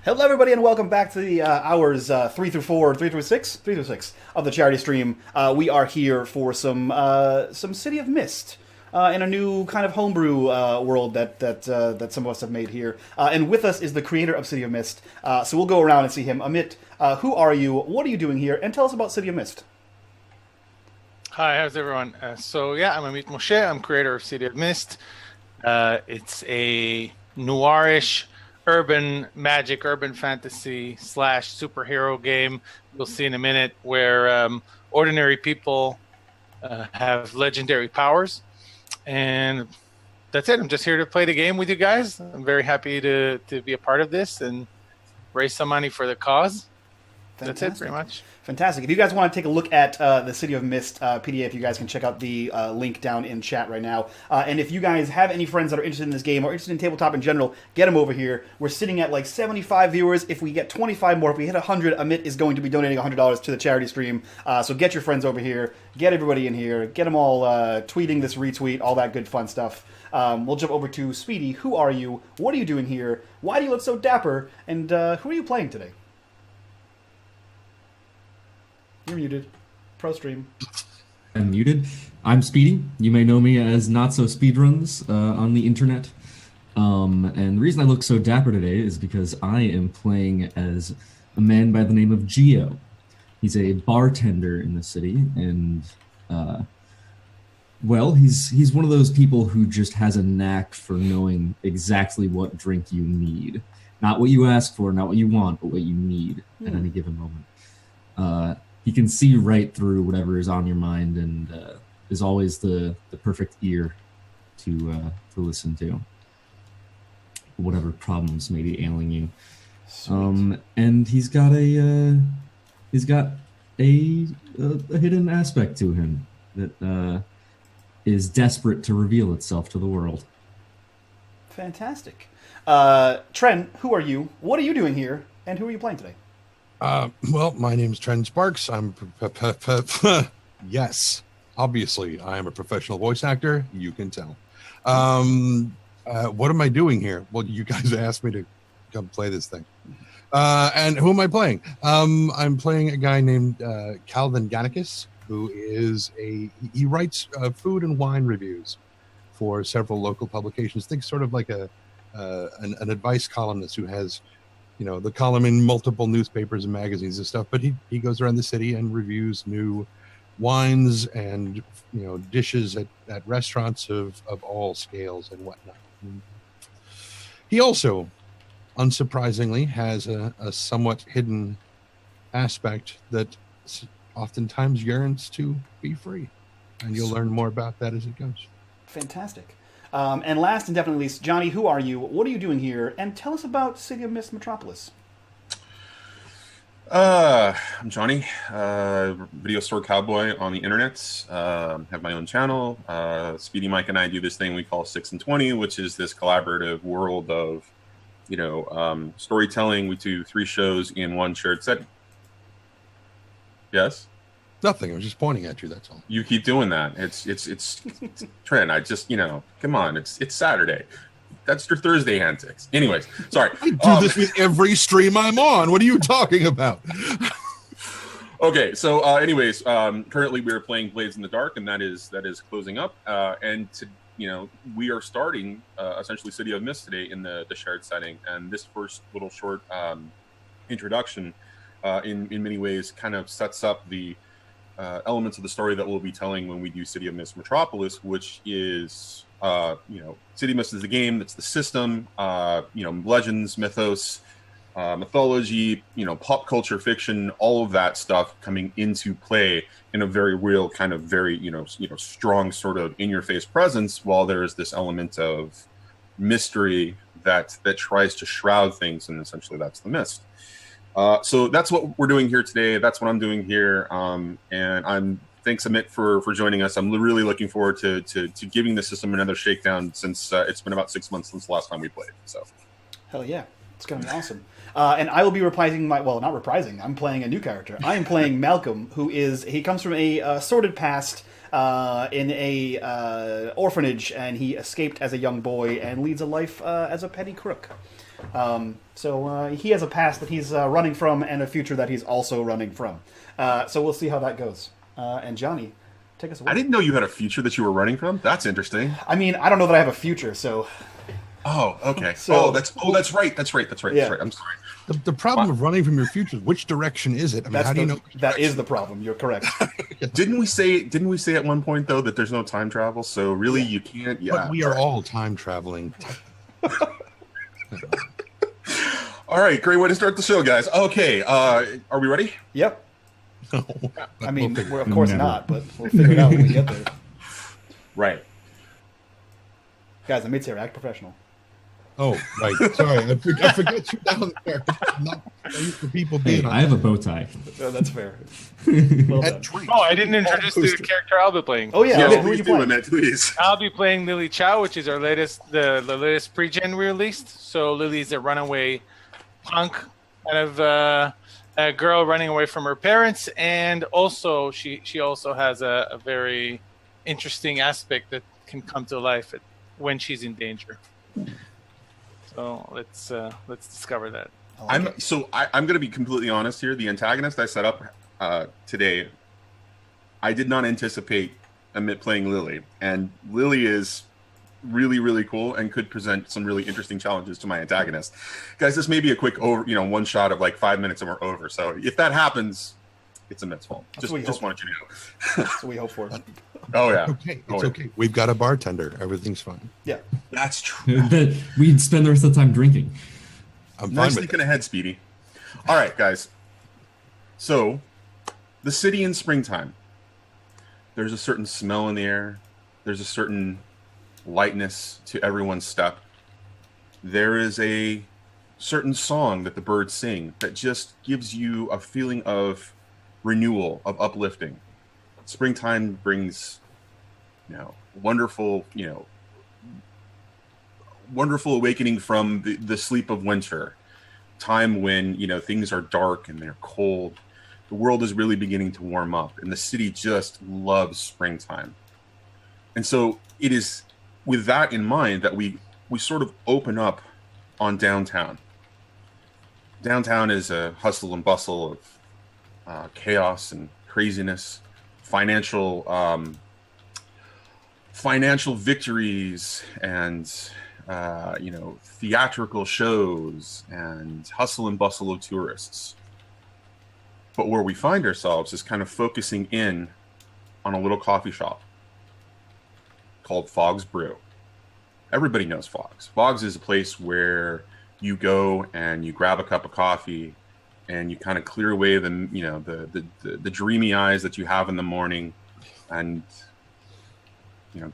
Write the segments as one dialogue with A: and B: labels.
A: Hello, everybody, and welcome back to the hours 3 through 4, 3 through 6, 3 through 6 of the charity stream. We are here for some City of Mist in a new kind of homebrew world that some of us have made here. And with us is the creator of City of Mist. So we'll go around and see him. Amit, who are you? What are you doing here? And tell us about City of Mist.
B: Hi, how's everyone? I'm Amit Moshe. I'm creator of City of Mist. It's a noirish urban magic, urban fantasy / superhero game. You'll see in a minute where ordinary people have legendary powers. And that's it. I'm just here to play the game with you guys. I'm very happy to be a part of this and raise some money for the cause.
A: Fantastic.
B: That's it, pretty much.
A: Fantastic. If you guys want to take a look at the City of Mist PDF, you guys can check out the link down in chat right now. And if you guys have any friends that are interested in this game or interested in tabletop in general, get them over here. We're sitting at like 75 viewers. If we get 25 more, if we hit 100, Amit is going to be donating $100 to the charity stream. So get your friends over here. Get everybody in here. Get them all tweeting this retweet, all that good fun stuff. We'll jump over to Speedy. Who are you? What are you doing here? Why do you look so dapper? And who are you playing today? You're muted. Pro stream.
C: I'm muted. I'm Speedy. You may know me as NotSoSpeedRuns on the internet. And the reason I look so dapper today is because I am playing as a man by the name of Geo. He's a bartender in the city, and he's one of those people who just has a knack for knowing exactly what drink you need. Not what you ask for, not what you want, but what you need at any given moment. He can see right through whatever is on your mind, and is always the perfect ear to listen to whatever problems may be ailing you. And he's got a hidden aspect to him that is desperate to reveal itself to the world.
A: Fantastic. Tren, who are you? What are you doing here? And who are you playing today?
D: Well, my name is Trendane Sparks. I'm yes, obviously, I am a professional voice actor. You can tell. What am I doing here? Well, you guys asked me to come play this thing. And who am I playing? I'm playing a guy named Calvin Gannicus, who is he writes food and wine reviews for several local publications. Think sort of like an advice columnist who has, the column in multiple newspapers and magazines and stuff, but he goes around the city and reviews new wines and, dishes at restaurants of all scales and whatnot. He also, unsurprisingly, has a somewhat hidden aspect that oftentimes yearns to be free. And you'll learn more about that as it goes.
A: Fantastic. And last and definitely least, Johnny, who are you? What are you doing here? And tell us about City of Mist Metropolis.
E: I'm Johnny, VideoStoreCowboy on the internet. Have my own channel. Speedy Mike and I do this thing we call 6 and 20, which is this collaborative world of, storytelling. We do 3 shows in one shared setting. Yes?
D: Nothing. I was just pointing at you. That's all.
E: You keep doing that. It's Trent. I just, come on. It's Saturday. That's your Thursday antics. Anyways, sorry.
D: I do this with every stream I'm on. What are you talking about?
E: Okay. So, anyways, currently we are playing Blades in the Dark, and that is closing up. We are starting essentially City of Mist today in the shared setting, and this first little short introduction, in many ways, kind of sets up the elements of the story that we'll be telling when we do City of Mist Metropolis, which is, City of Mist is the game, that's the system, legends, mythos, mythology, pop culture, fiction, all of that stuff coming into play in a very real kind of very, strong sort of in-your-face presence, while there's this element of mystery that tries to shroud things, and essentially that's the mist. So that's what we're doing here today. That's what I'm doing here. And thanks, Amit, for joining us. I'm really looking forward to giving the system another shakedown, since it's been about 6 months since the last time we played. So,
A: hell yeah. It's going to be awesome. And I will be reprising not reprising. I'm playing a new character. I am playing Malcolm, he comes from a sordid past in a orphanage, and he escaped as a young boy and leads a life as a petty crook. So he has a past that he's running from and a future that he's also running from. So we'll see how that goes. And Johnny, take us away.
E: I didn't know you had a future that you were running from. That's interesting.
A: I mean, I don't know that I have a future, so...
E: Oh, okay.
A: So-
E: that's right. That's right.
A: Yeah.
E: I'm sorry.
D: The problem of running from your future is which direction is it? I mean, how do you know?
A: That is the problem. You're correct.
E: Didn't we say at one point though that there's no time travel? So really, you can't. Yeah.
D: But we are all time traveling.
E: All right, great way to start the show, guys. Okay, are we ready?
A: Yep.
D: No.
A: I mean,
D: We'll figure
A: we're of course
C: Never.
A: not, but we'll figure it out when we get there.
E: Right.
A: Guys, Amit's here. Act professional.
D: Oh, right. Sorry, I forget you down there. Not used to people
C: Hey,
D: being on.
C: I have a bow tie.
A: Oh, that's fair. Well done.
D: And drinks.
B: Oh, I didn't introduce the character I'll be playing.
A: Oh, yeah.
E: Yes,
A: Amit, who are
E: please
A: you
E: do,
A: playing?
E: Annette, please.
B: I'll be playing Lily Chow, which is our latest, the latest pre-gen we released. So Lily's a runaway punk, kind of a girl running away from her parents, and also she also has a very interesting aspect that can come to life when she's in danger. So let's discover that.
A: I like it.
E: I'm going to be completely honest here. The antagonist I set up today, I did not anticipate Amit playing Lily, and Lily is really, really cool and could present some really interesting challenges to my antagonist. Guys, this may be a quick one shot of like 5 minutes and we're over. So if that happens, it's Amit's fault.
A: That's what we
E: Just
A: hope.
E: wanted you to know.
A: That's what we hope for.
E: Oh yeah.
D: Okay,
E: Oh,
D: it's
E: yeah.
D: okay. We've got a bartender. Everything's fine.
A: Yeah.
E: That's true.
C: That we'd spend the rest of the time drinking.
D: I'm fine
E: Nice
D: with
E: thinking
D: it.
E: ahead, Speedy. All right, guys. So, the city in springtime. There's a certain smell in the air. There's a certain lightness to everyone's step. There is a certain song that the birds sing that just gives you a feeling of renewal, of uplifting. Springtime brings, wonderful, wonderful awakening from the sleep of winter. Time when, things are dark and they're cold. The world is really beginning to warm up, and the city just loves springtime. And so it is with that in mind that we sort of open up on downtown. Downtown is a hustle and bustle of chaos and craziness, financial victories, and theatrical shows, and hustle and bustle of tourists. But where we find ourselves is kind of focusing in on a little coffee shop called Fogg's Brew. Everybody knows Fogg's. Fogg's is a place where you go and you grab a cup of coffee and you kind of clear away the dreamy eyes that you have in the morning and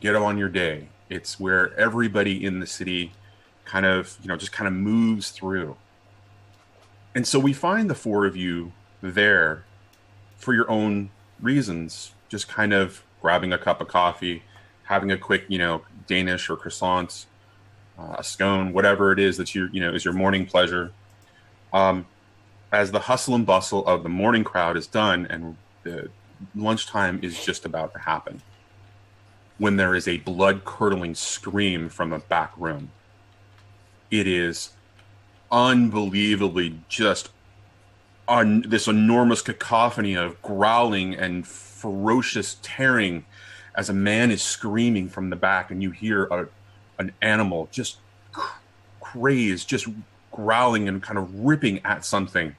E: get on your day. It's where everybody in the city kind of moves through. And so we find the four of you there for your own reasons, just kind of grabbing a cup of coffee, having a quick, Danish or croissant, a scone, whatever it is that is your morning pleasure. As the hustle and bustle of the morning crowd is done and the lunchtime is just about to happen, when there is a blood-curdling scream from a back room. It is unbelievably just on this enormous cacophony of growling and ferocious tearing as a man is screaming from the back, and you hear an animal just crazed, just growling and kind of ripping at something.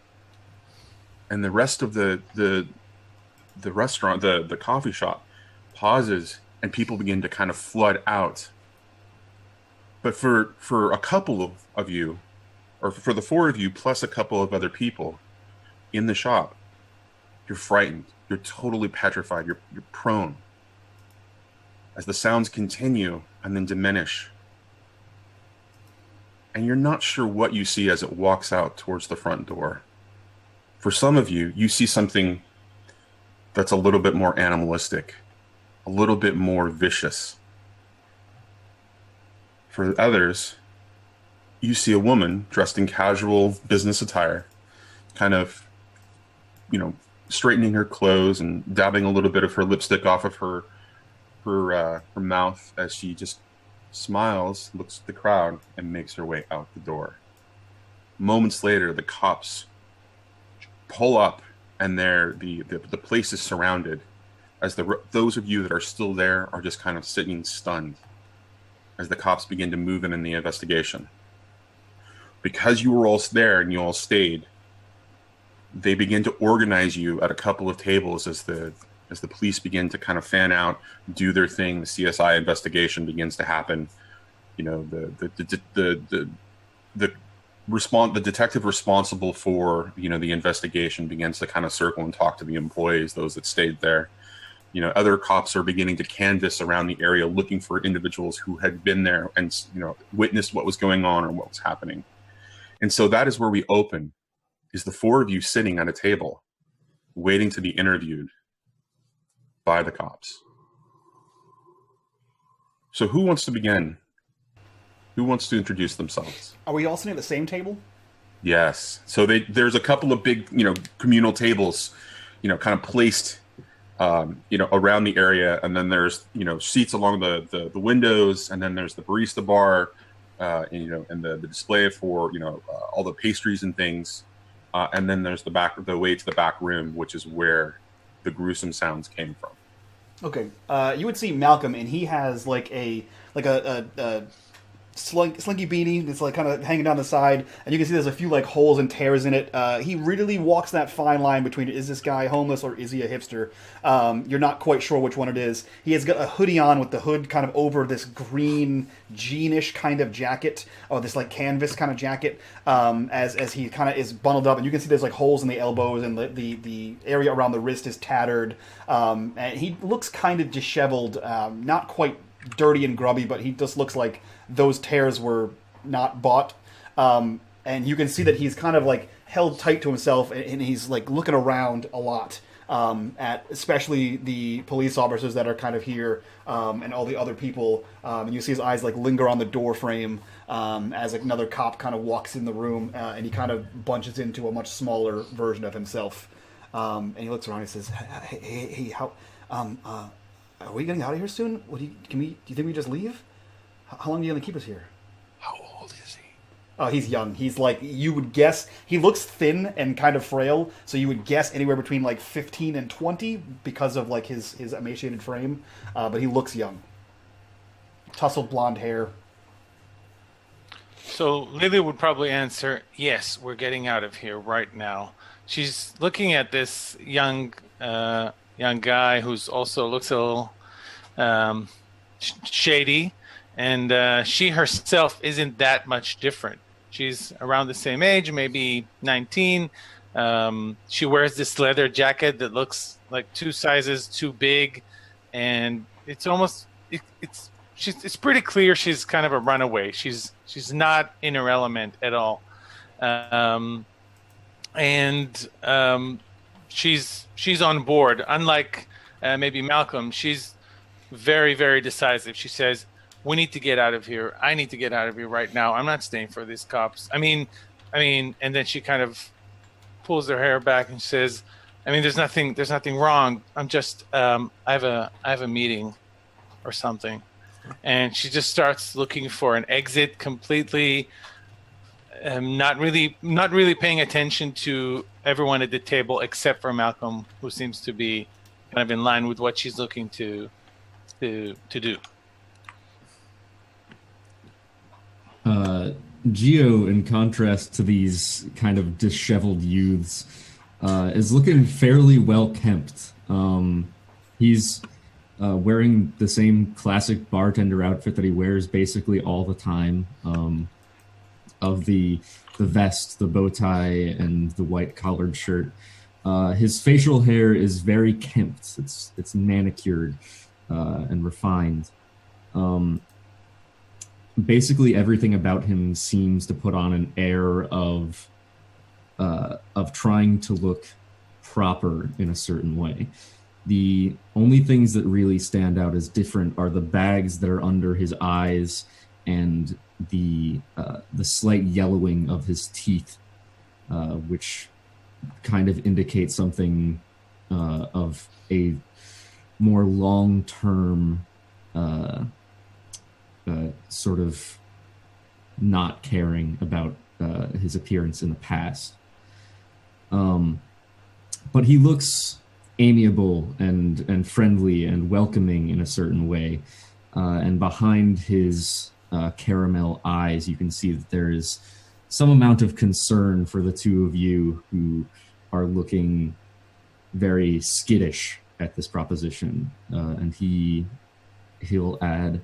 E: And the rest of the restaurant, the coffee shop, pauses, and people begin to kind of flood out. But for a couple of you, or for the four of you plus a couple of other people in the shop, you're frightened. You're totally petrified. You're prone. As the sounds continue and then diminish. And you're not sure what you see as it walks out towards the front door. For some of you, you see something that's a little bit more animalistic, a little bit more vicious. For others, you see a woman dressed in casual business attire, kind of, straightening her clothes and dabbing a little bit of her lipstick off of her mouth as she just smiles, looks at the crowd, and makes her way out the door. Moments later, the cops pull up, and the place is surrounded. As those of you that are still there are just kind of sitting stunned as the cops begin to move in the investigation. Because you were all there and you all stayed, they begin to organize you at a couple of tables as the police begin to kind of fan out, do their thing. The CSI investigation begins to happen. You know, the detective responsible for, you know, the investigation begins to kind of circle and talk to the employees, those that stayed there. You know, other cops are beginning to canvass around the area looking for individuals who had been there and, you know, witnessed what was going on or what was happening. And so that is where we open, is the four of you sitting at a table waiting to be interviewed by the cops. So who wants to begin? Who wants to introduce themselves?
A: Are we all sitting at the same table?
E: Yes. So there's a couple of big, you know, communal tables, you know, kind of placed, you know, around the area, and then there's, you know, seats along the windows, and then there's the barista bar, and, you know, and the display for, you know, all the pastries and things, and then there's the way to the back room, which is where the gruesome sounds came from.
A: Okay, you would see Malcolm, and he has like a slinky beanie that's like kind of hanging down the side, and you can see there's a few like holes and tears in it. He really walks that fine line between, is this guy homeless or is he a hipster? You're not quite sure which one it is. He has got a hoodie on with the hood kind of over this green jeanish kind of jacket, or this like canvas kind of jacket, as he kind of is bundled up, and you can see there's like holes in the elbows, and the area around the wrist is tattered, and he looks kind of disheveled, not quite dirty and grubby, but he just looks like those tears were not bought. And you can see that he's kind of like held tight to himself, and he's like looking around a lot, at especially the police officers that are kind of here, and all the other people. And you see his eyes like linger on the door frame, as like another cop kind of walks in the room, and he kind of bunches into a much smaller version of himself. And he looks around and he says, hey, how, are we getting out of here soon? Do you think we just leave? How long are you going to keep us here?
D: How old is he?
A: Oh, he's young. He's like, you would guess, he looks thin and kind of frail, so you would guess anywhere between like 15 and 20 because of like his emaciated frame, but he looks young. Tousled blonde hair.
B: So Lily would probably answer, yes, we're getting out of here right now. She's looking at this young guy who's also looks a little shady, and she herself isn't that much different. She's around the same age, maybe 19. She wears this leather jacket that looks like 2 sizes too big, and it's almost it's pretty clear she's kind of a runaway. She's not in her element at all, and she's on board. Unlike maybe Malcolm, she's very, very decisive. She says, we need to get out of here. I need to get out of here right now. I'm not staying for these cops. I mean, and then she kind of pulls her hair back and says, I mean, there's nothing wrong. I'm just, I have a meeting or something. And she just starts looking for an exit, completely, not really paying attention to everyone at the table except for Malcolm, who seems to be kind of in line with what she's looking to do.
C: Geo, in contrast to these kind of disheveled youths, is looking fairly well kempt. He's wearing the same classic bartender outfit that he wears basically all the time, of the vest, the bow tie, and the white collared shirt. His facial hair is very kempt. It's manicured and refined. Basically everything about him seems to put on an air of trying to look proper in a certain way. The only things that really stand out as different are the bags that are under his eyes and the slight yellowing of his teeth, which kind of indicates something of a more long-term sort of not caring about his appearance in the past. But he looks amiable and friendly and welcoming in a certain way. And behind his caramel eyes, you can see that there is some amount of concern for the two of you who are looking very skittish at this proposition. And he'll add,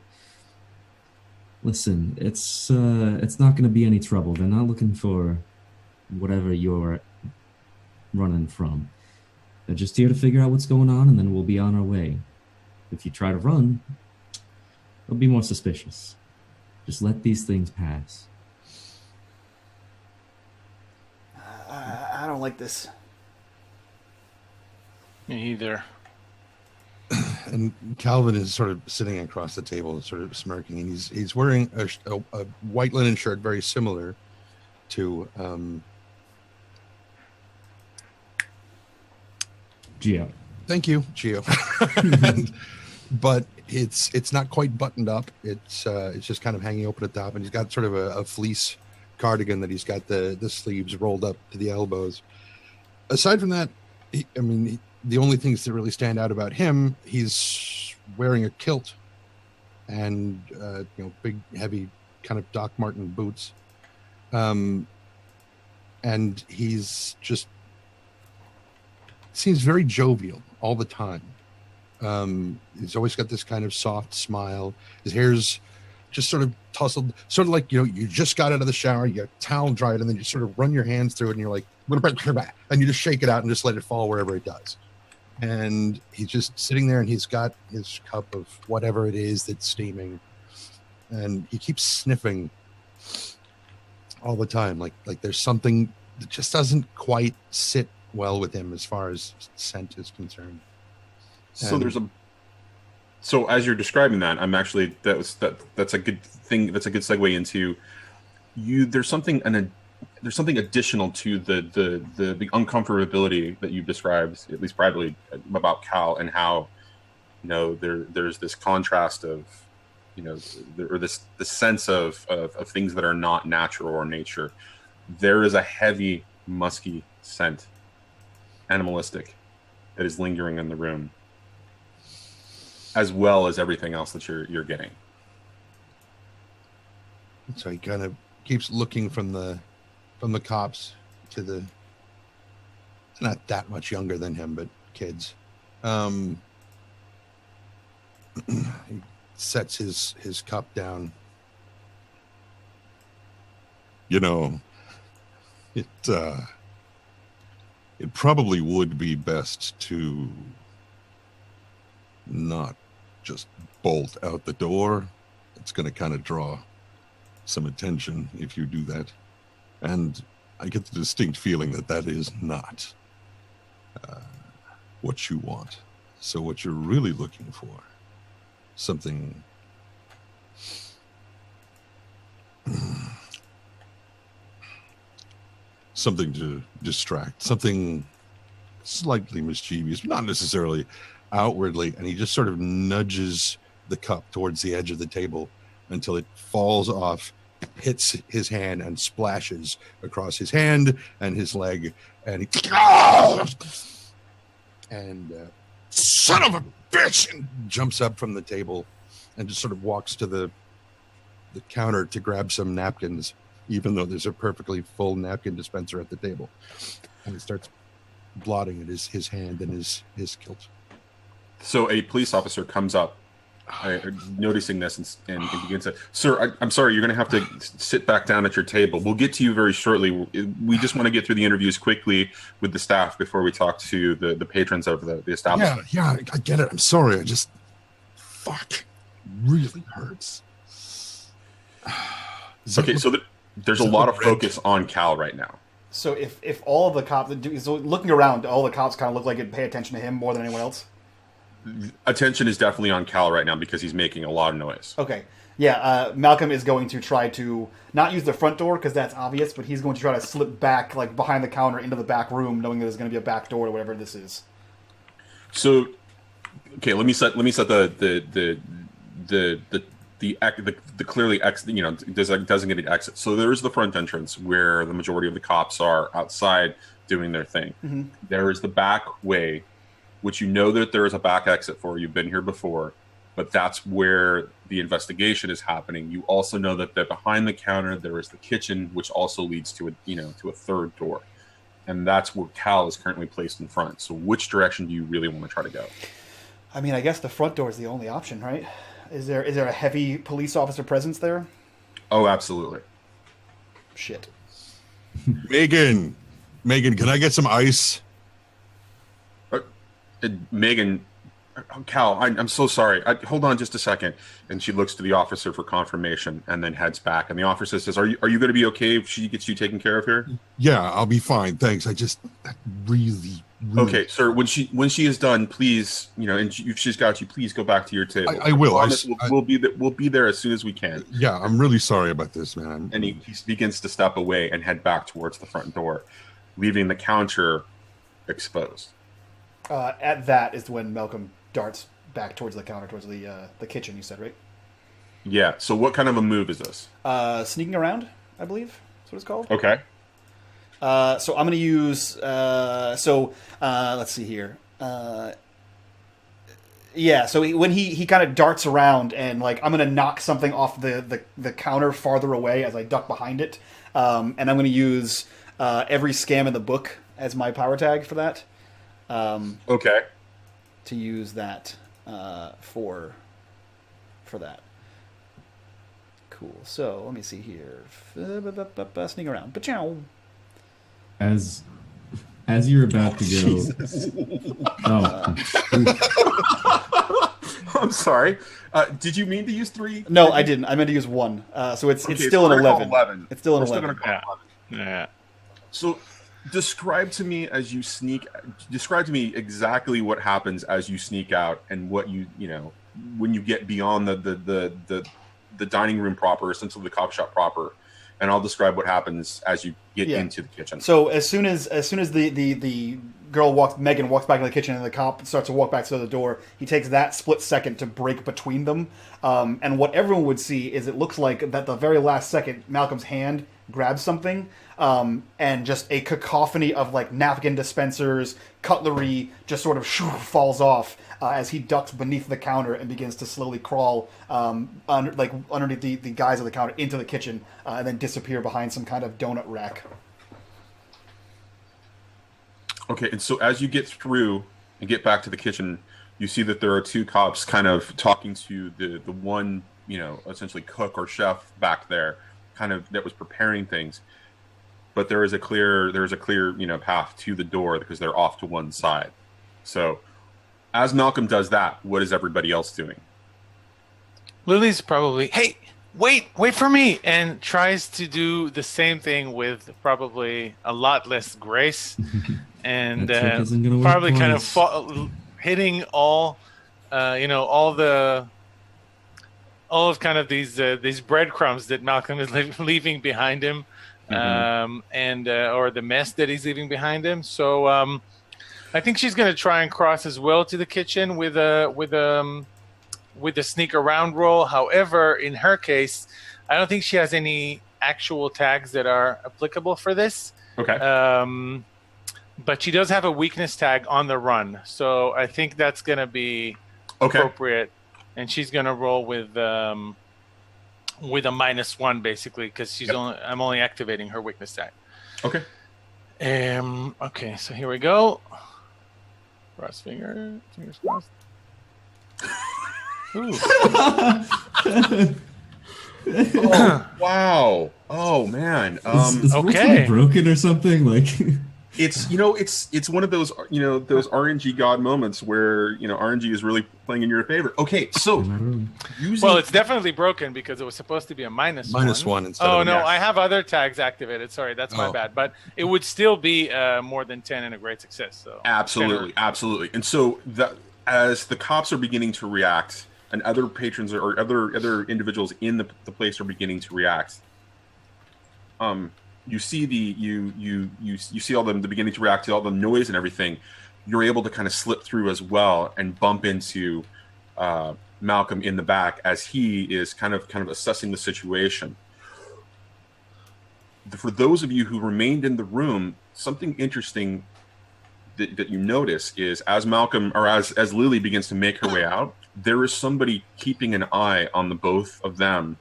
C: listen, it's not going to be any trouble. They're not looking for whatever you're running from. They're just here to figure out what's going on, and then we'll be on our way. If you try to run, they'll be more suspicious. Just let these things pass.
A: I don't like this.
B: Me either.
D: And Calvin is sort of sitting across the table, sort of smirking, and he's wearing a white linen shirt very similar to
C: Gio.
D: Thank you, Gio. But it's not quite buttoned up. It's just kind of hanging open at the top, and he's got sort of a fleece cardigan that he's got the sleeves rolled up to the elbows. Aside from that, the only things that really stand out about him, he's wearing a kilt and big, heavy kind of Doc Marten boots. And he's just seems very jovial all the time. He's always got this kind of soft smile. His hair's just sort of tousled, sort of like, you just got out of the shower, you got a towel dried, and then you sort of run your hands through it, and you're like, and you just shake it out and just let it fall wherever it does. And he's just sitting there, and he's got his cup of whatever it is that's steaming, and he keeps sniffing all the time, like there's something that just doesn't quite sit well with him as far as scent is concerned.
E: So as you're describing that, I'm actually that's a good thing. That's a good segue into you. There's something additional to the uncomfortability that you've described, at least privately, about Cal, and how there's this contrast of or this sense of things that are not natural or nature. There is a heavy, musky scent, animalistic, that is lingering in the room, as well as everything else that you're getting.
D: So he kind of keeps looking from the cops to the not that much younger than him, but kids. He sets his cup down.
F: It probably would be best to not just bolt out the door. It's going to kind of draw some attention if you do that. And I get the distinct feeling that is not what you want. So what you're really looking for, something to distract, something slightly mischievous, not necessarily outwardly. And he just sort of nudges the cup towards the edge of the table until it falls off, hits his hand, and splashes across his hand and his leg. And he son of a bitch, and jumps up from the table and just sort of walks to the counter to grab some napkins, even though there's a perfectly full napkin dispenser at the table. And he starts blotting at his hand and his kilt.
E: So a police officer comes up, noticing this, and begins to, "Sir, I'm sorry, you're going to have to sit back down at your table. We'll get to you very shortly. We just want to get through the interviews quickly with the staff before we talk to the patrons of the establishment."
D: Yeah, I get it. I'm sorry. I just, really hurts.
E: Okay, so there's a lot of focus on Cal right now.
A: So if all of the cops, so looking around, all the cops kind of look like it pay attention to him more than anyone else?
E: Attention is definitely on Cal right now because he's making a lot of noise.
A: Okay. Yeah, Malcolm is going to try to not use the front door because that's obvious, but he's going to try to slip back, like behind the counter, into the back room, knowing that there's going to be a back door or whatever this is. So,
E: okay, let me set the the clearly designated exit. So there's the front entrance where the majority of the cops are outside doing their thing.
A: Mm-hmm.
E: There is the back way, which you know that there is a back exit for. You've been here before, but that's where the investigation is happening. You also know that behind the counter there is the kitchen, which also leads to a third door, and that's where Cal is currently placed in front. So which direction do you really want to try to go?
A: I mean, I guess the front door is the only option, right? Is there a heavy police officer presence there?
E: Oh, absolutely.
A: Shit.
F: Megan, can I get some ice?
E: Megan, Cal, I'm so sorry. Hold on just a second. And she looks to the officer for confirmation and then heads back. And the officer says, are you going to be okay if she gets you taken care of here?
F: Yeah, I'll be fine. Thanks. I just really.
E: Okay, sir. When she is done, please, and if she's got you, please go back to your table.
F: I will.
E: We'll be there as soon as we can.
F: Yeah, I'm really sorry about this, man.
E: And he begins to step away and head back towards the front door, leaving the counter exposed.
A: At that is when Malcolm darts back towards the counter, towards the kitchen. You said, right?
E: Yeah. So what kind of a move is this?
A: Sneaking around, I believe. That's what it's called.
E: Okay.
A: So I'm going to use. Let's see here. Yeah. So when he kind of darts around and like I'm going to knock something off the counter farther away as I duck behind it, and I'm going to use every scam in the book as my power tag for that.
E: Okay.
A: To use that for that. Cool. So let me see here. Sneak around. Ba-chow.
C: As you're about to go. Oh.
E: I'm sorry. Did you mean to use 3?
A: No, I didn't. I meant to use 1. So it's still an 11. It's still an 11.
B: Yeah.
E: So describe to me exactly what happens as you sneak out and what when you get beyond the dining room proper, essentially the coffee shop proper, and I'll describe what happens as you get into the kitchen.
A: So as soon as the girl Megan walks back in the kitchen and the cop starts to walk back to the door, he takes that split second to break between them. And what everyone would see is it looks like that the very last second Malcolm's hand grabs something, and just a cacophony of like napkin dispensers, cutlery just sort of falls off as he ducks beneath the counter and begins to slowly crawl underneath the guys of the counter into the kitchen, and then disappear behind some kind of donut rack.
E: Okay, and so as you get through and get back to the kitchen, you see that there are 2 cops kind of talking to the one, essentially cook or chef back there, kind of that was preparing things. But there is a clear path to the door because they're off to one side. So as Malcolm does that, what is everybody else doing?
B: Lily's probably, hey, wait for me, and tries to do the same thing with probably a lot less grace, and probably kind of hitting all of kind of these breadcrumbs that Malcolm is leaving behind him, or the mess that he's leaving behind him. So I think she's going to try and cross as well to the kitchen with a sneak around roll. However, in her case, I don't think she has any actual tags that are applicable for this.
E: Okay.
B: But she does have a weakness tag on the run, so I think that's going to be appropriate. And she's going to roll with a -1 basically because I'm only activating her weakness tag.
E: Okay.
B: Okay, so here we go. Cross fingers crossed. Ooh.
E: Oh, wow. Oh man.
C: Is
B: okay.
C: Broken or something like.
E: It's one of those those RNG god moments where RNG is really playing in your favor. Okay, so
B: well, it's definitely broken because it was supposed to be a -1
F: instead.
B: Oh no, I have other tags activated. Sorry, that's my bad. But it would still be more than 10 and a great success. So
E: absolutely. And so as the cops are beginning to react, and other patrons or other individuals in the place are beginning to react, you see you see all them beginning to react to all the noise and everything. You're able to kind of slip through as well and bump into Malcolm in the back as he is kind of assessing the situation. For those of you who remained in the room, something interesting that you notice is as Malcolm or as Lily begins to make her way out, there is somebody keeping an eye on the both of them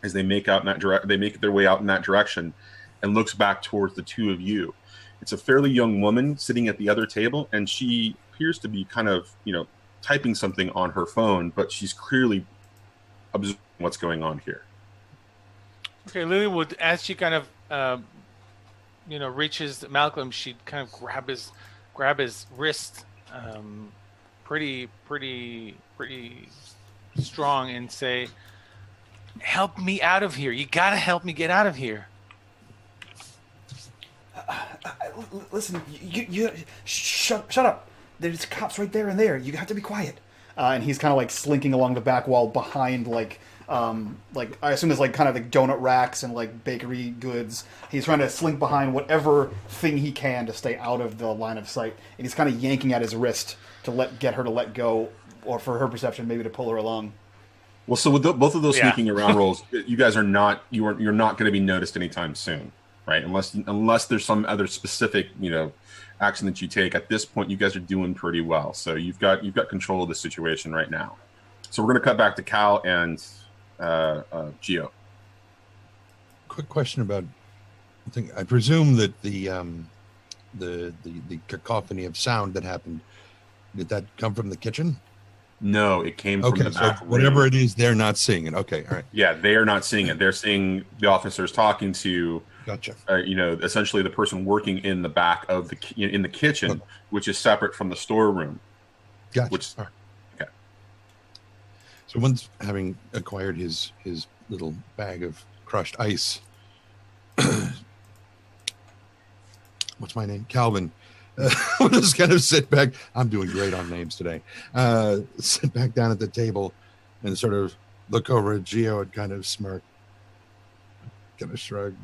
E: as they make their way out in that direction, and looks back towards the two of you. It's a fairly young woman sitting at the other table, and she appears to be kind of, typing something on her phone, but she's clearly observing what's going on here.
B: Okay, Lily would, as she kind of, reaches Malcolm, she'd kind of grab his wrist, pretty strong, and say, "Help me out of here! You gotta help me get out of here."
A: Listen, you shut up. There's cops right there and there. You have to be quiet. And he's kind of like slinking along the back wall behind like I assume there's like kind of like donut racks and like bakery goods. He's trying to slink behind whatever thing he can to stay out of the line of sight. And he's kind of yanking at his wrist to get her to let go, or for her perception maybe to pull her along.
E: Well, so with both of those sneaking around rolls, you guys are not you're not going to be noticed anytime soon, right? Unless there's some other specific action that you take. At this point, you guys are doing pretty well. So you've got control of the situation right now. So we're going to cut back to Cal and Geo.
F: Quick question about. I presume that the cacophony of sound that happened, did that come from the kitchen?
E: No, it came from the back room.
F: Whatever it is, they're not seeing it. Okay, all right.
E: Yeah, they are not seeing it. They're seeing the officers talking to.
F: Gotcha.
E: Essentially the person working in the back of in the kitchen, which is separate from the storeroom.
F: Gotcha.
E: All right. Okay.
F: So once having acquired his little bag of crushed ice, what's my name? Calvin. We'll just kind of sit back. I'm doing great on names today. Sit back down at the table and sort of look over at Geo and kind of smirk, kind of shrug,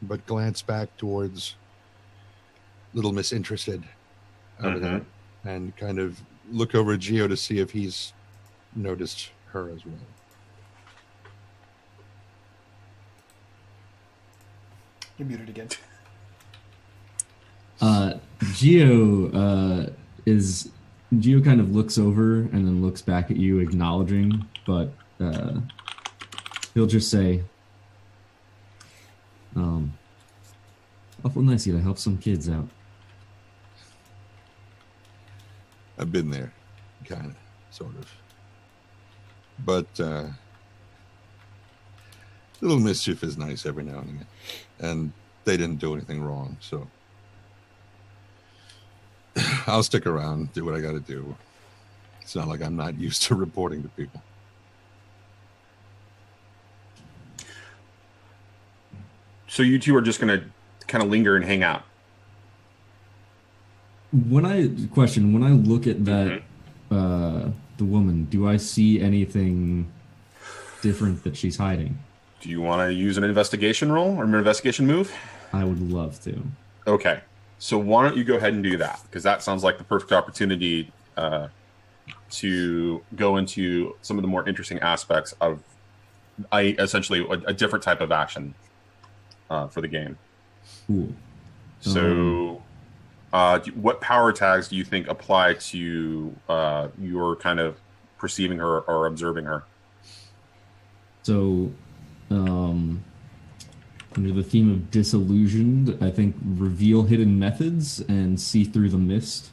F: but glance back towards little Miss Interested over there, and kind of look over at Geo to see if he's noticed her as well.
A: You're muted again.
C: Geo kind of looks over and then looks back at you, acknowledging, but he'll just say, awful nice of you to help some kids out.
F: I've been there, kind of, sort of. But little mischief is nice every now and again. And they didn't do anything wrong, so I'll stick around, do what I got to do. It's not like I'm not used to reporting to people.
E: So you two are just going to kind of linger and hang out.
C: When I look at that, the woman, do I see anything different that she's hiding?
E: Do you want to use an investigation roll or an investigation move?
C: I would love to.
E: Okay. So why don't you go ahead and do that? Because that sounds like the perfect opportunity to go into some of the more interesting aspects of essentially a different type of action for the game.
C: Cool.
E: So what power tags do you think apply to your kind of perceiving her or observing her?
C: So under the theme of disillusioned, I think reveal hidden methods and see through the mist.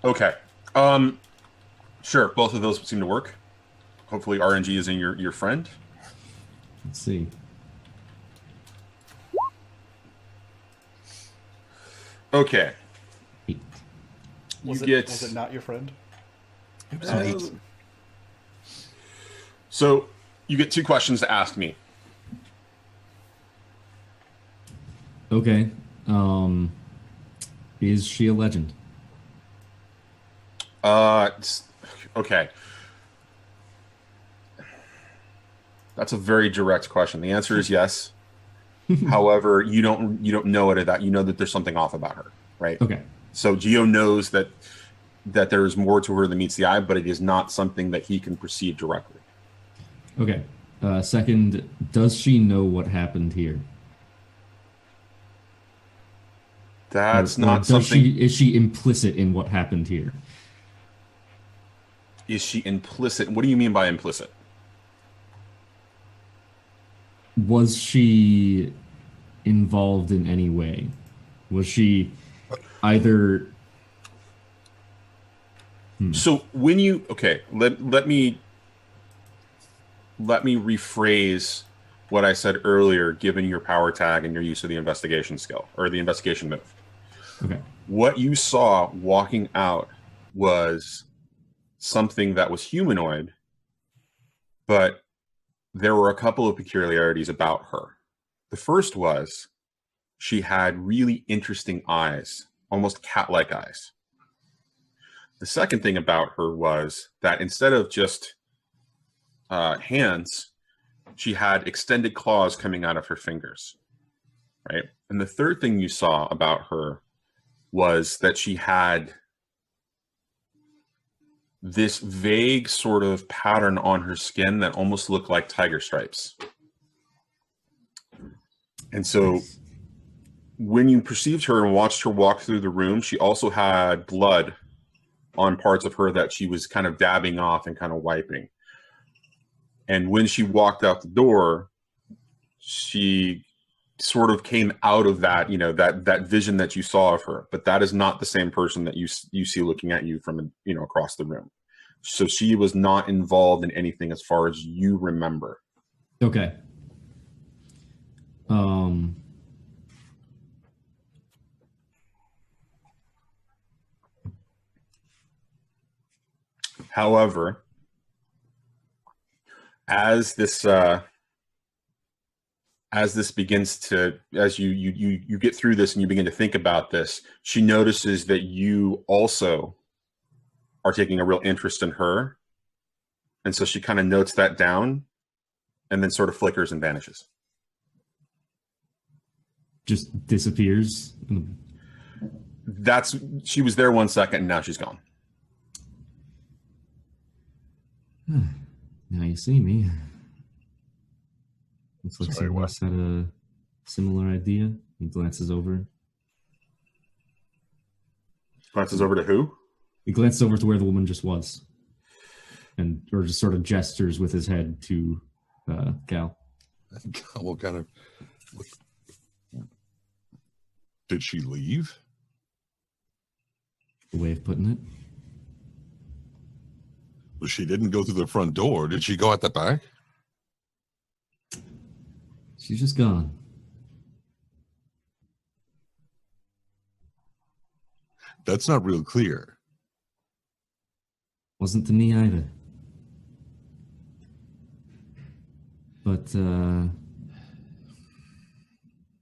E: Okay. Sure. Both of those seem to work. Hopefully RNG is in your friend.
C: Let's see.
E: Okay.
C: 8.
A: Was it not your friend?
F: It was an 8.
E: So you get 2 questions to ask me.
C: Okay. Is she a legend?
E: Okay. That's a very direct question. The answer is yes. However, you don't know it at that. You know that there's something off about her, right?
C: Okay.
E: So Geo knows that that there is more to her than meets the eye, but it is not something that he can perceive directly.
C: Okay. Second, does she know what happened here?
E: That's
C: Or
E: not
C: does
E: something.
C: is she implicit in what happened here?
E: Is she implicit? What do you mean by implicit?
C: Was she involved in any way? Was she either...
E: So when you let me rephrase what I said earlier, given your power tag and your use of the investigation skill or the investigation move.
C: Okay.
E: What you saw walking out was something that was humanoid, but there were a couple of peculiarities about her. The first was she had really interesting eyes, almost cat-like eyes. The second thing about her was that instead of just hands, she had extended claws coming out of her fingers, right? And the third thing you saw about her was that she had this vague sort of pattern on her skin that almost looked like tiger stripes. And so when you perceived her and watched her walk through the room, she also had blood on parts of her that she was kind of dabbing off and kind of wiping. And when she walked out the door, she sort of came out of that, you know, that vision that you saw of her. But that is not the same person that you see looking at you from, you know, across the room. So she was not involved in anything as far as you remember.
C: Okay.
E: However, as this begins to, as you get through this and you begin to think about this, she notices that you also are taking a real interest in her. And so she kind of notes that down and then sort of flickers and vanishes.
C: Just disappears.
E: She was there 1 second and now she's gone.
C: Now you see me. Looks like
F: Sorry,
C: someone else had a similar idea. He glances over.
E: Glances over to who?
C: He glances over to where the woman just was. Or just sort of gestures with his head to Cal.
F: What kind of... Did she leave?
C: The way of putting it.
F: Well, she didn't go through the front door. Did she go out the back?
C: She's just gone.
F: That's not real clear.
C: Wasn't to me either. But,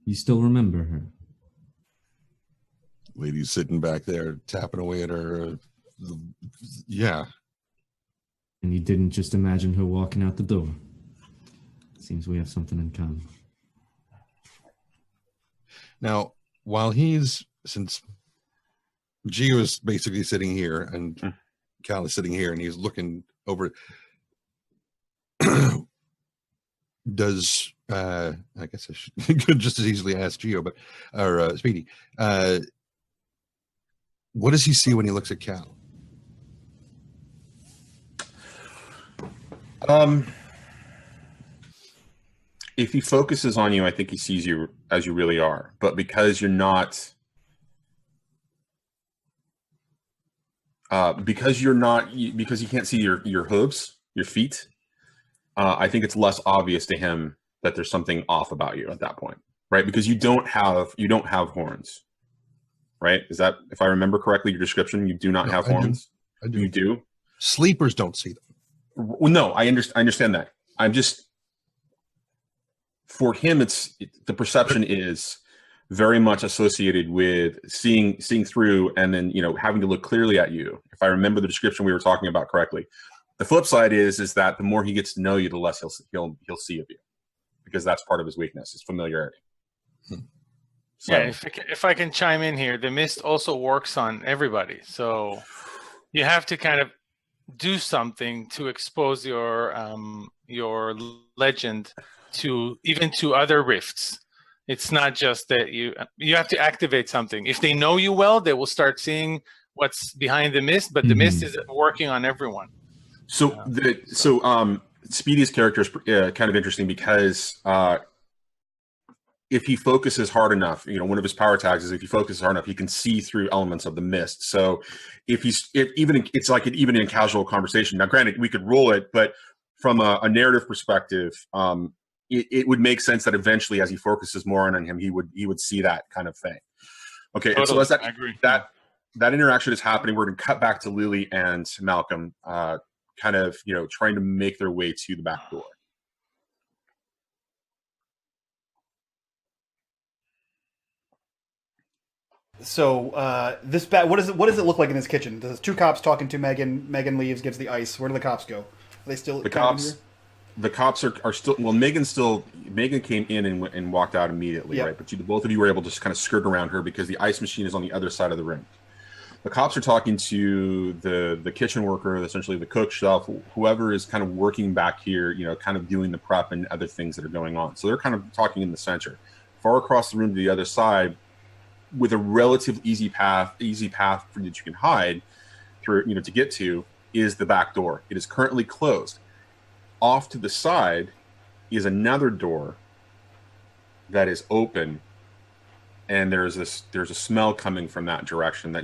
C: you still remember her?
F: Lady's sitting back there tapping away at her. Yeah.
C: And you didn't just imagine her walking out the door. Seems we have something in common.
F: Now, since Gio is basically sitting here and Cal is sitting here and he's looking over, does, I guess I could just as easily ask Gio, or Speedy, what does he see when he looks at Cal?
E: If he focuses on you, I think he sees you as you really are. But because you're not, because he can't see your hooves, your feet, I think it's less obvious to him that there's something off about you at that point, right? Because you don't have horns, right? Is that, if I remember correctly, your description? You do not have horns.
F: I do.
E: You do.
F: Sleepers don't see them.
E: Well, no, I understand that. I'm just, for him, the perception is very much associated with seeing through, and then, you know, having to look clearly at you. If I remember the description we were talking about correctly, the flip side is that the more he gets to know you, the less he'll see of you, because that's part of his weakness, is familiarity. So,
B: yeah, if I can chime in here, the mist also works on everybody. So you have to kind of do something to expose your legend to other rifts. It's not just that you have to activate something. If they know you well, they will start seeing what's behind the mist, but the mist is working on everyone.
E: So Speedy's character is kind of interesting because if he focuses hard enough, one of his power tags is if he focuses hard enough, he can see through elements of the mist. So even in casual conversation. Now, granted, we could roll it, but from a narrative perspective, it would make sense that eventually, as he focuses more on him, he would see that kind of thing. Okay, totally. And so
B: I agree.
E: that interaction is happening. We're going to cut back to Lily and Malcolm, kind of trying to make their way to the back door.
A: So what does it look like in his kitchen? There's two cops talking to Megan. Megan leaves, gives the ice. Where do the cops go? Are they still
E: the cops? The cops are still. Well, Megan came in and walked out immediately, right? But both of you were able to just kind of skirt around her because the ice machine is on the other side of the room. The cops are talking to the kitchen worker, essentially the cook, chef, whoever is kind of working back here, kind of doing the prep and other things that are going on. So they're kind of talking in the center. Far across the room to the other side, with a relative easy path for you that you can hide through, to get to, is the back door. It is currently closed. Off to the side is another door that is open, and there's a smell coming from that direction that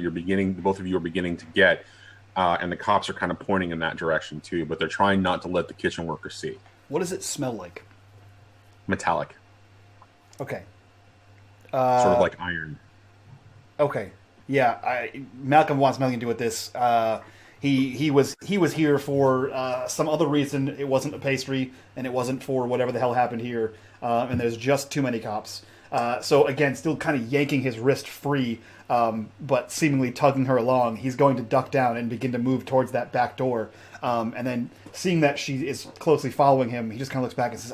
E: both of you are beginning to get, and the cops are kind of pointing in that direction too, but they're trying not to let the kitchen worker see.
A: What does it smell like?
E: Metallic.
A: Okay.
E: Sort of like iron.
A: Okay. Yeah, Malcolm wants nothing to do with this. He was here for some other reason. It wasn't a pastry, and it wasn't for whatever the hell happened here. And there's just too many cops. So again, still kind of yanking his wrist free, but seemingly tugging her along. He's going to duck down and begin to move towards that back door. And then seeing that she is closely following him, he just kind of looks back and says,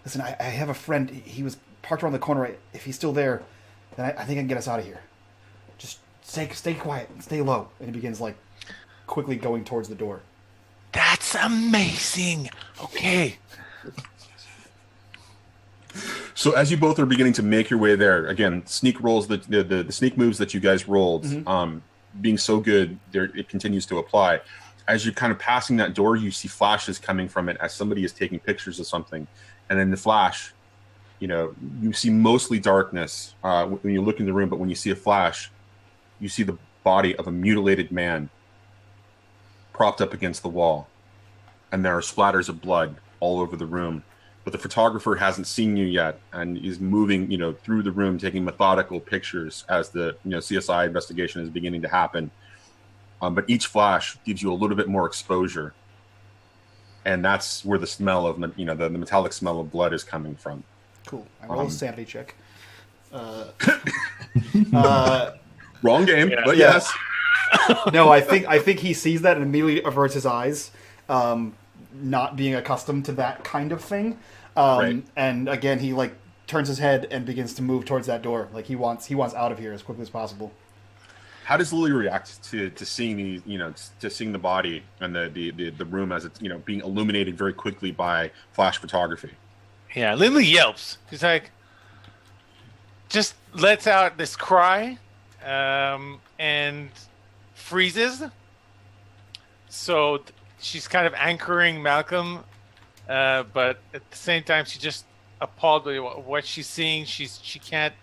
A: "Listen, I have a friend. He was parked around the corner. If he's still there, then I think I can get us out of here. Just stay quiet and stay low." And he begins quickly going towards the door.
B: That's amazing. Okay.
E: So as you both are beginning to make your way there, again, sneak rolls, the sneak moves that you guys rolled, being so good, it continues to apply. As you're kind of passing that door, you see flashes coming from it as somebody is taking pictures of something, and then the flash, you see mostly darkness when you look in the room, but when you see a flash, you see the body of a mutilated man propped up against the wall, and there are splatters of blood all over the room. But the photographer hasn't seen you yet, and is moving, through the room, taking methodical pictures as the CSI investigation is beginning to happen. But each flash gives you a little bit more exposure, and that's where the smell of the metallic smell of blood is coming from.
A: Cool. I roll a sanity check.
E: Wrong game, but yes.
A: No, I think he sees that and immediately averts his eyes, not being accustomed to that kind of thing.
E: Right.
A: And again, he turns his head and begins to move towards that door. He wants out of here as quickly as possible.
E: How does Lily react to seeing to seeing the body and the room as it's being illuminated very quickly by flash photography?
B: Yeah, Lily yelps. She's just lets out this cry, and freezes. So she's kind of anchoring Malcolm, but at the same time, she's just appalled by what she's seeing. She can't,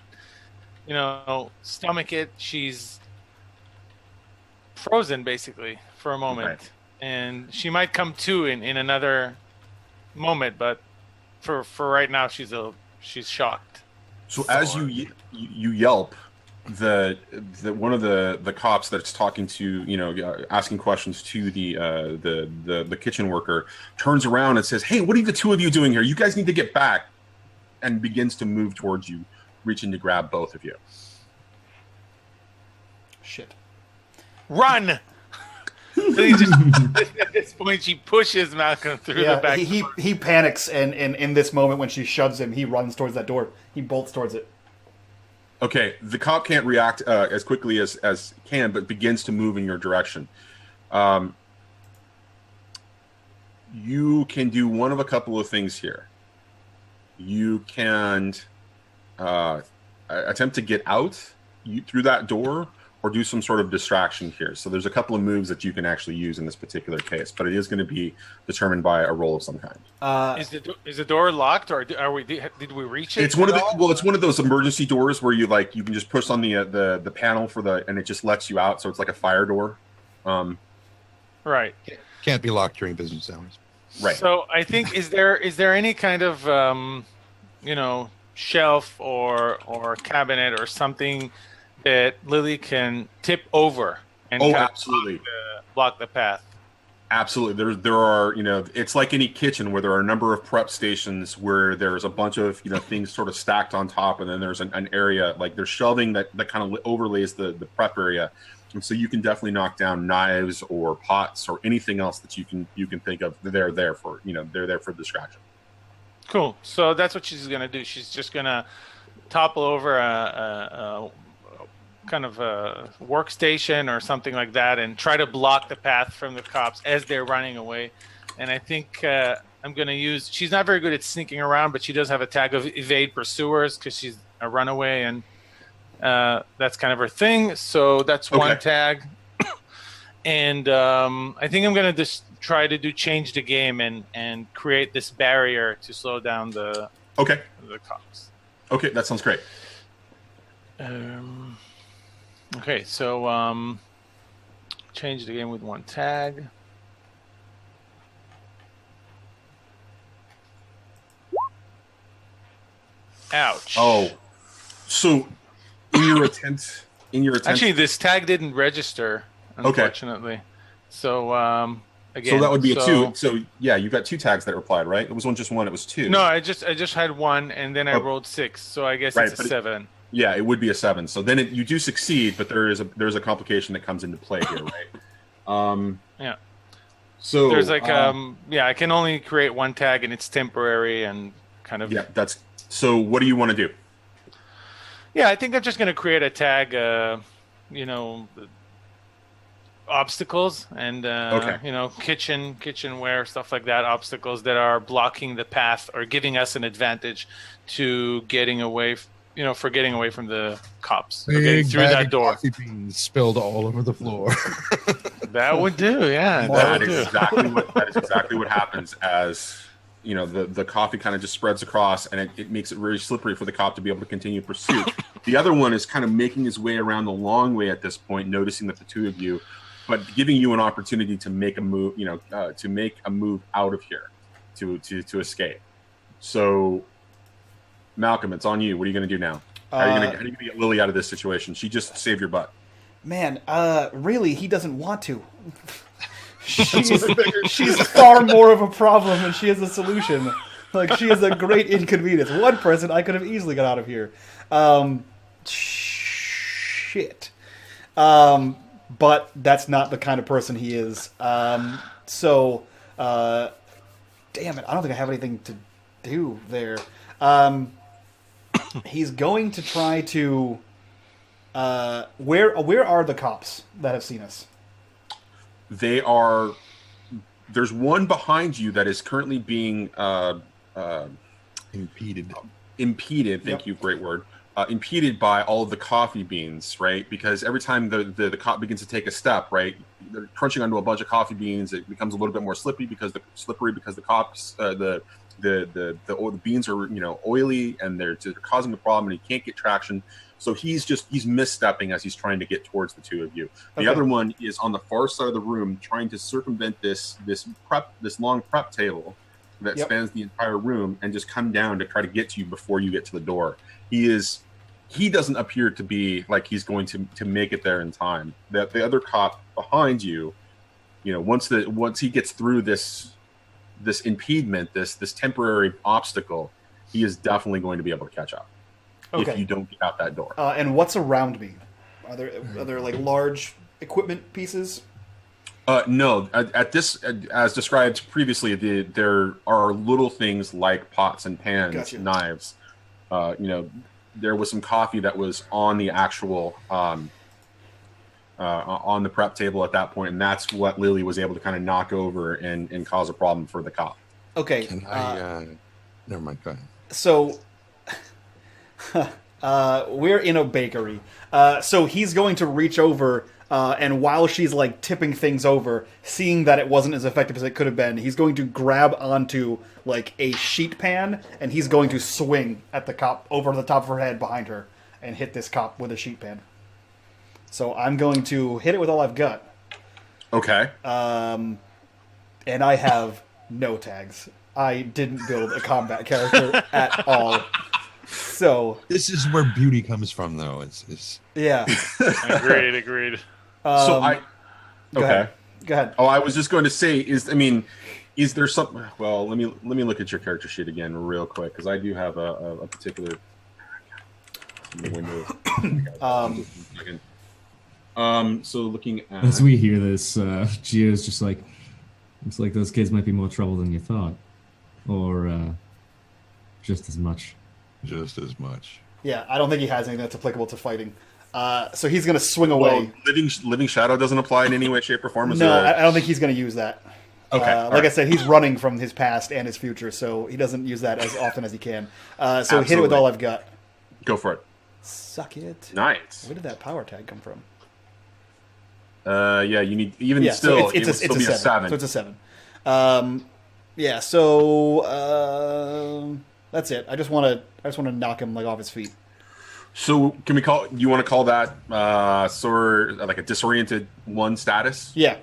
B: stomach it. She's frozen basically for a moment, right. And she might come to in another moment, but for right now, she's shocked.
E: So as you yelp, the one of the cops that's talking to asking questions to the kitchen worker turns around and says, "Hey, what are the two of you doing here? You guys need to get back," and begins to move towards you, reaching to grab both of you.
A: Shit.
B: Run! At this point, she pushes Malcolm through the back door.
A: He panics, and in this moment when she shoves him, he runs towards that door. He bolts towards it.
E: Okay, the cop can't react as quickly as can, but begins to move in your direction. You can do one of a couple of things here. You can attempt to get out through that door, or do some sort of distraction here. So there's a couple of moves that you can actually use in this particular case, but it is going to be determined by a roll of some kind.
B: Is the door locked, or did we reach it?
E: It's one of it's one of those emergency doors where you can just push on the panel and it just lets you out. So it's like a fire door.
B: Right.
D: Can't be locked during business hours.
E: Right.
B: So I think is there any kind of shelf or cabinet or something that Lily can tip over and
E: absolutely
B: block the path?
E: Absolutely. There are, it's like any kitchen where there are a number of prep stations where there's a bunch of, things sort of stacked on top, and then there's an area, like there's shelving that kind of overlays the prep area. And so you can definitely knock down knives or pots or anything else that you can think of. They're there for distraction.
B: Cool. So that's what she's going to do. She's just going to topple over a kind of a workstation or something like that and try to block the path from the cops as they're running away. And I think I'm going to use... She's not very good at sneaking around, but she does have a tag of evade pursuers because she's a runaway, and that's kind of her thing. So that's one tag. And I think I'm going to just try to change the game and create this barrier to slow down the cops.
E: Okay, that sounds great.
B: Okay, so change the game with one tag. Ouch.
E: Oh, so in your attempt,
B: actually, this tag didn't register, unfortunately. So again,
E: so that would be a 2. So yeah, you got 2 tags that replied, right? It was just one. It was 2.
B: No, I just had 1, and then I rolled 6. So I guess it's a 7.
E: Yeah, it would be a 7. So then you do succeed, but there's a complication that comes into play here, right?
B: Yeah.
E: So
B: there's I can only create 1 tag, and it's temporary and kind of.
E: Yeah, so what do you want to do?
B: Yeah, I think I'm just going to create a tag, obstacles and kitchenware, stuff like that, obstacles that are blocking the path or giving us an advantage to getting away for getting away from the cops.
D: Big
B: through that door.
D: Coffee beans spilled all over the floor.
B: That would do, yeah.
E: That is exactly what happens as the coffee kind of just spreads across, and it makes it very slippery for the cop to be able to continue pursuit. The other one is kind of making his way around the long way at this point, noticing that the two of you, but giving you an opportunity to make a move, to make a move out of here, to escape. So, Malcolm, it's on you. What are you going to do now? How are you going to get Lily out of this situation? She just saved your butt.
A: Man, really, he doesn't want to. She's far more of a problem than she is a solution. Like, she is a great inconvenience. One person I could have easily got out of here. Shit. But that's not the kind of person he is. Damn it, I don't think I have anything to do there. He's going to try to... Where are the cops that have seen us?
E: They are... There's one behind you that is currently being...
D: impeded.
E: Impeded, thank you, great word. Impeded by all of the coffee beans, right? Because every time the cop begins to take a step, right, they're crunching onto a bunch of coffee beans. It becomes a little bit more slippery because the cops, the beans are oily, and they're causing a problem, and he can't get traction. So he's misstepping as he's trying to get towards the two of you. The other one is on the far side of the room, trying to circumvent this long prep table that spans the entire room, and just come down to try to get to you before you get to the door. He doesn't appear to be like he's going to make it there in time. That the other cop behind you, once he gets through this impediment, this temporary obstacle, he is definitely going to be able to catch up. If you don't get out that door.
A: And what's around me? Are there like large equipment pieces?
E: No. At this, as described previously, there are little things like pots and pans, knives. There was some coffee that was on the actual on the prep table at that point, and that's what Lily was able to kind of knock over and cause a problem for the cop.
A: Okay.
F: Can I? Never mind. Go ahead.
A: So we're in a bakery. So he's going to reach over, and while she's like tipping things over, seeing that it wasn't as effective as it could have been, he's going to grab onto like a sheet pan, and he's going to swing at the cop over the top of her head behind her and hit this cop with a sheet pan. So I'm going to hit it with all I've got.
E: Okay.
A: And I have no tags. I didn't build a combat character at all. So
F: This is where beauty comes from, though. It's
A: yeah.
B: Agreed.
E: So I.
A: Go
E: Okay.
A: ahead.
E: Oh, I was just going to say, is there something? Well, let me look at your character sheet again real quick, because I do have a particular window. So looking at
C: As we hear this, Gio's just like, looks like those kids might be more trouble than you thought, or just as much.
F: just as much.
A: Yeah, I don't think he has anything that's applicable to fighting. So he's going to swing away.
E: Well, living shadow doesn't apply in any way, shape, or form.
A: No, I don't think he's going to use that.
E: Okay.
A: Like I said, he's running from his past and his future, so he doesn't use that as often as he can. So hit it with
E: Absolutely.
A: all I've got.
E: Go for it.
A: Suck it.
E: Nice.
A: Where did that power tag come from?
E: Yeah, you need even
A: Yeah,
E: still.
A: so it's
E: it would still be a 7.
A: So it's a 7. Yeah, so that's it. I just want to knock him like off his feet.
E: So can we call? You want to call that sort of like a disoriented 1 status?
A: Yeah.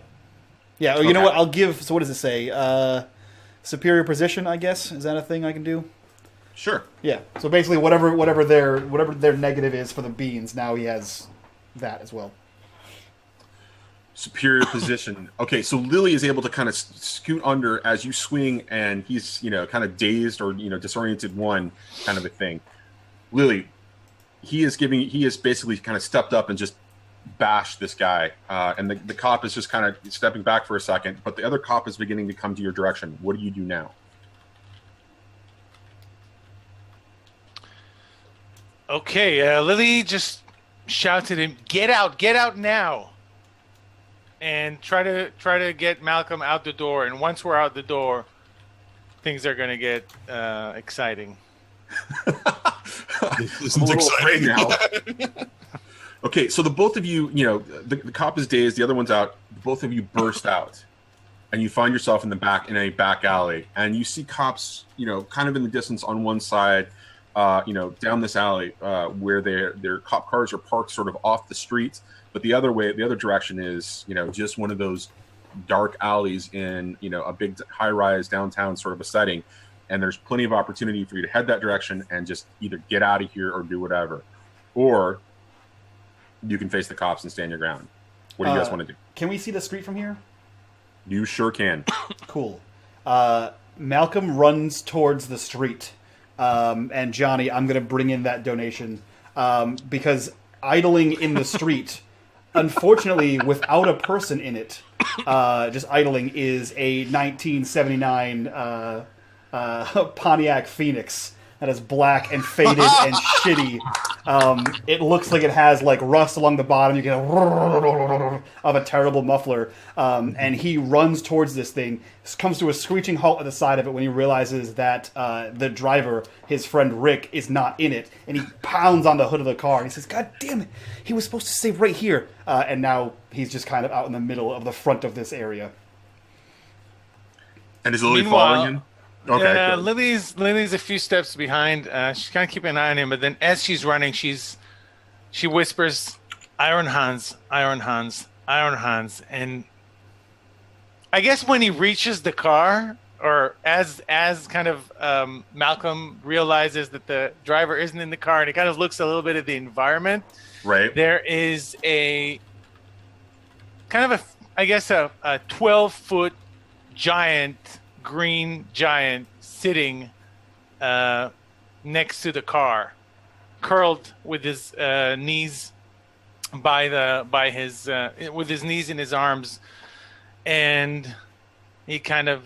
A: Yeah. You know
E: Okay.
A: what? I'll give. So what does it say? Superior position, I guess. Is that a thing I can do?
E: Sure.
A: Yeah. So basically, whatever their negative is for the beans, now he has that as well.
E: Superior position. Okay, so Lily is able to kind of scoot under as you swing, and he's kind of dazed or disoriented 1 kind of a thing. Lily, he is basically kind of stepped up and just bashed this guy, and the cop is just kind of stepping back for a second, but the other cop is beginning to come to your direction. What do you do now?
B: Okay, Lily just shouted at him, get out now. And try to get Malcolm out the door. And once we're out the door, things are going to get exciting.
F: This
E: I'm a
F: isn't
E: little afraid
F: exciting.
E: now. Okay, so the both of you, the cop is dazed, the other one's out. Both of you burst out, and you find yourself in a back alley, and you see cops, kind of in the distance on one side, down this alley where their cop cars are parked sort of off the street. But the other direction is, just one of those dark alleys in, a big high-rise downtown sort of a setting. And there's plenty of opportunity for you to head that direction and just either get out of here or do whatever. Or you can face the cops and stand your ground. What do you guys want to do?
A: Can we see the street from here?
E: You sure can.
A: Cool. Malcolm runs towards the street. And Johnny, I'm going to bring in that donation. Because idling in the street, unfortunately, without a person in it, just idling, is a 1979 Pontiac Phoenix that is black and faded and shitty. It looks like it has like rust along the bottom. You get a of a terrible muffler. And he runs towards this thing, comes to a screeching halt at the side of it when he realizes that the driver, his friend Rick, is not in it. And he pounds on the hood of the car and he says, "God damn it, he was supposed to stay right here." And now he's just kind of out in the middle of the front of this area.
E: And is Lily
B: Meanwhile-
E: following him? Okay.
B: Yeah,
E: good.
B: Lily's a few steps behind. She's kind of keeping an eye on him, but then as she's running, she whispers, "Iron Hans, Iron Hans, Iron Hans." And I guess when he reaches the car, or as kind of Malcolm realizes that the driver isn't in the car, and he kind of looks a little bit at the environment,
E: Right.
B: there is a kind of a 12-foot giant, green giant sitting next to the car, curled with his knees with his knees in his arms, and he turns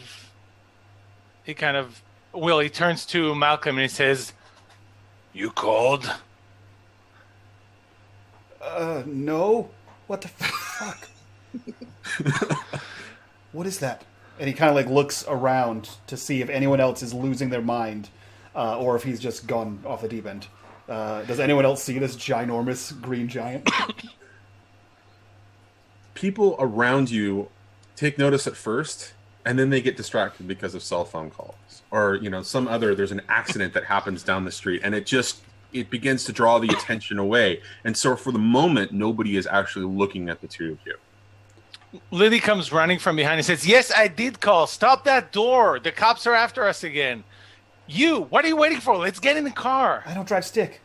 B: to Malcolm and he says, "You called?"
A: No. What the fuck? What is that? And he kind of like looks around to see if anyone else is losing their mind, or if he's just gone off the deep end. Does anyone else see this ginormous green giant?
E: People around you take notice at first, and then they get distracted because of cell phone calls, or there's an accident that happens down the street, and it begins to draw the attention away. And so for the moment, nobody is actually looking at the two of you.
B: Lily comes running from behind and says, "Yes, I did call. Stop that door. The cops are after us again. What are you waiting for? Let's get in the car.
A: I don't drive stick."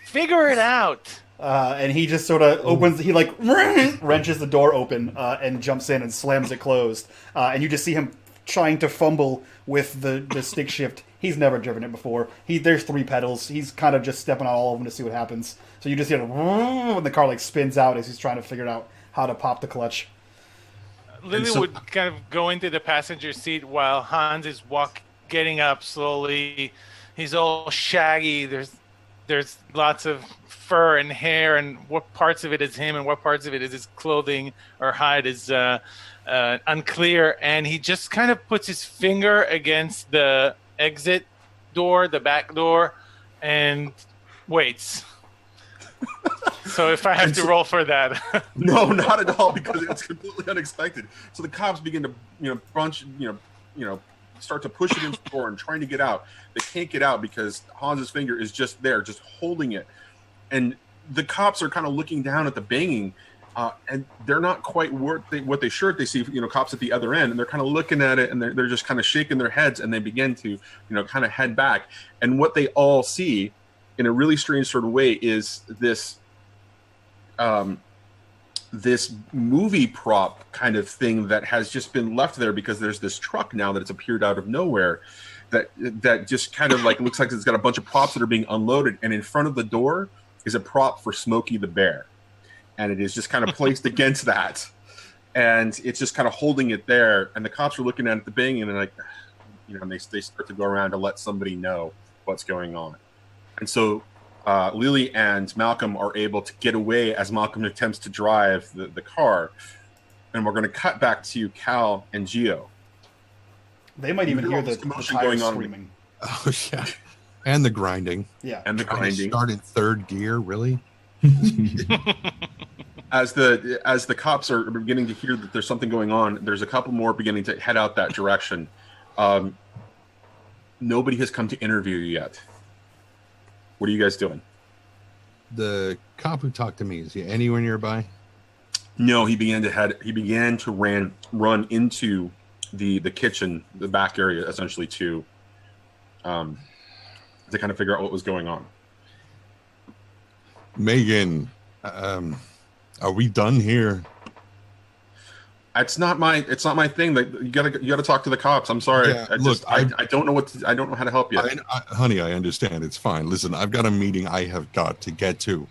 B: Figure it out.
A: And he just sort of opens, he like wrenches the door open and jumps in and slams it closed. And you just see him trying to fumble with the stick shift. He's never driven it before. There's 3 pedals. He's kind of just stepping on all of them to see what happens. So you just hear when the car like spins out as he's trying to figure out how to pop the clutch.
B: Lily would kind of go into the passenger seat while Hans is getting up slowly. He's all shaggy. There's lots of fur and hair, and what parts of it is him and what parts of it is his clothing or hide is unclear. And he just kind of puts his finger against the exit door, the back door, and waits. So if I have to roll for that.
E: No, not at all, because it's completely unexpected. So the cops begin to, start to push it into the door and trying to get out. They can't get out because Hans's finger is just there, just holding it. And the cops are kind of looking down at the banging, and they're not quite what they should. They see, cops at the other end, and they're kind of looking at it, and they're just kind of shaking their heads, and they begin to, kind of head back. And what they all see, in a really strange sort of way, is this movie prop kind of thing that has just been left there because there's this truck now that it's appeared out of nowhere that just kind of like looks like it's got a bunch of props that are being unloaded, and in front of the door is a prop for Smokey the Bear, and it is just kind of placed against that, and it's just kind of holding it there, and the cops are looking at the banging and they're like, and they start to go around to let somebody know what's going on. And so Lily and Malcolm are able to get away as Malcolm attempts to drive the car. And we're going to cut back to Cal and Gio.
A: They might even hear the tires screaming.
F: Oh, yeah. And the grinding.
A: Yeah.
E: And the grinding.
F: Start in 3rd gear, really?
E: As the cops are beginning to hear that there's something going on, there's a couple more beginning to head out that direction. Nobody has come to interview you yet. What are you guys doing?
F: The cop who talked to me, is he anywhere nearby?
E: No, he began to run into the kitchen, the back area, essentially to kind of figure out what was going on.
F: Megan, are we done here?
E: It's not my thing. Like, you gotta talk to the cops. I'm sorry.
F: Yeah,
E: I don't know how to help you.
F: Honey, I understand. It's fine. Listen, I've got a meeting I have got to get to.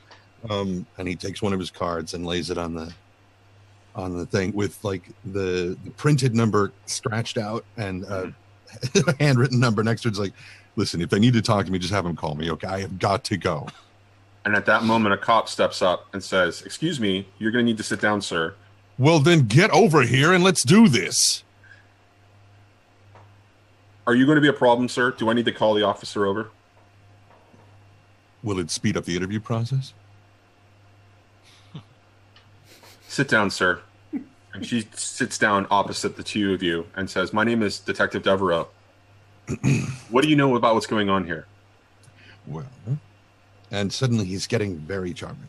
F: And he takes one of his cards and lays it on the thing with like the printed number scratched out and a handwritten number next to it. It's like, listen, if they need to talk to me, just have them call me. Okay, I have got to go.
E: And at that moment, a cop steps up and says, "Excuse me, you're going to need to sit down, sir."
F: Well, then get over here and let's do this.
E: Are you going to be a problem, sir? Do I need to call the officer over?
F: Will it speed up the interview process?
E: Sit down, sir. And she sits down opposite the two of you and says, "My name is Detective Devereaux. What do you know about what's going on here?"
F: Well, and suddenly he's getting very charming.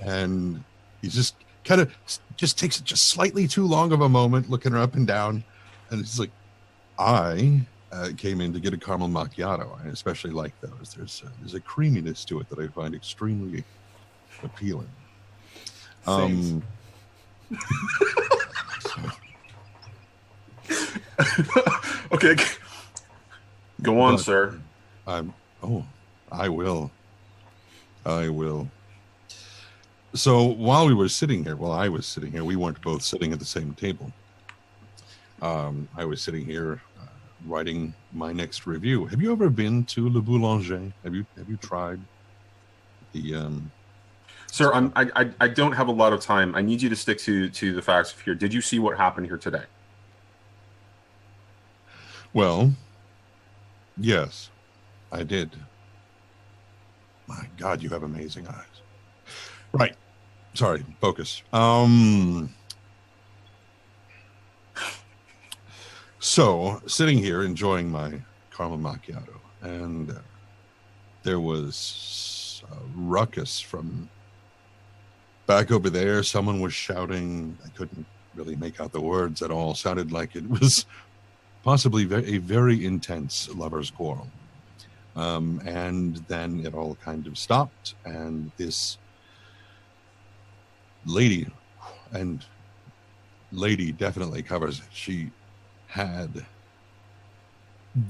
F: And he's just kind of just takes it just slightly too long of a moment looking her up and down. And it's like, I came in to get a caramel macchiato. I especially like those. There's a creaminess to it that I find extremely appealing.
E: Okay. Go on, sir.
F: I will. So while I was sitting here, we weren't both sitting at the same table. I was sitting here writing my next review. Have you ever been to Le Boulanger? Have you tried the
E: Sir, I don't have a lot of time. I need you to stick to the facts here. Did you see what happened here today?
F: Well, yes, I did. My God, you have amazing eyes. Right. Sorry, focus. So, sitting here enjoying my caramel macchiato, and there was a ruckus from back over there. Someone was shouting. I couldn't really make out the words at all. Sounded like it was possibly a very intense lover's quarrel. And then it all kind of stopped, and this lady, and lady definitely covers it. She had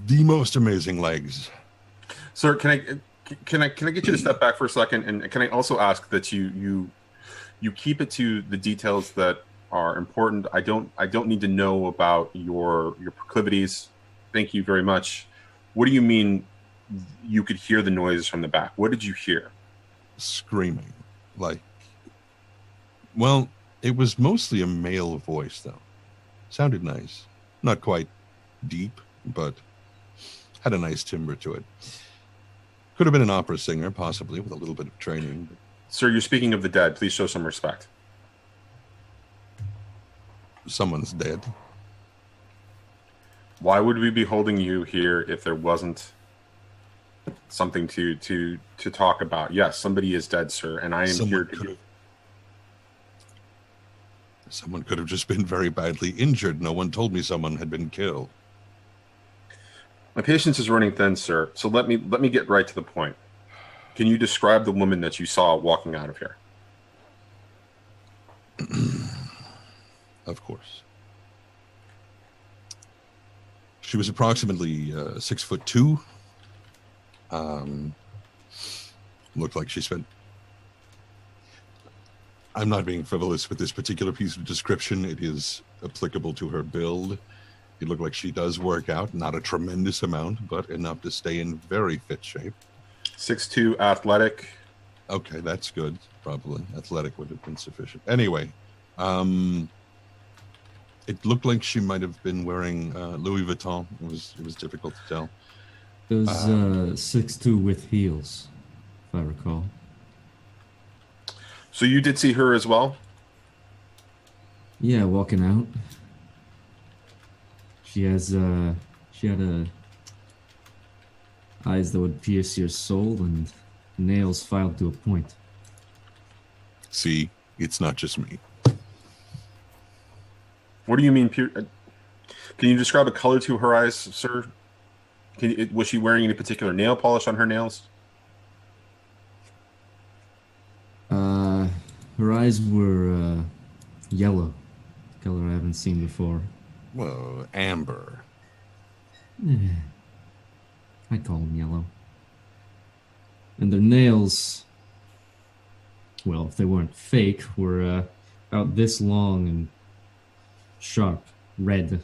F: the most amazing legs.
E: Sir, can I get you to step back for a second, and can I also ask that you keep it to the details that are important. I don't need to know about your proclivities. Thank you very much. What do you mean you could hear the noises from the back? What did you hear?
F: Screaming. Like, well, it was mostly a male voice, though. Sounded nice. Not quite deep, but had a nice timbre to it. Could have been an opera singer, possibly, with a little bit of training.
E: Sir, you're speaking of the dead. Please show some respect.
F: Someone's dead.
E: Why would we be holding you here if there wasn't something to talk about? Yes, somebody is dead, sir, and I am here to...
F: Someone could have just been very badly injured. No one told me someone had been killed.
E: My patience is running thin, sir, so let me get right to the point. Can you describe the woman that you saw walking out of here?
F: Of course. She was approximately 6'2". Looked like she spent... I'm not being frivolous with this particular piece of description. It is applicable to her build. It looked like she does work out, not a tremendous amount, but enough to stay in very fit shape.
E: 6'2", athletic.
F: Okay, that's good. Probably athletic would have been sufficient. Anyway, it looked like she might have been wearing Louis Vuitton. It was difficult to tell.
C: It was 6'2" with heels, if I recall.
E: So you did see her as well?
C: Yeah, walking out. She had eyes that would pierce your soul and nails filed to a point.
F: See, it's not just me.
E: What do you mean? Can you describe a color to her eyes, sir? Was she wearing any particular nail polish on her nails?
C: Her eyes were yellow, color I haven't seen before.
F: Whoa, amber.
C: I'd call them yellow. And their nails, well, if they weren't fake, were about this long and sharp, red.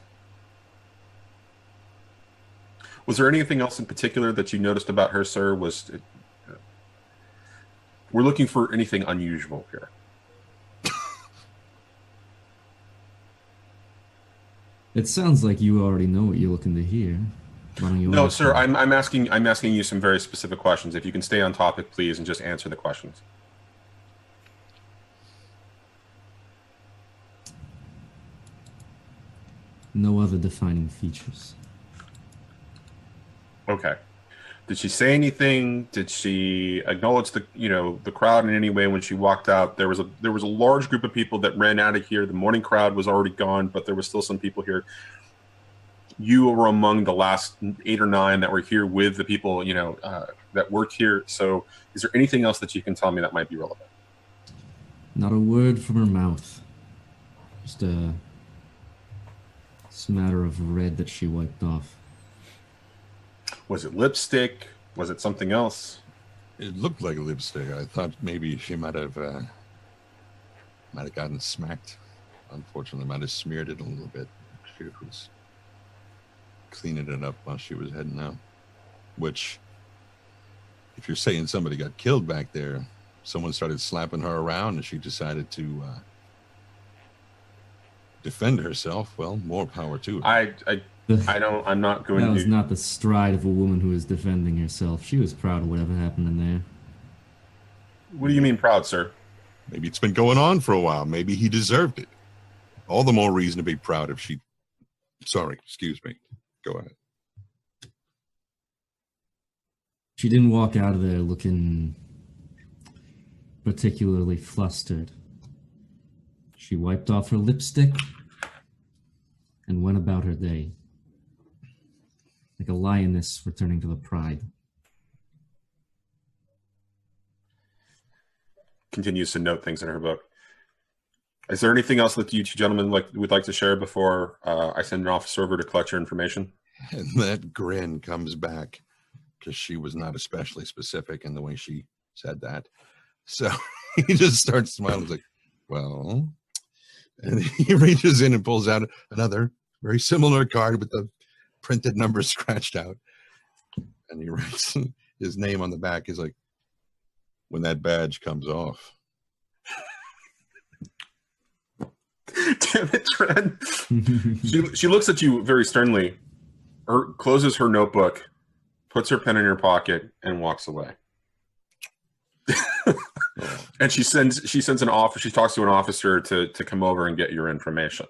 E: Was there anything else in particular that you noticed about her, sir? We're looking for anything unusual here.
C: It sounds like you already know what you're looking to hear. Why don't you
E: No,
C: ask
E: sir.
C: me?
E: I'm asking you some very specific questions. If you can stay on topic, please, and just answer the questions.
C: No other defining features.
E: Okay. Did she say anything? Did she acknowledge the crowd in any way when she walked out? There was a large group of people that ran out of here. The morning crowd was already gone, but there was still some people here. You were among the last 8 or 9 that were here with the people that worked here. So, is there anything else that you can tell me that might be relevant?
C: Not a word from her mouth. Just a smatter of red that she wiped off.
E: Was it lipstick? Was it something else?
F: It looked like lipstick. I thought maybe she might have gotten smacked. Unfortunately, might have smeared it a little bit. She was cleaning it up while she was heading out. Which, if you're saying somebody got killed back there, someone started slapping her around and she decided to defend herself, well, more power to her.
E: I'm not going
C: That was
E: to.
C: not the stride of a woman who was defending herself. She was proud of whatever happened in there.
E: What do you mean proud, sir?
F: Maybe it's been going on for a while. Maybe he deserved it. All the more reason to be proud if she... Sorry, excuse me. Go ahead.
C: She didn't walk out of there looking particularly flustered. She wiped off her lipstick and went about her day, like a lioness returning to the pride.
E: Continues to note things in her book. Is there anything else that you two gentlemen would like to share before I send an officer over to collect your information?
F: And that grin comes back because she was not especially specific in the way she said that. So he just starts smiling. He's like, well, and he reaches in and pulls out another very similar card with the printed numbers scratched out. And he writes his name on the back. He's like, when that badge comes off.
E: Damn it, Trent. She looks at you very sternly, closes her notebook, puts her pen in her pocket, and walks away. And she sends an officer. She talks to an officer to come over and get your information.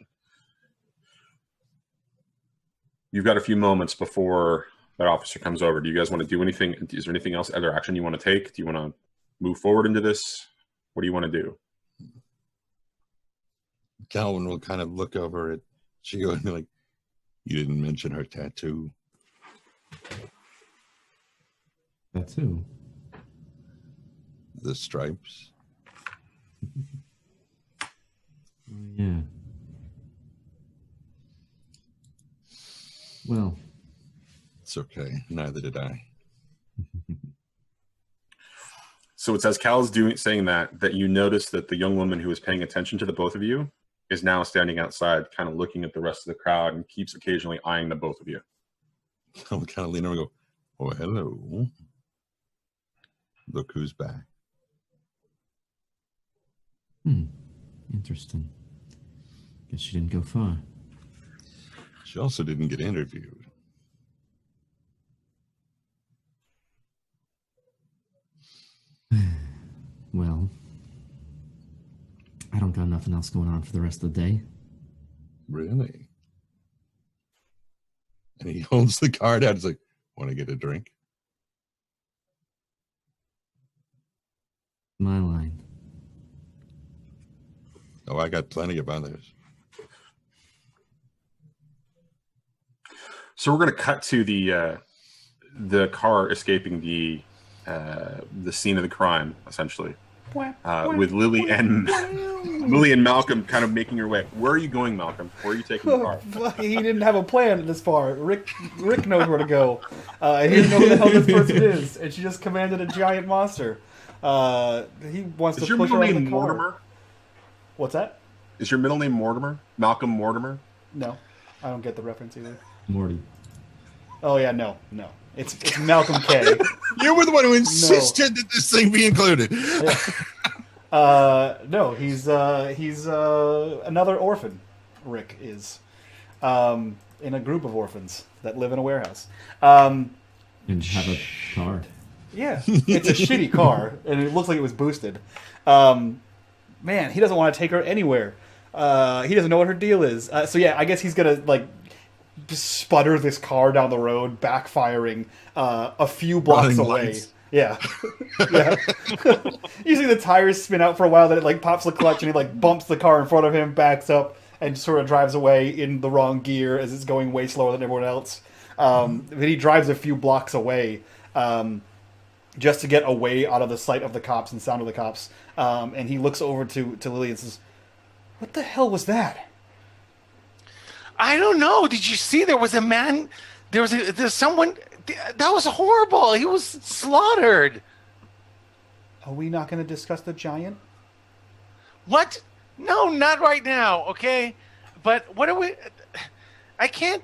E: You've got a few moments before that officer comes over. Do you guys want to do anything? Is there anything else, other action you want to take? Do you want to move forward into this? What do you want to do?
F: Calvin will kind of look over at Gio and be like, you didn't mention her tattoo.
C: Tattoo?
F: The stripes.
C: Yeah. Well.
F: It's okay. Neither did I.
E: So it's as Cal's saying that you notice that the young woman who was paying attention to the both of you is now standing outside, kind of looking at the rest of the crowd and keeps occasionally eyeing the both of you.
F: I'll kind of lean over and go, oh, hello. Look who's back.
C: Interesting. Guess she didn't go far.
F: She also didn't get interviewed.
C: Well, I don't got nothing else going on for the rest of the day.
F: Really? And he holds the card out. He's like, want to get a drink?
C: My line.
F: Oh, I got plenty of others.
E: So we're going to cut to the car escaping the scene of the crime, essentially, with Lily and Malcolm kind of making your way. Where are you going, Malcolm? Where are you taking the car?
A: He didn't have a plan this far. Rick knows where to go. He didn't know who the hell this person is, and she just commanded a giant monster. He wants
E: Is
A: to
E: your
A: push her
E: middle
A: out of
E: name
A: the car.
E: Mortimer?
A: What's that?
E: Is your middle name Mortimer? Malcolm Mortimer?
A: No, I don't get the reference either.
C: Morty.
A: Oh yeah, no. It's Malcolm K.
F: You were the one who insisted that this thing be included.
A: No, he's another orphan. Rick is in a group of orphans that live in a warehouse.
C: And have a car.
A: Yeah, it's a shitty car, and it looks like it was boosted. Man, he doesn't want to take her anywhere. He doesn't know what her deal is. So yeah, I guess he's gonna just sputter this car down the road, backfiring a few blocks
F: Running
A: away.
F: lights.
A: Yeah. Yeah. Usually the tires spin out for a while, then it pops the clutch and he bumps the car in front of him, backs up, and sort of drives away in the wrong gear as it's going way slower than everyone else. But he drives a few blocks away just to get away out of the sight of the cops and sound of the cops. And he looks over to Lily and says, "What the hell was that?"
B: I don't know. Did you see there was a man? There's someone. That was horrible. He was slaughtered.
A: Are we not going to discuss the giant?
B: What? No, not right now. Okay, but what are we? I can't.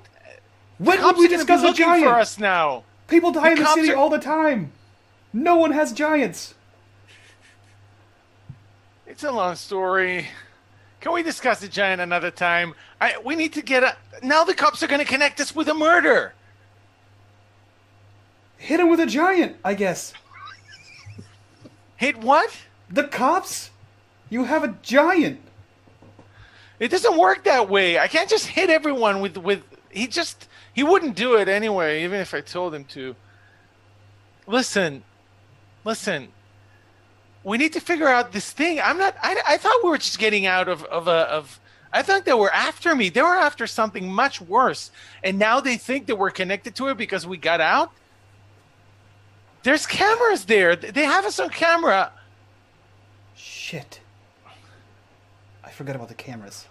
A: When
B: Cops
A: would we
B: are gonna
A: discuss
B: be
A: a
B: looking
A: giant?
B: for us now.
A: People die in the
B: cops
A: city
B: are-
A: all the time. No one has giants.
B: It's a long story. Can we discuss the giant another time? We need to get now the cops are going to connect us with a murder.
A: Hit him with a giant, I guess.
B: Hit what?
A: The cops? You have a giant.
B: It doesn't work that way. I can't just hit everyone with he wouldn't do it anyway, even if I told him to. Listen. We need to figure out this thing. I thought we were just getting out of I thought they were after me. They were after something much worse. And now they think that we're connected to it because we got out? There's cameras there. They have us on camera.
A: Shit. I forgot about the cameras.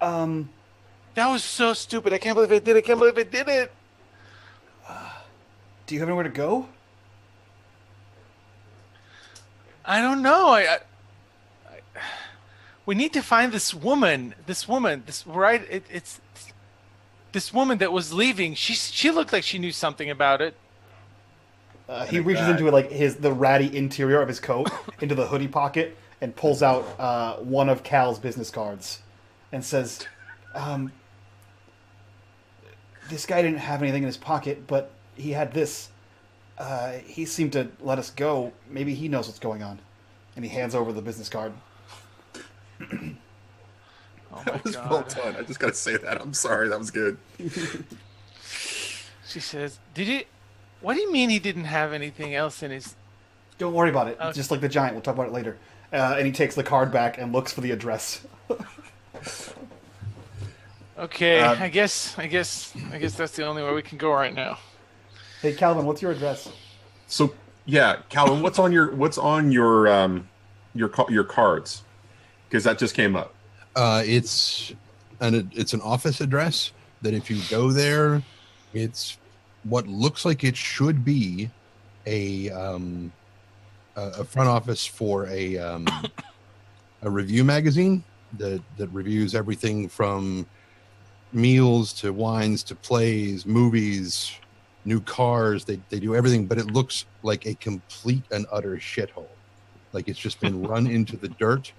B: That was so stupid. I can't believe I did it.
A: Do you have anywhere to go?
B: I don't know. We need to find this woman. It's this woman that was leaving. She looked like she knew something about it.
A: He reaches into the ratty interior of his coat, into the hoodie pocket, and pulls out one of Cal's business cards, and says, "This guy didn't have anything in his pocket, but he had this. He seemed to let us go. Maybe he knows what's going on." And he hands over the business card.
E: That was well done. I just got to say that. I'm sorry. That was good.
B: She says, what do you mean he didn't have anything else in his...
A: Don't worry about it. Just like the giant. We'll talk about it later. And he takes the card back and looks for the address.
B: Okay, I guess that's the only way we can go right now.
A: Hey, Calvin, what's your address?
E: So, yeah, Calvin, what's on your cards? Because that just came up.
D: It's an office address that if you go there, it's what looks like it should be a front office for a review magazine that reviews everything from meals to wines to plays, movies, new cars. They do everything, but it looks like a complete and utter shithole. Like it's just been run into the dirt,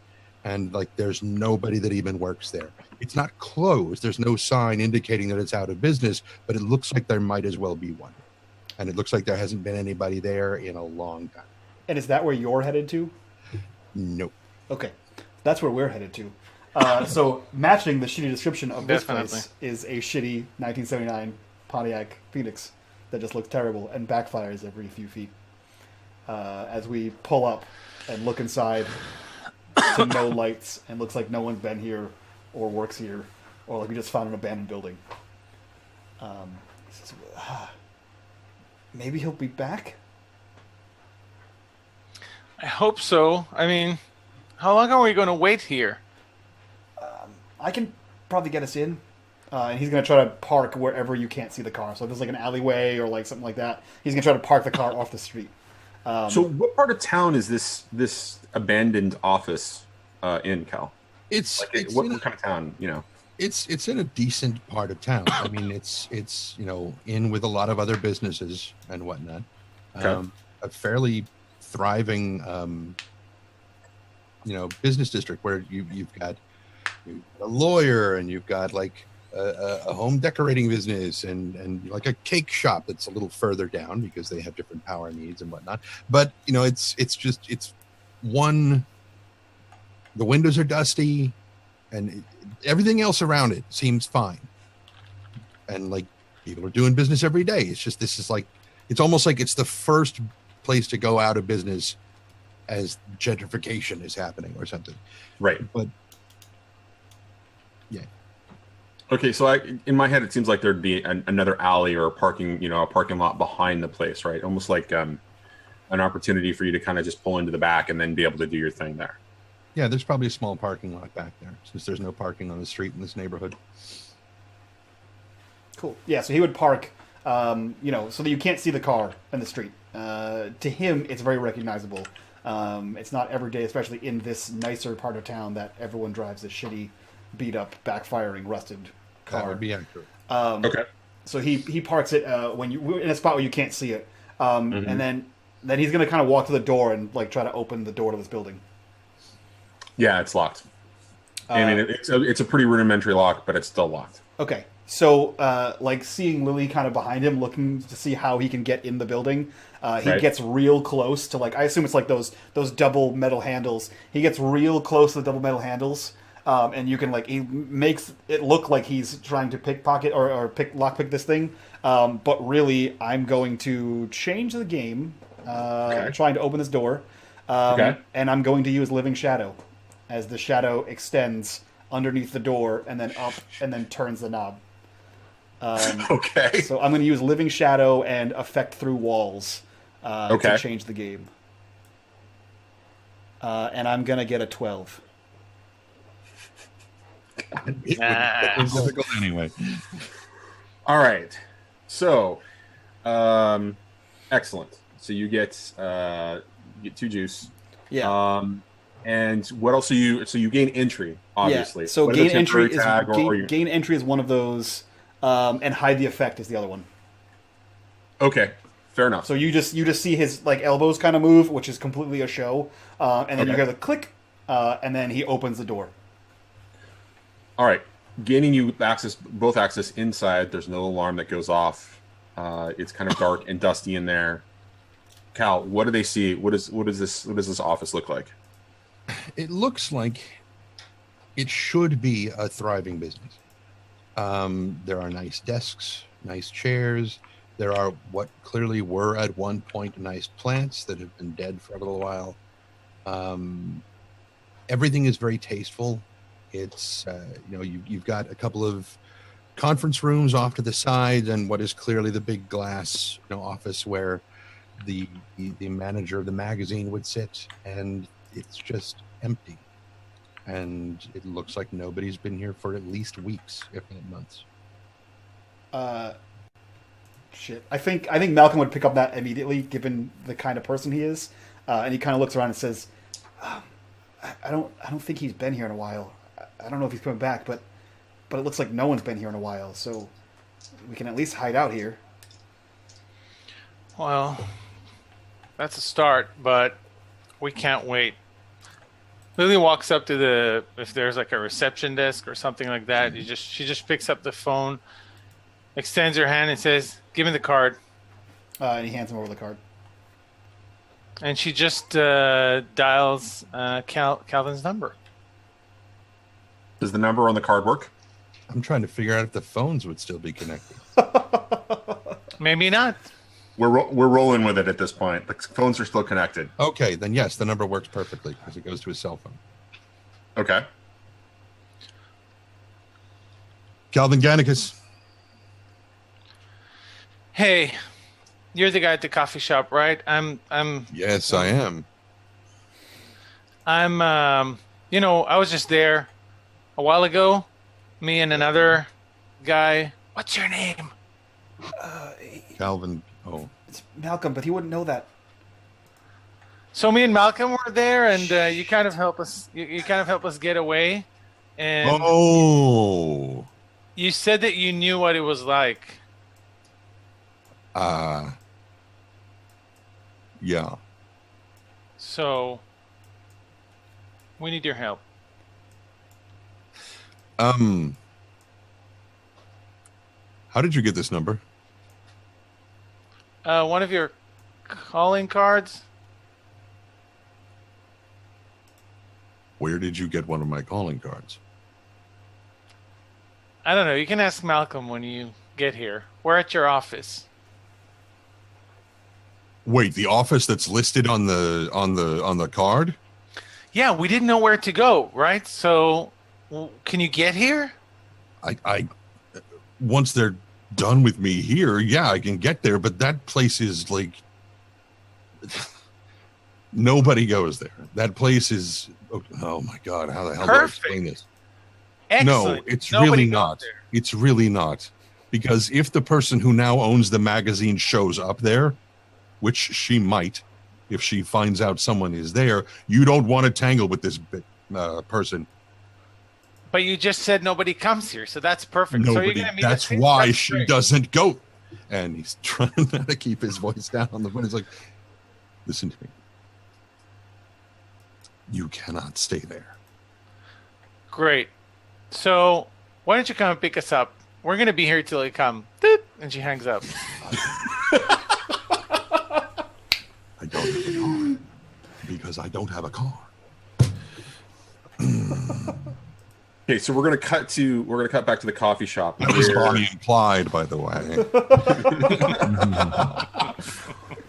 D: and like there's nobody that even works there. It's not closed. There's no sign indicating that it's out of business, but it looks like there might as well be one. And it looks like there hasn't been anybody there in a long time.
A: And is that where you're headed to?
D: Nope.
A: Okay. That's where we're headed to. So matching the shitty description of this place is a shitty 1979 Pontiac Phoenix that just looks terrible and backfires every few feet. As we pull up and look inside to no lights, and looks like no one's been here or works here, or like we just found an abandoned building. He says, maybe he'll be back?
B: I hope so. I mean, how long are we going to wait here?
A: I can probably get us in. And he's going to try to park wherever you can't see the car. So if there's like an alleyway or like something like that, he's going to try to park the car off the street.
E: So what part of town is this abandoned office in, Cal? What kind of town, you know?
D: It's in a decent part of town. I mean, it's in with a lot of other businesses and whatnot.
E: Okay.
D: A fairly thriving business district where you've got a lawyer, and you've got like a home decorating business and like a cake shop that's a little further down because they have different power needs and whatnot. But it's one. The windows are dusty, and everything else around it seems fine. And like people are doing business every day. It's just it's almost like it's the first place to go out of business as gentrification is happening or something.
E: Right.
D: But yeah.
E: Okay, so in my head, it seems like there'd be another alley or a parking lot behind the place, right? Almost like an opportunity for you to kind of just pull into the back and then be able to do your thing there.
D: Yeah, there's probably a small parking lot back there since there's no parking on the street in this neighborhood.
A: Cool. Yeah, so he would park, so that you can't see the car in the street. To him, it's very recognizable. It's not every day, especially in this nicer part of town, that everyone drives a shitty, beat-up, backfiring, rusted car.
D: That would be accurate.
E: Okay.
A: So he parks it when you in a spot where you can't see it, and then he's going to kind of walk to the door and like try to open the door to this building.
E: Yeah, it's locked. I mean, it's a pretty rudimentary lock, but it's still locked.
A: Okay. So, like, seeing Lily kind of behind him, looking to see how he can get in the building, he gets real close to, like, I assume it's like those double metal handles. He gets real close to the double metal handles, and you can, like, he makes it look like he's trying to pickpocket or lockpick this thing. But really, I'm going to change the game, trying to open this door, and I'm going to use Living Shadow as the shadow extends underneath the door and then up and then turns the knob.
E: Okay.
A: So I'm going to use Living Shadow and Effect Through Walls to change the game. And I'm going to get a 12.
F: It's difficult anyway.
E: All right. So, excellent. So you get 2 juice.
A: Yeah.
E: And what else do you? So you gain entry, obviously.
A: Yeah. So
E: what
A: gain entry
E: gain
A: entry is one of those, and hide the effect is the other one.
E: Okay, fair enough.
A: So you just see his like elbows kind of move, which is completely a show, and then you hear the click, and then he opens the door.
E: All right, gaining you both access inside. There's no alarm that goes off. It's kind of dark and dusty in there. Cal, what do they see? What does this office look like?
D: It looks like it should be a thriving business. There are nice desks, nice chairs. There are what clearly were at one point nice plants that have been dead for a little while. Everything is very tasteful. It's you've got a couple of conference rooms off to the side and what is clearly the big glass office where the manager of the magazine would sit, and it's just empty. And it looks like nobody's been here for at least weeks, if not months.
A: Shit. I think Malcolm would pick up that immediately, given the kind of person he is. And he kind of looks around and says, "I don't think he's been here in a while. I don't know if he's coming back, but it looks like no one's been here in a while. So we can at least hide out here."
B: Well, that's a start, but we can't wait. Lily walks up to if there's like a reception desk or something like that. She just picks up the phone, extends her hand and says, "Give me the card."
A: And he hands him over the card.
B: And she just dials Calvin's number.
E: Does the number on the card work?
D: I'm trying to figure out if the phones would still be connected.
B: Maybe not.
E: We're rolling with it at this point. The phones are still connected.
D: Okay, then yes, the number works perfectly because it goes to his cell phone.
E: Okay.
D: Calvin Gannicus.
B: Hey, you're the guy at the coffee shop, right?
D: Yes, I am.
B: I was just there a while ago. Me and another guy. What's your name?
D: Calvin. Oh,
A: it's Malcolm, but he wouldn't know that.
B: So me and Malcolm were there, and you kind of help us. You kind of help us get away. And you said that you knew what it was like.
D: Yeah.
B: So we need your help.
D: How did you get this number?
B: One of your calling cards.
F: Where did you get one of my calling cards?
B: I don't know. You can ask Malcolm when you get here. We're at your office.
F: Wait, the office that's listed on the card?
B: Yeah, we didn't know where to go, right? So, can you get here?
F: I once they're done with me here, yeah, I can get there, but that place is like nobody goes there. That place is oh my god, how the hell do I explain this?
B: Excellent.
F: No, it's
B: Nobody
F: really
B: goes
F: not.
B: there.
F: It's really not. Because if the person who now owns the magazine shows up there, which she might, if she finds out someone is there, you don't want to tangle with this person.
B: But you just said nobody comes here, so that's perfect.
F: Nobody.
B: So you're gonna meet
F: That's
B: us here?
F: why
B: That's
F: she
B: great.
F: doesn't go. And he's trying to keep his voice down on the phone. He's like, listen to me. You cannot stay there.
B: Great. So why don't you come and pick us up? We're gonna be here till you come. Doop, and she hangs up.
F: I don't have a car because I don't have a car.
E: Okay, so we're gonna cut back to the coffee shop.
F: That was Bonnie and Clyde, by the way.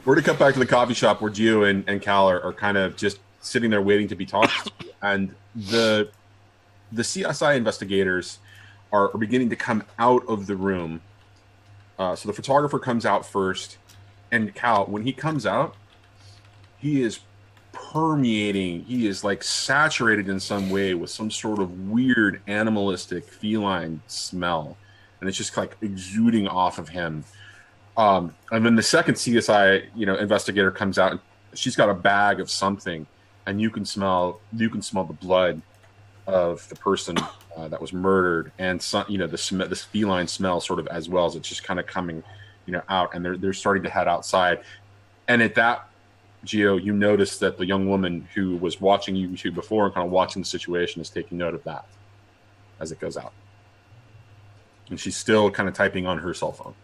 E: We're gonna cut back to the coffee shop where Gio and Cal are kind of just sitting there waiting to be talked to, and the CSI investigators are beginning to come out of the room. So the photographer comes out first, and Cal, when he comes out, he is permeating. He is like saturated in some way with some sort of weird animalistic feline smell, and it's just like exuding off of him. And then the second CSI, investigator comes out, and she's got a bag of something, and you can smell the blood of the person that was murdered, and some, this feline smell sort of as well, as it's just kind of coming, out, and they're starting to head outside. And at that, Gio, you notice that the young woman who was watching you two before and kind of watching the situation is taking note of that as it goes out, and she's still kind of typing on her cell phone.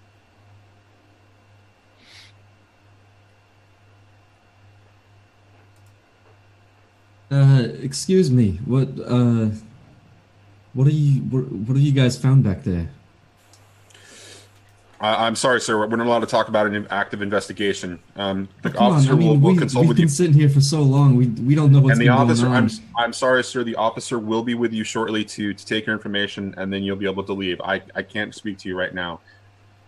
C: Excuse me. What are you guys found back there?
E: I'm sorry, sir. We're not allowed to talk about an active investigation. The
C: Come
E: officer
C: on, I mean,
E: will consult with you.
C: We've been sitting here for so long. We don't know what's
E: And the
C: been
E: officer,
C: going on.
E: I'm sorry, sir. The officer will be with you shortly to take your information, and then you'll be able to leave. I can't speak to you right now.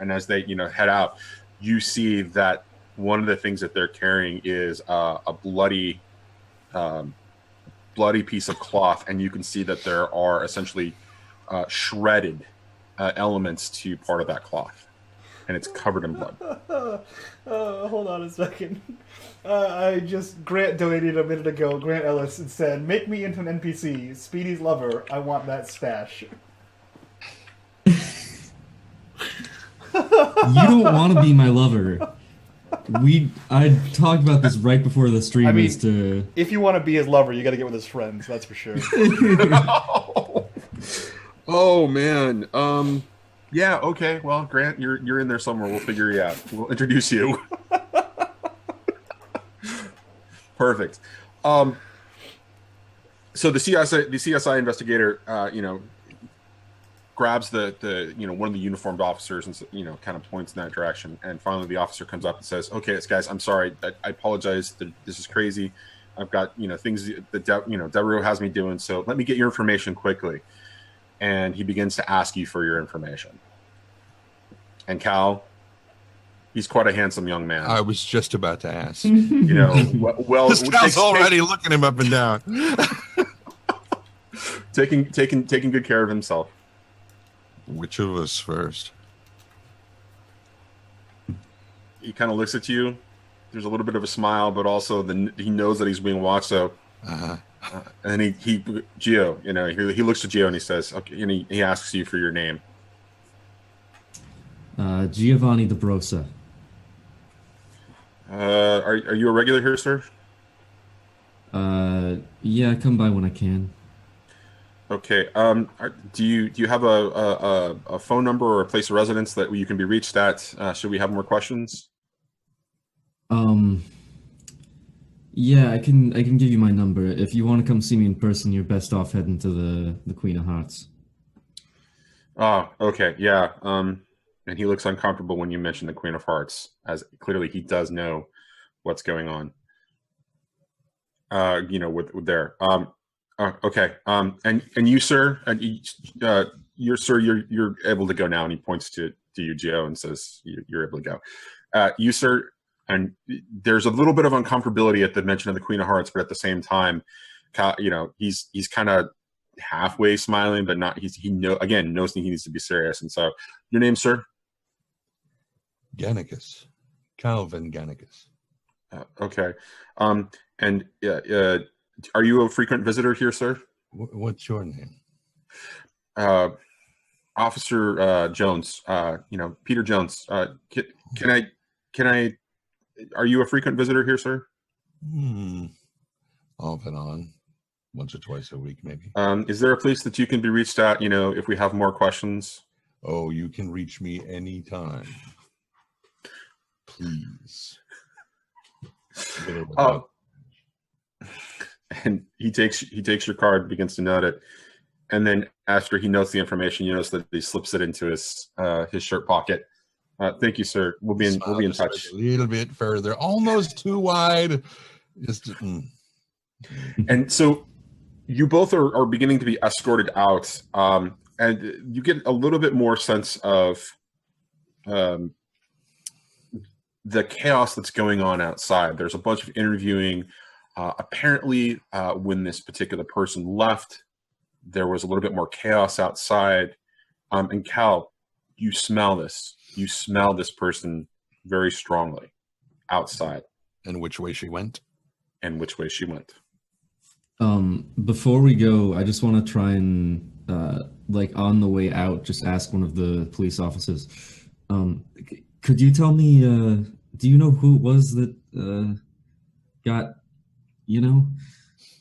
E: And as they head out, you see that one of the things that they're carrying is a bloody piece of cloth, and you can see that there are essentially shredded elements to part of that cloth, and it's covered in blood.
A: Hold on a second. Grant donated a minute ago. Grant Ellis and said, "Make me into an NPC. Speedy's lover. I want that stash."
C: You don't want to be my lover. I talked about this right before the stream.
A: I mean,
C: as to
A: if you want to be his lover, you got to get with his friends. That's for sure.
E: Oh man. Yeah. Okay. Well, Grant, you're in there somewhere. We'll figure you out. We'll introduce you. Perfect. So the CSI investigator, grabs the one of the uniformed officers and kind of points in that direction, and finally the officer comes up and says, "Okay, guys, I'm sorry. I apologize. This is crazy. I've got things that Devereaux has me doing. So let me get your information quickly." And he begins to ask you for your information. And Cal, he's quite a handsome young man.
F: I was just about to ask.
E: Well,
F: This guy's already looking him up and down.
E: taking good care of himself.
F: Which of us first?
E: He kind of looks at you. There's a little bit of a smile, but also he knows that he's being watched. So, and Gio, he looks to Gio and he says, "Okay," and he asks you for your name.
C: Giovanni De Brosa.
E: Are you a regular here, sir?
C: Yeah, I come by when I can.
E: Okay. Do you have a phone number or a place of residence that you can be reached at? Should we have more questions?
C: Yeah, I can give you my number. If you want to come see me in person, you're best off heading to the Queen of Hearts.
E: Oh, okay. Yeah. And he looks uncomfortable when you mention the Queen of Hearts, as clearly he does know what's going on. With there. Okay. And you, sir, you're able to go now. And he points to you, Gio, and says you're able to go. You, sir, and there's a little bit of uncomfortability at the mention of the Queen of Hearts, but at the same time, he's kind of halfway smiling, but not. He knows that he needs to be serious. And so, your name, sir?
F: Gannicus. Calvin Gannicus.
E: Okay. And are you a frequent visitor here, sir?
F: What's your name?
E: Officer Jones. Peter Jones. Can I? Are you a frequent visitor here, sir?
F: Off and on. once or twice a week, maybe.
E: Is there a place that you can be reached at, if we have more questions?
F: Oh, you can reach me anytime. Please.
E: And he takes your card, begins to note it, and then after he notes the information, you notice that he slips it into his shirt pocket. Thank you, sir. We'll be in touch.
F: A little bit further, almost too wide.
E: And so you both are beginning to be escorted out, and you get a little bit more sense of the chaos that's going on outside. There's a bunch of interviewing. Apparently, when this particular person left, there was a little bit more chaos outside. And Cal, you smell this. You smell this person very strongly outside.
F: And which way she went?
E: And which way she went.
C: Before we go, I just want to try and, on the way out, just ask one of the police officers. Could you tell me, do you know who it was that got,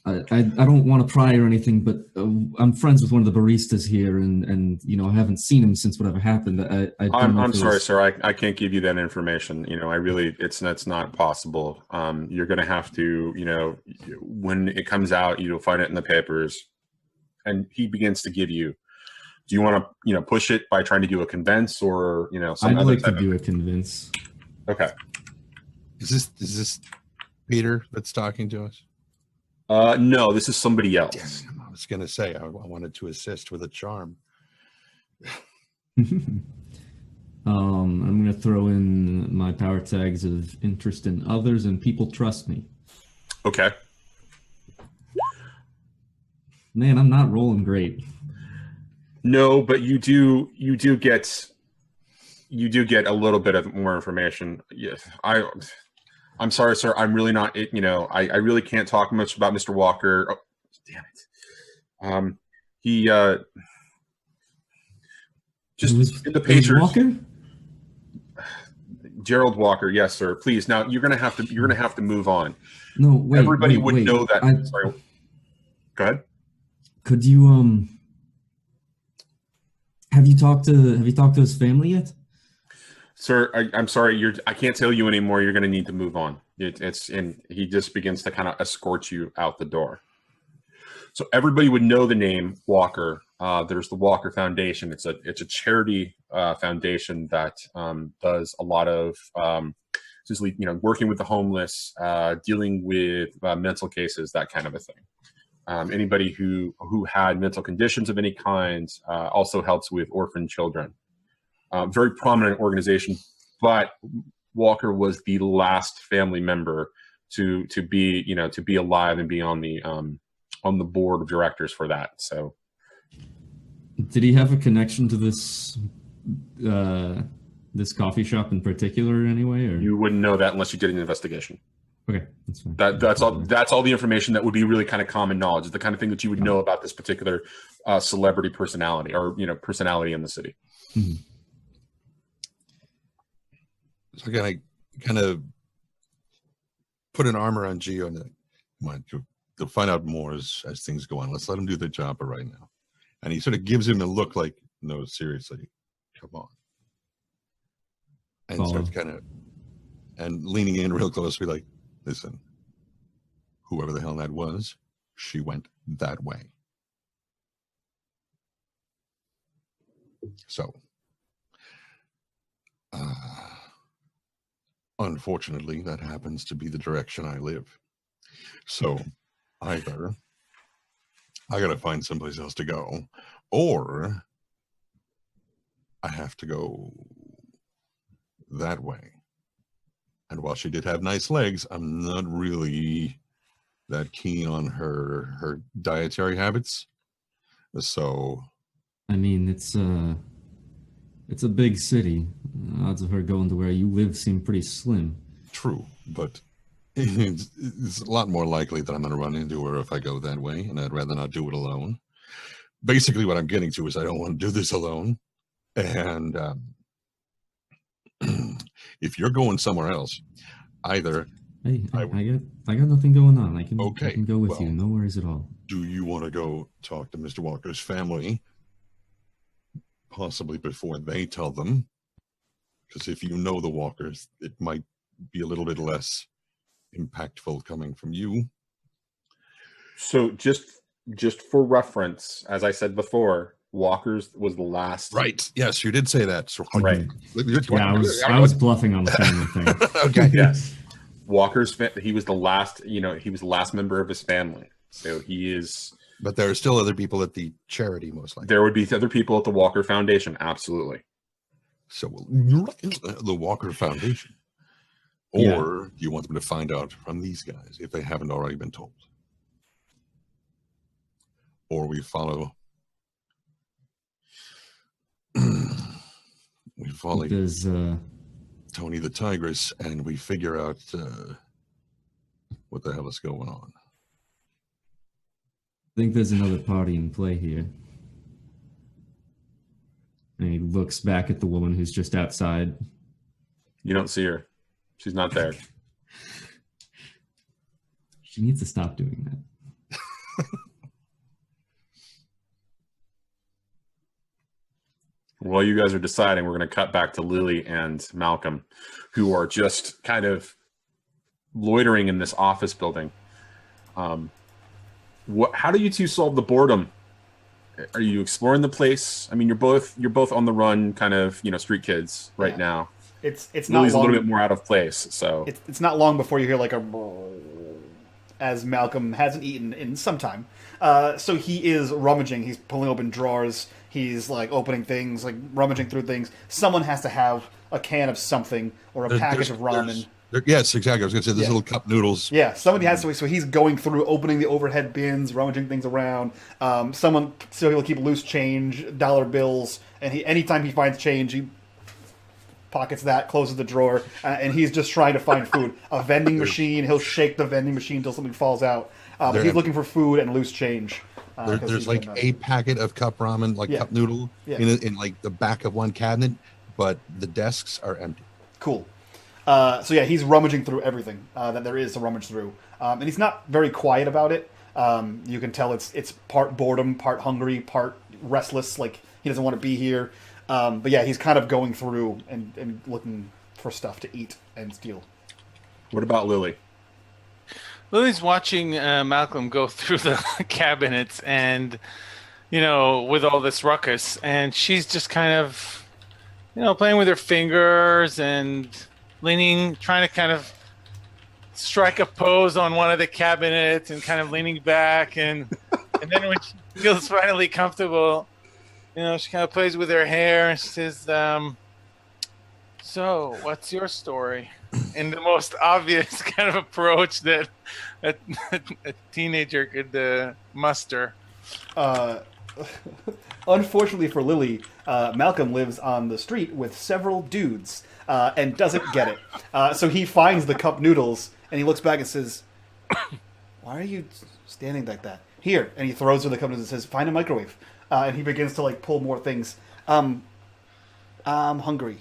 C: I don't want to pry or anything, but I'm friends with one of the baristas here, and I haven't seen him since whatever happened.
E: I'm sorry, sir. I can't give you that information. It's not possible. You're going to have to, when it comes out, you'll find it in the papers. And he begins to give you. Do you want to, push it by trying to do a convince or, some
C: I'd
E: other
C: like
E: type
C: to do a convince.
E: Okay.
F: Is this Peter that's talking to us?
E: No, this is somebody else.
F: Damn, I was going to say I wanted to assist with a charm.
C: I'm going to throw in my power tags of interest in others and people trust me.
E: Okay.
C: Man, I'm not rolling great.
E: No, but you do get a little bit of more information. Yes, I'm sorry, sir. I'm really not. I really can't talk much about Mr. Walker. Oh, damn it. He just in the pagers.
C: Walker?
E: Gerald Walker, yes, sir. Please, now you're gonna have to move on.
C: No, wait.
E: Everybody would
C: wait.
E: know that. Sorry. Go ahead.
C: Could you have you talked to his family yet?
E: Sir, I'm sorry. I can't tell you anymore. You're going to need to move on. And he just begins to kind of escort you out the door. So everybody would know the name Walker. There's the Walker Foundation. It's a charity foundation that does a lot of essentially working with the homeless, dealing with mental cases, that kind of a thing. Anybody who had mental conditions of any kind, also helps with orphan children. Very prominent organization, but Walker was the last family member to be alive and be on the board of directors for that. So,
C: did he have a connection to this this coffee shop in particular, anyway? Or
E: you wouldn't know that unless you did an investigation.
C: Okay, that's fine.
E: That's all. That's all the information that would be really kind of common knowledge. It's the kind of thing that you would know about this particular celebrity personality or personality in the city.
C: Mm-hmm.
F: So I kind of put an arm around Gio and to find out more as things go on. Let's let him do the job right now. And he sort of gives him a look like, no, seriously, come on. And starts kind of leaning in real close, be like, listen, whoever the hell that was, she went that way. So, unfortunately, that happens to be the direction I live. So either I gotta find someplace else to go, or I have to go that way. And while she did have nice legs, I'm not really that keen on her dietary habits. So,
C: I mean, it's a big city. Odds of her going to where you live seem pretty slim.
F: True, but it's a lot more likely that I'm going to run into her if I go that way, and I'd rather not do it alone. Basically, what I'm getting to is I don't want to do this alone. And if you're going somewhere else, either
C: Hey, I got nothing going on. I can go with you. No worries at all.
F: Do you want to go talk to Mr. Walker's family? Possibly before they tell them. Because if you know the Walkers, it might be a little bit less impactful coming from you.
E: So just for reference, as I said before, Walker's was the last.
F: Right. Yes, you did say that. So,
E: Right.
C: Yeah, I was bluffing on the family thing.
F: Okay.
E: Yes. He was the last, he was the last member of his family. So he is.
F: But there are still other people at the charity, most likely.
E: There would be other people at the Walker Foundation. Absolutely.
F: So the Walker Foundation. Or do you want them to find out from these guys if they haven't already been told? Or we follow
C: There's
F: Tony the Tigress and we figure out what the hell is going on.
C: I think there's another party in play here. And he looks back at the woman who's just outside.
E: You don't see her. She's not there.
C: She needs to stop doing that.
E: While you guys are deciding, we're going to cut back to Lily and Malcolm, who are just kind of loitering in this office building. How do you two solve the boredom? Are you exploring the place? I mean, you're both on the run, kind of, street kids right now.
A: It's not
E: Lily's
A: long,
E: a little bit more out of place, so
A: it's not long before you hear like a as Malcolm hasn't eaten in some time. So he is rummaging. He's pulling open drawers. He's like opening things, like rummaging through things. Someone has to have a can of something or a package of ramen.
F: Yes, exactly. I was going to say, there's little cup noodles.
A: Yeah, somebody has to. So he's going through, opening the overhead bins, rummaging things around. Someone still will keep loose change, dollar bills, and anytime he finds change, he pockets that, closes the drawer, and he's just trying to find food. A vending machine, he'll shake the vending machine until something falls out. But he's looking for food and loose change.
F: There's like a packet of cup ramen, cup noodle, in like the back of one cabinet, but the desks are empty.
A: Cool. So yeah, he's rummaging through everything that there is to rummage through, and he's not very quiet about it. You can tell it's part boredom, part hungry, part restless. Like he doesn't want to be here. But yeah, he's kind of going through and looking for stuff to eat and steal.
E: What about Lily?
B: Lily's watching Malcolm go through the cabinets and, with all this ruckus, and she's just kind of, playing with her fingers and trying to kind of strike a pose on one of the cabinets and kind of leaning back. And then when she feels finally comfortable, she kind of plays with her hair and she says, so what's your story? In the most obvious kind of approach that a teenager could muster.
A: Unfortunately for Lily, Malcolm lives on the street with several dudes and doesn't get it. So he finds the cup noodles and he looks back and says, why are you standing like that? Here. And he throws her the cup noodles and says, find a microwave. And he begins to pull more things. I'm hungry.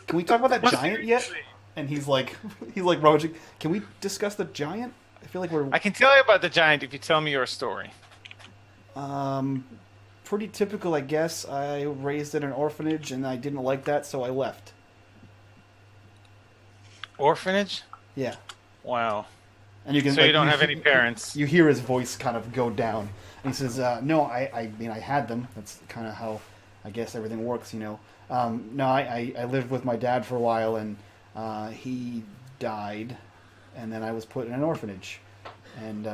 A: Can we talk about that giant yet? And he's like rummaging. Can we discuss the giant? I feel like
B: I can tell you about the giant if you tell me your story.
A: Pretty typical, I guess. I raised in an orphanage and I didn't like that, so I left.
B: Orphanage?
A: Yeah.
B: Wow.
A: And you can.
B: So you don't have any parents.
A: You hear his voice kind of go down, and he says, "No, I had them. That's kind of how I guess everything works, No, I lived with my dad for a while, and he died, and then I was put in an orphanage, and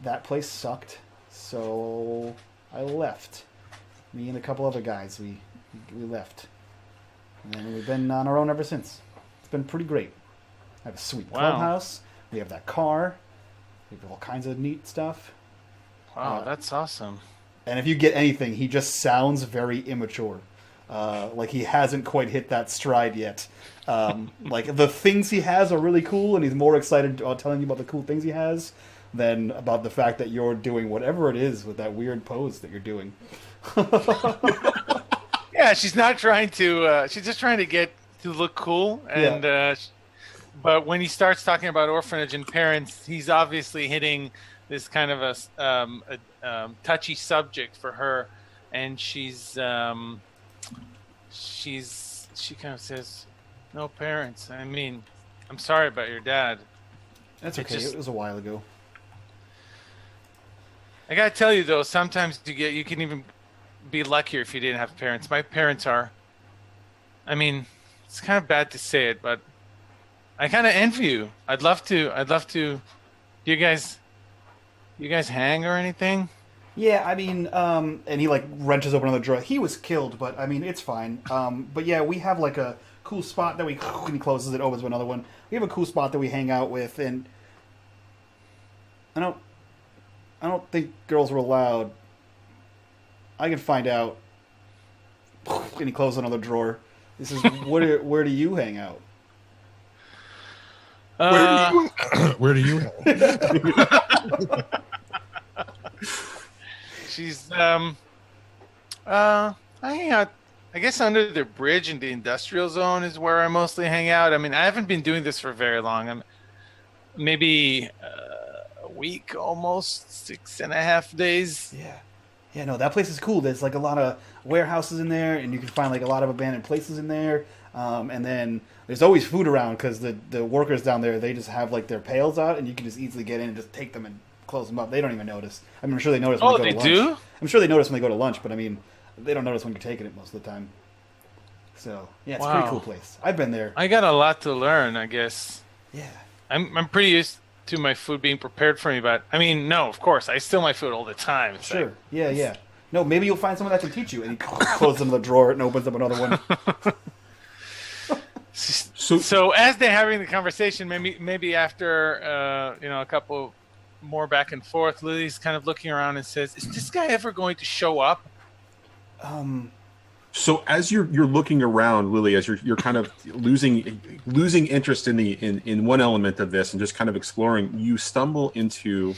A: that place sucked, so I left. Me and a couple other guys, we left, and we've been on our own ever since. It's been pretty great. I have a sweet clubhouse. We have that car. We have all kinds of neat stuff.
B: Wow, that's awesome.
A: And if you get anything, he just sounds very immature. Like he hasn't quite hit that stride yet. Like the things he has are really cool, and he's more excited about telling you about the cool things he has than about the fact that you're doing whatever it is with that weird pose that you're doing.
B: Yeah, she's not trying to. She's just trying to get to look cool, and But when he starts talking about orphanage and parents, he's obviously hitting this kind of a touchy subject for her, and she kind of says, "No parents. I mean, I'm sorry about your dad."
A: That's okay. It was a while ago.
B: I gotta tell you though, sometimes you can even be luckier if you didn't have parents. My parents are. I mean, it's kind of bad to say it, but I kind of envy you. I'd love to. Do you guys hang or anything?
A: Yeah, I mean, and he like wrenches open another drawer. He was killed, but I mean, it's fine. But yeah, we have like a cool spot that and he closes it, opens another one. We have a cool spot that we hang out with, and I don't think girls were allowed. I can find out. And he closes another drawer. This is where do you hang out?
F: Where do you
B: She's I hang out, I guess, under the bridge in the industrial zone is where I mostly hang out. I mean, I haven't been doing this for very long. I'm maybe a week, almost 6.5 days.
A: Yeah, no, that place is cool. There's like a lot of warehouses in there, and you can find like a lot of abandoned places in there. And then there's always food around because the workers down there, they just have like their pails out, and you can just easily get in and just take them and close them up. They don't even notice. I mean, I'm sure they notice when they go to lunch.
B: Oh, they do?
A: I'm sure they notice when they go to lunch, but I mean, they don't notice when you're taking it most of the time. So, yeah, it's a pretty cool place. I've been there.
B: I got a lot to learn, I guess.
A: Yeah.
B: I'm pretty used to my food being prepared for me, but I mean, no, of course, I steal my food all the time. It's
A: sure. Like, yeah. No, maybe you'll find someone that can teach you. And he closes another drawer and opens up another one.
B: So as they're having the conversation, maybe after a couple more back and forth, Lily's kind of looking around and says, "Is this guy ever going to show up?"
E: So as you're looking around, Lily, as you're kind of losing interest in one element of this and just kind of exploring, you stumble into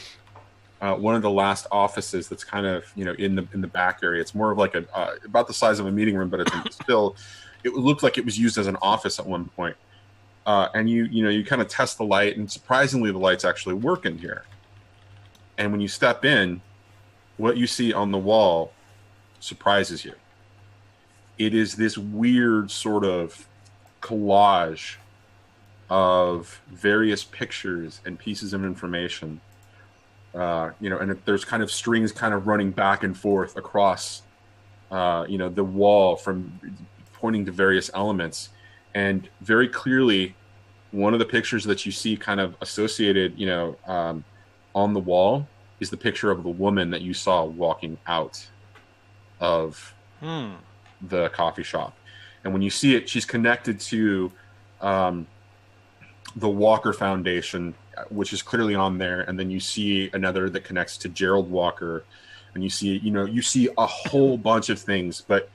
E: one of the last offices that's kind of in the back area. It's more of like about the size of a meeting room, but it's still it looked like it was used as an office at one point. And you kind of test the light, and surprisingly, the lights actually work in here. And when you step in, what you see on the wall surprises you. It is this weird sort of collage of various pictures and pieces of information. And there's kind of strings kind of running back and forth across, the wall from pointing to various elements. And very clearly, one of the pictures that you see kind of associated, on the wall is the picture of the woman that you saw walking out of the coffee shop. And when you see it, she's connected to the Walker Foundation, which is clearly on there. And then you see another that connects to Gerald Walker. And you see a whole bunch of things, but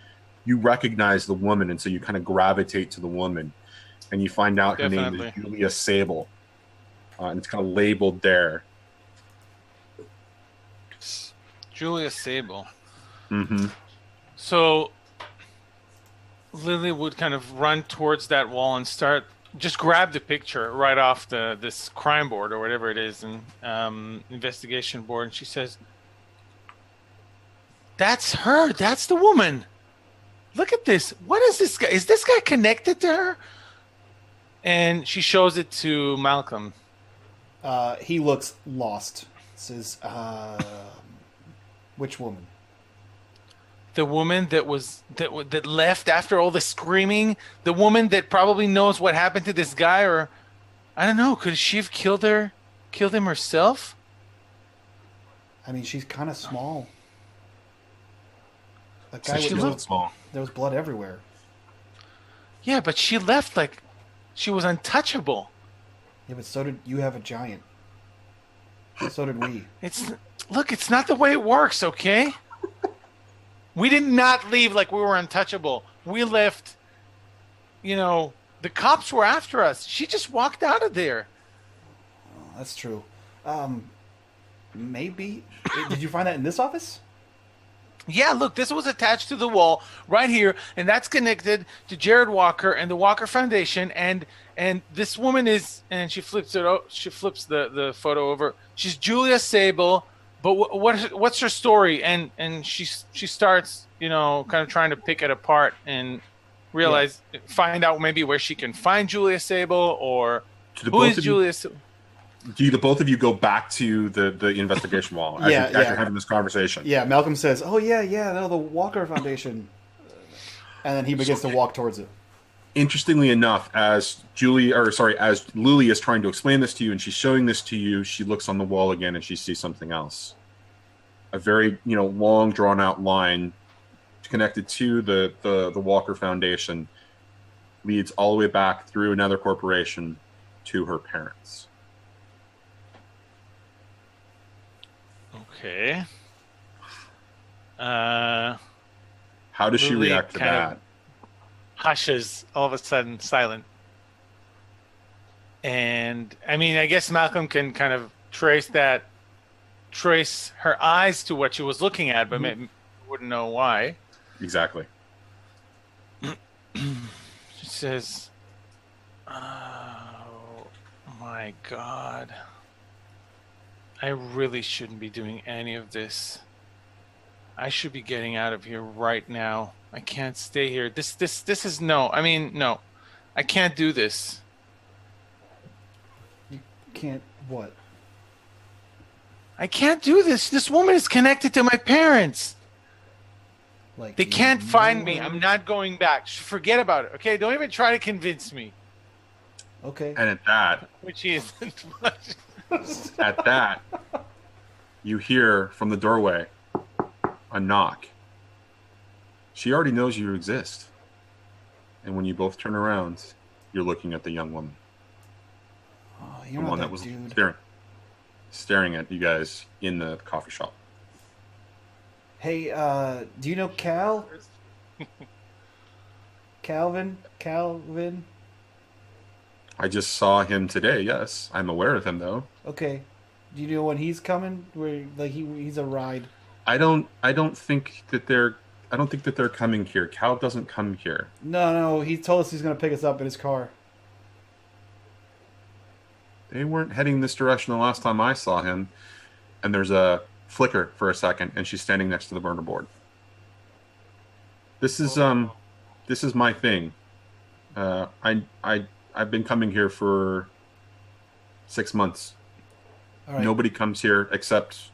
E: you recognize the woman. And so you kind of gravitate to the woman. And you find out her name is Julia Sable. And it's kind of labeled there.
B: Julia Sable.
E: Mm-hmm.
B: So Lily would kind of run towards that wall and just grab the picture right off this crime board or whatever it is, and investigation board. And she says, "That's her. That's the woman. Look at this. What is this guy? Is this guy connected to her?" And she shows it to Malcolm.
A: He looks lost. Says, "Which woman?"
B: The woman that left after all the screaming. The woman that probably knows what happened to this guy, or I don't know. Could she have killed him herself?
A: I mean, she's kind of small. That guy
E: She looked small.
A: There was blood everywhere.
B: Yeah, but she left like she was untouchable.
A: Yeah, but so did you. Have a giant. So did we.
B: It's not the way it works, okay? We did not leave like we were untouchable. We left, the cops were after us. She just walked out of there.
A: Oh, that's true. Maybe. Did you find that in this office?
B: Yeah, look, this was attached to the wall right here, and that's connected to Jared Walker and the Walker Foundation, and And this woman is, and she flips the photo over. She's Julia Sable, but what's her story? And she starts, kind of trying to pick it apart and find out maybe where she can find Julia Sable, or who is Julia Sable.
E: Do the both of you go back to the investigation wall as you're having this conversation?
A: Yeah, Malcolm says, "Oh no, the Walker Foundation," and then he begins to walk towards it.
E: Interestingly enough, as Lily is trying to explain this to you and she's showing this to you, she looks on the wall again and she sees something else. A very long drawn out line connected to the Walker Foundation leads all the way back through another corporation to her parents.
B: Okay.
E: How does she
B: Lily
E: react to that?
B: Hushes, all of a sudden silent. And I mean, I guess Malcolm can kind of trace her eyes to what she was looking at, but maybe wouldn't know why.
E: Exactly.
B: She says, "Oh my God. I really shouldn't be doing any of this. I should be getting out of here right now. I can't stay here. This is no. I mean, no. I can't do this."
A: You can't what?
B: I can't do this. This woman is connected to my parents.
A: Like
B: They can't find me. I'm not going back. Forget about it. Okay, don't even try to convince me.
A: Okay.
E: And at that,
B: Which is
E: you hear from the doorway a knock. She already knows you exist. And when you both turn around, you're looking at the young woman.
A: Oh,
E: The
A: you're
E: one
A: not
E: that was
A: dude.
E: staring at you guys in the coffee shop.
A: Hey, do you know Cal? Calvin?
E: I just saw him today, yes. I'm aware of him, though.
A: Okay. Do you know when he's coming? Where he's a ride?
E: I don't think that they're coming here. Cal doesn't come here.
A: No. He told us he's gonna pick us up in his car.
E: They weren't heading this direction the last time I saw him. And there's a flicker for a second, and she's standing next to the burner board. This is my thing. I've been coming here for 6 months.
A: All right.
E: Nobody comes here except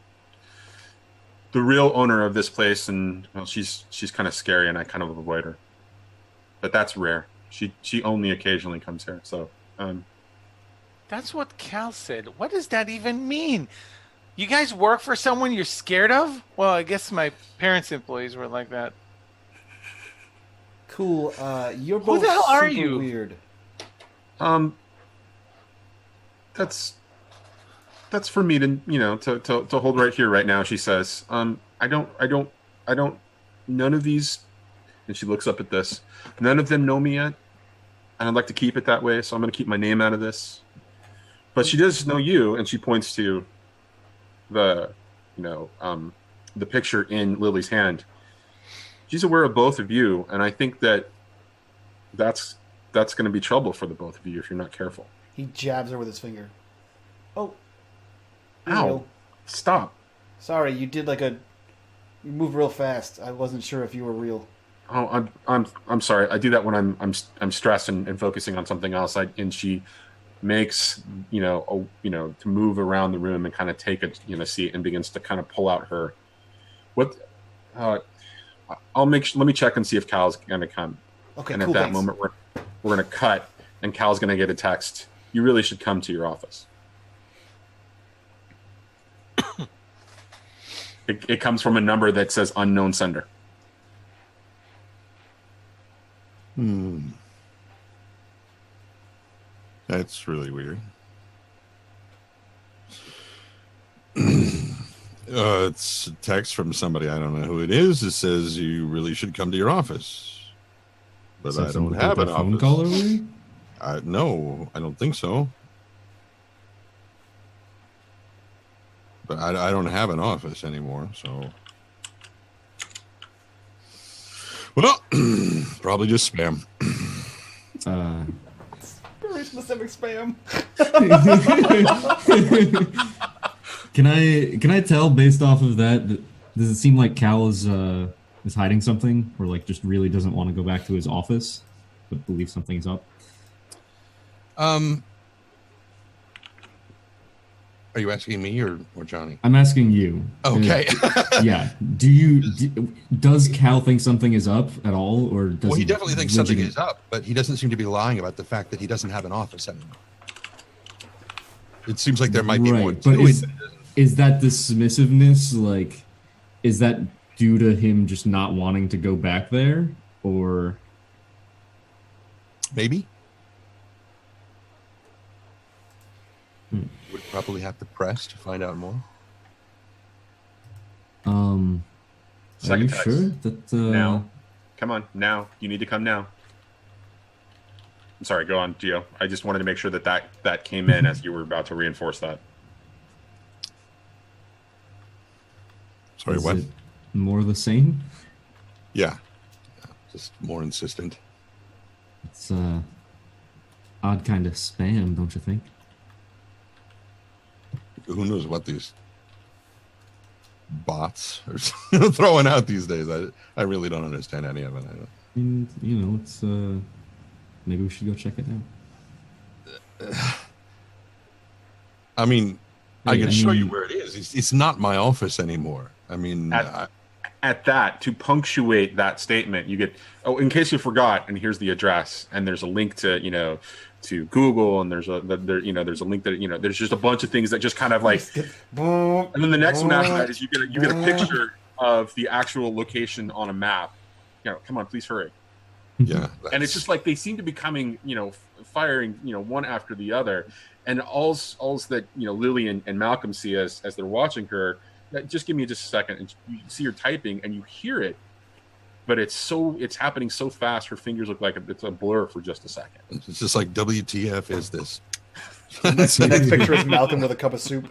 E: the real owner of this place, and she's kind of scary, and I kind of avoid her. But that's rare. She only occasionally comes here. So
B: That's what Cal said. What does that even mean? You guys work for someone you're scared of? Well, I guess my parents' employees were like that.
A: Cool. You're both
B: Who the hell are
A: super
B: you?
A: weird.
E: That's for me to hold right here right now. She says, I don't. None of these, and she looks up at this. None of them know me yet, and I'd like to keep it that way. So I'm going to keep my name out of this. But she does know you, and she points to the picture in Lily's hand. She's aware of both of you, and I think that's going to be trouble for the both of you if you're not careful.
A: He jabs her with his finger. Oh.
E: Ow!
A: Real.
E: Stop.
A: Sorry, you did you moved real fast. I wasn't sure if you were real.
E: Oh, I'm sorry. I do that when I'm stressed and focusing on something else. And she makes to move around the room and kind of take a seat and begins to kind of pull out her. Let me check and see if Cal's gonna come.
A: Okay,
E: and
A: cool,
E: at that
A: thanks.
E: moment we're gonna cut, and Cal's gonna get a text. You really should come to your office. It comes from a number that says unknown sender.
F: That's really weird. It's a text from somebody. I don't know who it is. It says you really should come to your office. But
C: So
F: I don't
C: someone
F: have
C: put
F: an
C: a phone
F: office.
C: call over here?
F: No, I don't think so. But I don't have an office anymore, so. Well, probably just spam.
A: Specific spam.
C: Can I tell based off of that? Does it seem like Cal is hiding something, or like just really doesn't want to go back to his office, but believes something's up?
D: Are you asking me or Johnny?
C: I'm asking you.
D: Okay.
C: Yeah. Does Cal think something is up at all, or does
D: Well, he definitely thinks something is up, but he doesn't seem to be lying about the fact that he doesn't have an office anymore. It seems like there might be more to
C: but
D: it.
C: is that dismissiveness, like, is that due to him just not wanting to go back there, or
D: Maybe. Would probably have to press to find out more.
C: Are
E: Second
C: you
E: text.
C: sure that
E: Now. Come on, now. You need to come now. I'm sorry, go on, Gio. I just wanted to make sure that came in as you were about to reinforce that.
D: Sorry,
C: is
D: what?
C: it more the same?
D: Yeah. Just more insistent.
C: It's odd kind of spam, don't you think?
D: Who knows what these bots are throwing out these days? I really don't understand any of it.
C: And, you know, it's maybe we should go check it out.
D: I mean, I
C: Hey,
D: can show you where it is. It's not my office anymore. I mean,
E: At that, to punctuate that statement, you get, oh, in case you forgot, and here's the address, and there's a link to, to Google, and there's a link that, there's just a bunch of things that just kind of like, and then the next one after that is you get a picture of the actual location on a map. Come on, please hurry.
D: yeah.
E: And it's just like they seem to be coming, firing, one after the other, and all's that Lily and Malcolm see as they're watching her. Just give me just a second, and you see her typing, and you hear it, but it's happening so fast. Her fingers look like it's a blur for just a second.
D: It's just like, WTF is this?
A: The next picture is Malcolm with a cup of soup.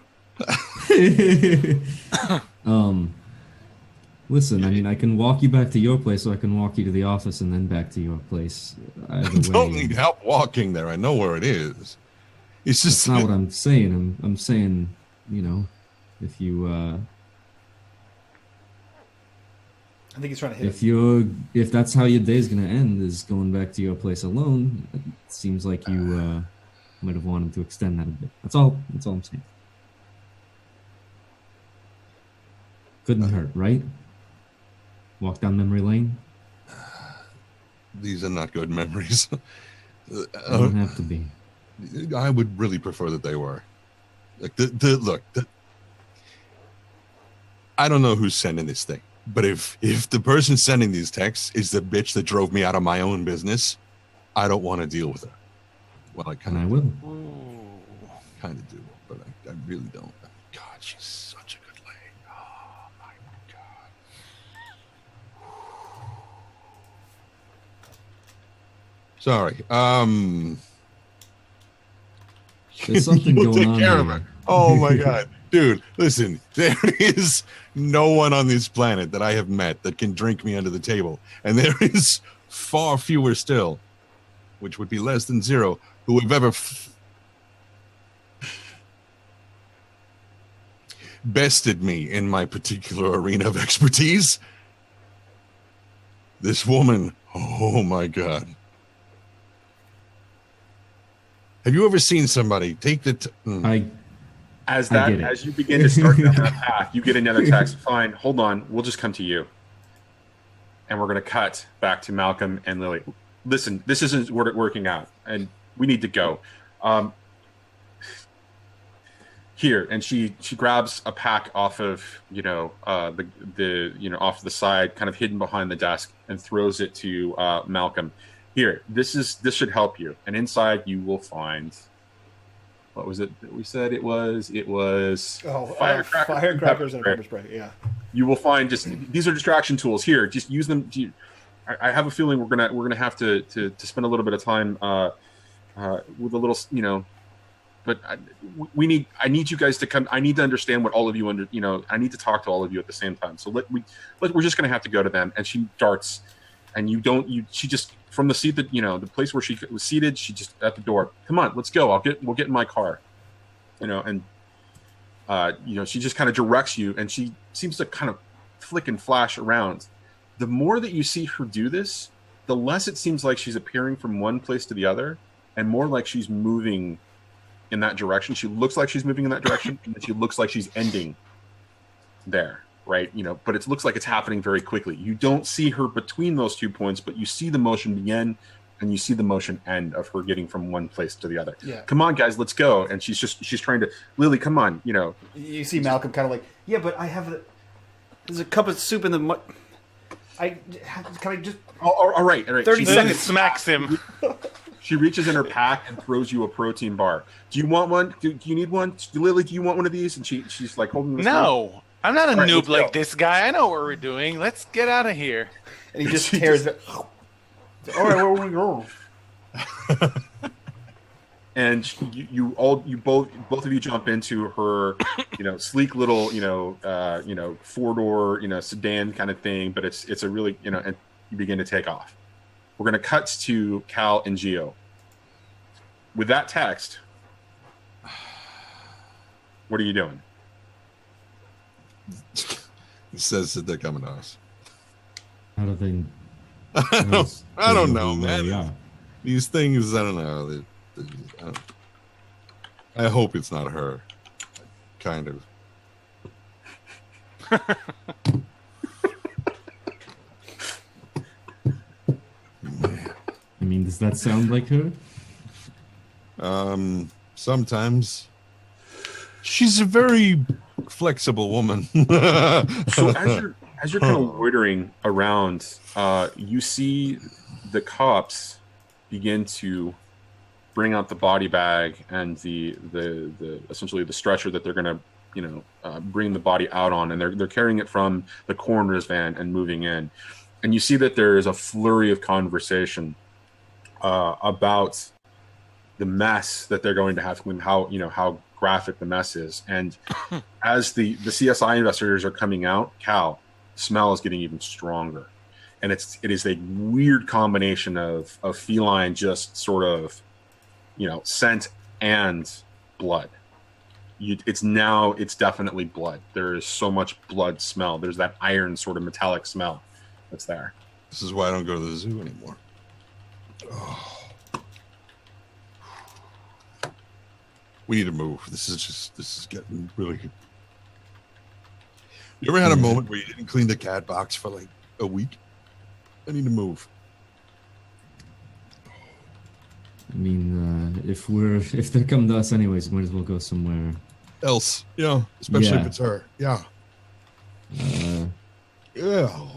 C: Listen, I mean, I can walk you back to your place, or I can walk you to the office and then back to your place. Either
D: I don't
C: way,
D: need help walking there. I know where it is. It's just
C: that's not what I'm saying. I'm saying, if you
A: I think he's trying to hit him.
C: if that's how your day's gonna end, is going back to your place alone, it seems like you might have wanted to extend that a bit. That's all I'm saying. Couldn't hurt, right? Walk down memory lane.
D: these are not good memories.
C: They don't have to be.
D: I would really prefer that they were. Like I don't know who's sending this thing, but if the person sending these texts is the bitch that drove me out of my own business, I don't want to deal with her. Well, I kind of
C: will.
D: Kind of do, but I really don't. God, she's such a good lady. Oh my God. Sorry.
C: There's something
D: You'll
C: going
D: take
C: on
D: care of
C: here.
D: her. Oh my God. Dude, listen, there is no one on this planet that I have met that can drink me under the table. And there is far fewer still, which would be less than zero, who have ever bested me in my particular arena of expertise. This woman, oh my God. Have you ever seen somebody take the
E: As
C: I get it.
E: as you begin to start down that path, you get another text. Fine, hold on, we'll just come to you. And we're gonna cut back to Malcolm and Lily. Listen, this isn't working out, and we need to go. Here, and she grabs a pack off of the off the side, kind of hidden behind the desk, and throws it to Malcolm. Here, this should help you. And inside you will find, what was it that we said it was? It was
A: firecrackers and pepper spray. Yeah.
E: You will find these are distraction tools. Here, just use them. I have a feeling we're gonna have to spend a little bit of time with a little, but I need you guys to come. I need to understand what all of you I need to talk to all of you at the same time. So we're just gonna have to go to them. And she darts, and she just from the seat that the place where she was seated, she just at the door. Come on, let's go. We'll get in my car, and she just kind of directs you, and she seems to kind of flick and flash around. The more that you see her do this, the less it seems like she's appearing from one place to the other, and more like she's moving in that direction. She looks like she's moving in that direction, and she looks like she's ending there, right? But it looks like it's happening very quickly. You don't see her between those 2 points, but you see the motion begin, and you see the motion end of her getting from one place to the other.
A: Yeah.
E: Come on, guys, let's go. And she's trying to, Lily, come on,
A: You see Malcolm kind of like, yeah, but there's a cup of soup in the mud. Can I just...
E: Oh, all right.
A: 30 seconds.
B: Smacks him.
E: She reaches in her pack and throws you a protein bar. Do you want one? Do you need one? Lily, do you want one of these? And she's like holding this.
B: No, I'm not a
E: All right,
B: noob like
E: go.
B: this guy. I know what we're doing. Let's get out of here.
A: And he just tears it. All right, where we go?
E: And both of you jump into her, sleek little, 4-door, sedan kind of thing. But it's a really, and you begin to take off. We're going to cut to Cal and Geo. With that text, what are you doing?
F: It says that they're coming to us.
C: How do they?
F: I don't know,
C: where we
F: man.
C: are?
F: These things, I don't know. I hope it's not her. Kind of.
C: I mean, does that sound like her?
F: Sometimes. She's a very flexible woman.
E: So as you're kind of loitering around, you see the cops begin to bring out the body bag and the essentially the stretcher that they're going to bring the body out on, and they're carrying it from the coroner's van and moving in, and you see that there is a flurry of conversation about the mess that they're going to have, how graphic the mess is. And as the CSI investigators are coming out, Cal, the smell is getting even stronger, and it is a weird combination of feline, just sort of scent and blood. It's definitely blood. There is so much blood smell. There's that iron sort of metallic smell that's there.
F: This is why I don't go to the zoo anymore. Oh. We need to move. This is getting really good. You ever had a moment where you didn't clean the cat box for like a week? I need to move.
C: I mean, if they're coming to us anyways, we might as well go somewhere
F: Else, especially if it's her. Yeah. Yeah.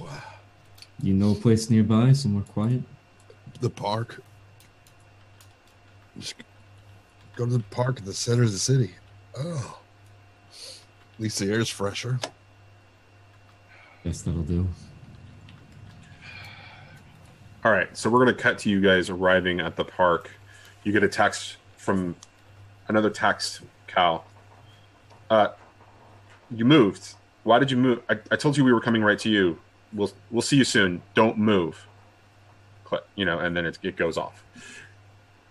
C: You know, a place nearby, somewhere quiet.
F: The park. Just go to the park at the center of the city. Oh. At least the air's fresher.
C: Guess that'll do.
E: All right, so we're going to cut to you guys arriving at the park. You get a text from another text, Cal. You moved. Why did you move? I told you we were coming right to you. We'll see you soon. Don't move. Click, and then it goes off.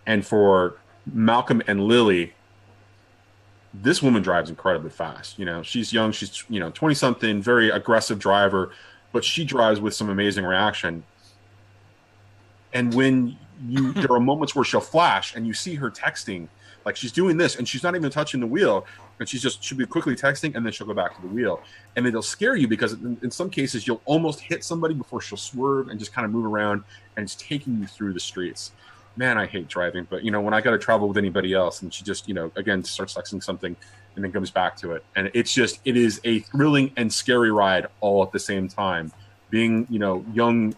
E: And for Malcolm and Lily, this woman drives incredibly fast. She's young. She's 20-something, very aggressive driver, but she drives with some amazing reaction. And when there are moments where she'll flash and you see her texting, like she's doing this and she's not even touching the wheel, and she'll be quickly texting and then she'll go back to the wheel. And it'll scare you because in some cases you'll almost hit somebody before she'll swerve and just kind of move around, and it's taking you through the streets. Man, I hate driving, but when I got to travel with anybody else and she just, again, starts texting something and then comes back to it. And it is a thrilling and scary ride all at the same time. Being, young,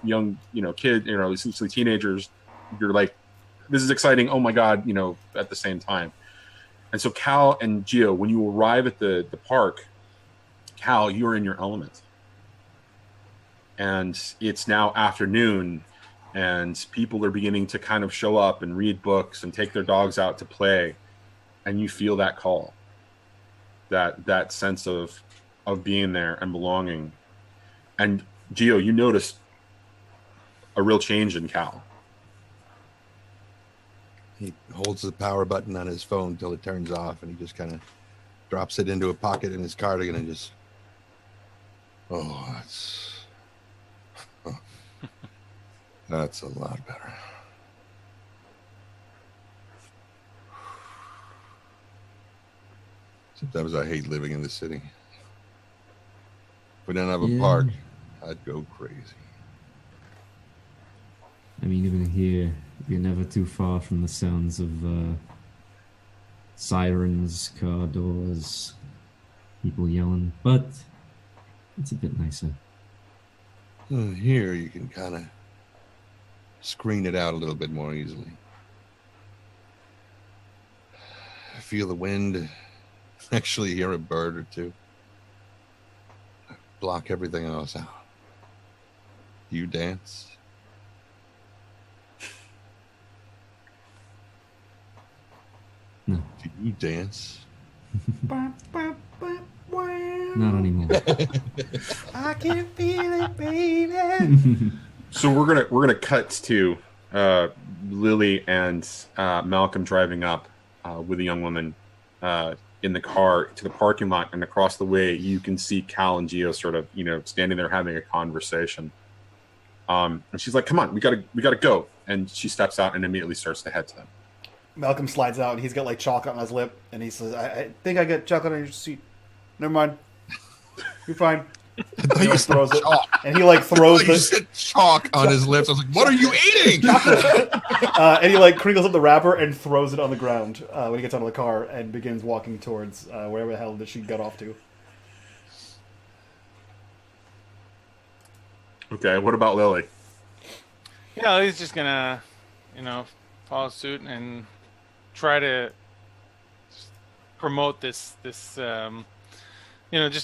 E: kid, essentially teenagers, you're like, this is exciting. Oh my God, at the same time. And so Cal and Geo, when you arrive at the park, Cal, you are in your element. And it's now afternoon, and people are beginning to kind of show up and read books and take their dogs out to play. And you feel that call, that sense of being there and belonging. And Geo, you notice a real change in Cal.
F: He holds the power button on his phone till it turns off, and he just kind of drops it into a pocket in his cardigan and just, that's a lot better. Sometimes I hate living in the city. If we didn't have a park, I'd go crazy.
C: I mean, even here, you're never too far from the sounds of sirens, car doors, people yelling, but it's a bit nicer.
F: Here, you can kind of screen it out a little bit more easily. Feel the wind, actually hear a bird or two. Block everything else out. You dance.
C: No.
F: Do you dance?
C: Not anymore.
A: I can feel it, baby.
E: So we're gonna cut to Lily and Malcolm driving up with a young woman in the car to the parking lot, and across the way you can see Cal and Gio sort of standing there having a conversation. And she's like, "Come on, we gotta go." And she steps out and immediately starts to head to them.
A: Malcolm slides out, and he's got like chocolate on his lip, and he says, I think I got chocolate on your seat. Never mind. You're fine. And he like throws it, and he like throws
F: you said chalk on his lips. I was like, "What are you eating?"
A: And he like crinkles up the wrapper and throws it on the ground when he gets out of the car and begins walking towards wherever the hell that she got off to.
E: Okay, what about Lily?
B: Yeah, he's just gonna, follow suit and try to promote this, just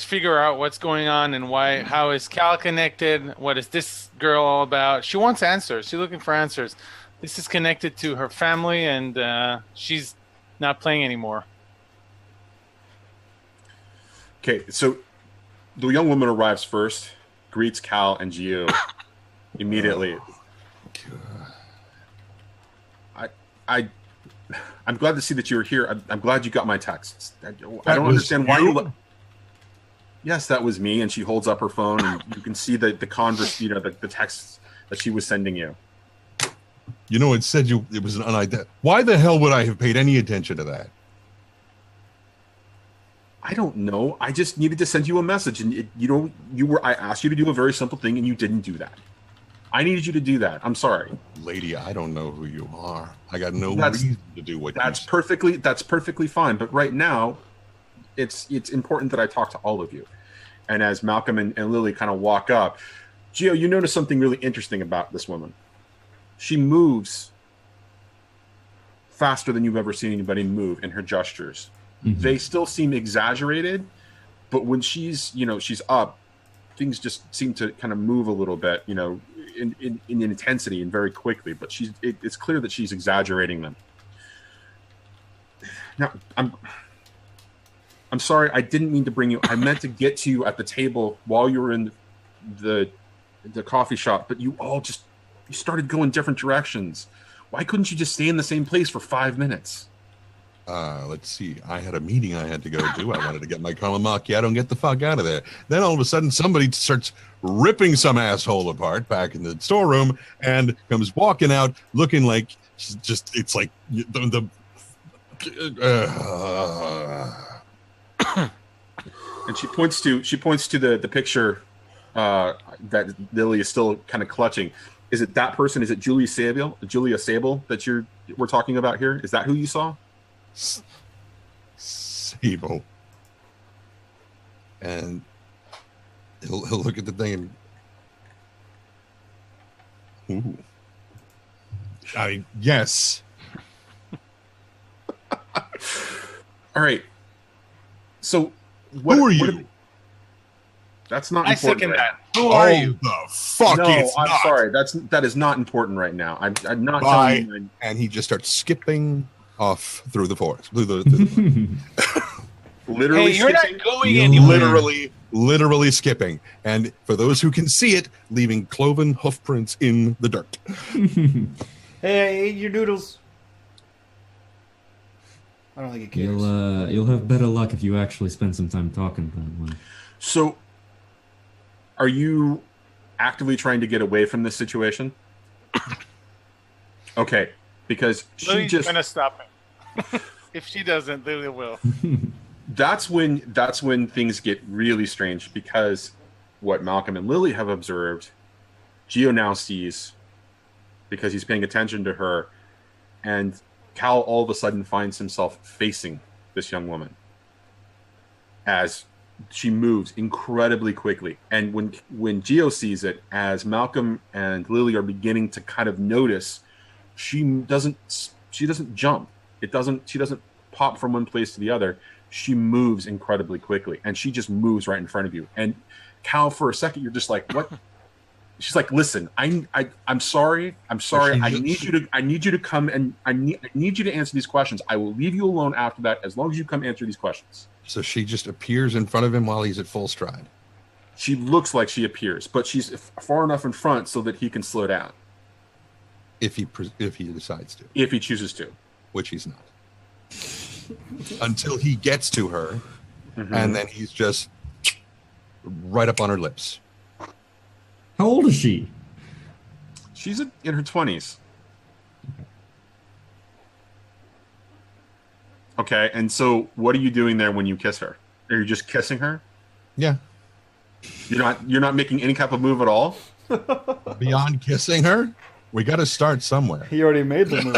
B: figure out what's going on and why. How is Cal connected? What is this girl all about? She wants answers. She's looking for answers. This is connected to her family, and she's not playing anymore.
E: Okay, so the young woman arrives first, greets Cal and Gio immediately. I'm glad to see that you're here. I'm glad you got my texts. I don't understand why you. Yes, that was me. And she holds up her phone, and you can see the converse, the texts that she was sending you.
F: It said it was an unidentified. Why the hell would I have paid any attention to that?
E: I don't know. I just needed to send you a message, and I asked you to do a very simple thing, and you didn't do that. I needed you to do that. I'm sorry,
F: lady. I don't know who you are. I got no reason to do what.
E: That's perfectly fine. But right now, it's important that I talk to all of you. And as Malcolm and Lily kind of walk up, Gio, you notice something really interesting about this woman. She moves faster than you've ever seen anybody move in her gestures. Mm-hmm. They still seem exaggerated, but when she's up, things just seem to kind of move a little bit, in intensity and very quickly. But it's clear that she's exaggerating them. Now, I'm sorry, I didn't mean to bring you. I meant to get to you at the table while you were in the coffee shop, but you started going different directions. Why couldn't you just stay in the same place for 5 minutes?
F: Let's see. I had a meeting I had to go to. I wanted to get my caramel macchiato and get the fuck out of there. Then all of a sudden, somebody starts ripping some asshole apart back in the storeroom and comes walking out looking like it's like the
E: and she points to the picture that Lily is still kind of clutching. Is it that person? Is it Julia Sable that we're talking about here? Is that who you saw?
F: Sable. And he'll look at the thing and ooh. Yes.
E: All right. So
F: who are you?
E: That's not
B: I
E: important.
B: second that.
F: Who are you? The fuck
E: no, I'm sorry. That is not important right now. I'm not telling you.
F: And he just starts skipping off through the forest. Through the
B: literally, hey, you're not going anywhere.
F: Literally
D: literally skipping. And for those who can see it, leaving cloven hoof prints in the dirt.
A: Hey, eat your noodles. I don't think he cares.
C: You'll have better luck if you actually spend some time talking to that one.
E: So, are you actively trying to get away from this situation? Okay, because
B: Lily's gonna stop him. If she doesn't, Lily will.
E: That's when things get really strange, because what Malcolm and Lily have observed, Geo now sees, because he's paying attention to her, and Cal all of a sudden finds himself facing this young woman as she moves incredibly quickly. And when Geo sees it, as Malcolm and Lily are beginning to kind of notice, she doesn't jump. She doesn't pop from one place to the other. She moves incredibly quickly, and she just moves right in front of you. And Cal, for a second, you're just like, what? She's like, listen, I'm sorry. I need you to come, and I need you to answer these questions. I will leave you alone after that, as long as you come answer these questions.
D: So she just appears in front of him while he's at full stride.
E: She looks like she appears, but she's far enough in front so that he can slow down.
D: If he decides to.
E: If he chooses to.
D: Which he's not. Until he gets to her, and then he's just right up on her lips.
C: How old is she?
E: She's in her 20s. Okay, and so what are you doing there when you kiss her? Are you just kissing her?
D: Yeah.
E: You're not making any type of move at all?
D: Beyond kissing her? We got to start somewhere.
A: He already made the move.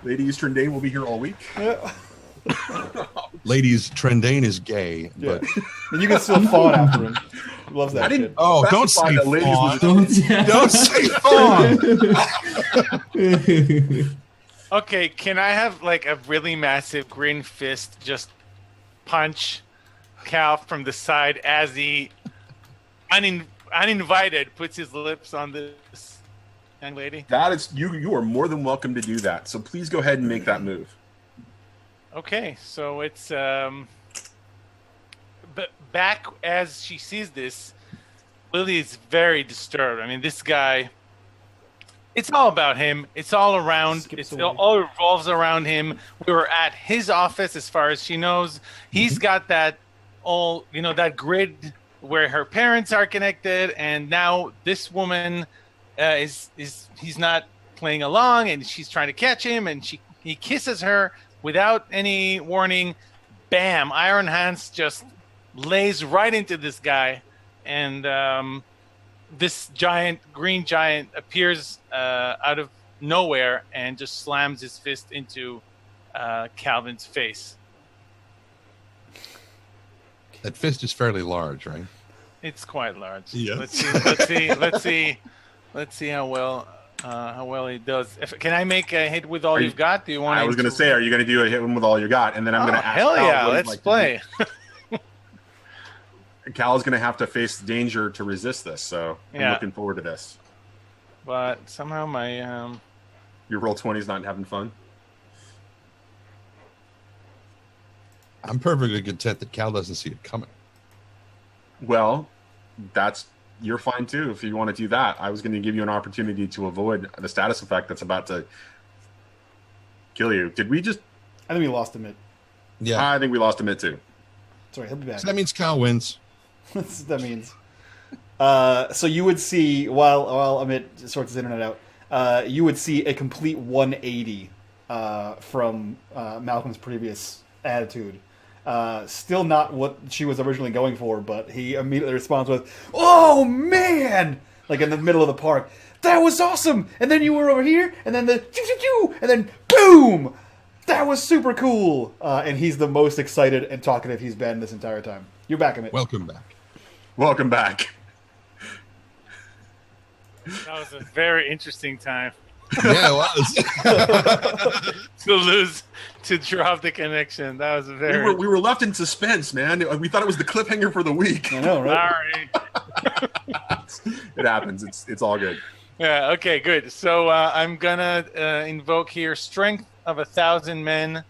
E: Ladies, Trendane will be here all week.
D: Ladies, Trendane is gay, but
A: and you can still fawn after him. Loves that shit.
D: Oh, don't say fawn. Don't say fawn.
B: Okay, can I have like a really massive green fist just punch Cal from the side as he uninvited puts his lips on this young lady?
E: That is, you are more than welcome to do that. So please go ahead and make that move.
B: Okay, so it's but back as she sees this, Lily is very disturbed. I mean, this guy, it's all about him. It's all around. All revolves around him. We were at his office, as far as she knows. He's got that that grid where her parents are connected, and now this woman he's not playing along, and she's trying to catch him, and he kisses her without any warning. Bam! Iron Hands just lays right into this guy, and this green giant appears out of nowhere and just slams his fist into Calvin's face.
D: That fist is fairly large, right?
B: It's quite large.
D: Yes.
B: Let's see how well he does. Can I make a hit with all you've got? Do you want?
E: I was going to say, are you going to do a hit with all you got? And then I'm going to ask.
B: Hell
E: Cal
B: yeah!
E: what he'd
B: Let's
E: like
B: play.
E: Cal is going to have to face danger to resist this, so I'm looking forward to this.
B: But somehow my
E: your roll 20 is not having fun.
D: I'm perfectly content that Cal doesn't see it coming.
E: Well, you're fine too if you want to do that. I was going to give you an opportunity to avoid the status effect that's about to kill you. Did we just?
A: I think we lost Amit.
E: Yeah, I think we lost Amit too.
A: Sorry, he'll be back.
D: So that means Cal wins.
A: That's what that means. So you would see, while Amit sorts his internet out, you would see a complete 180 from Malcolm's previous attitude. Still not what she was originally going for, but he immediately responds with, "Oh man!" Like in the middle of the park. That was awesome! And then you were over here, and then and then boom! That was super cool! And he's the most excited and talkative he's been this entire time. You're back, Amit.
D: Welcome back.
E: Welcome back.
B: That was a very interesting time.
D: Yeah, it was.
B: to drop the connection. That was very.
E: We were left in suspense, man. We thought it was the cliffhanger for the week.
A: I know, right?
B: Sorry.
E: It happens. It's all good.
B: Yeah. Okay. Good. So I'm gonna invoke here strength of 1,000 men,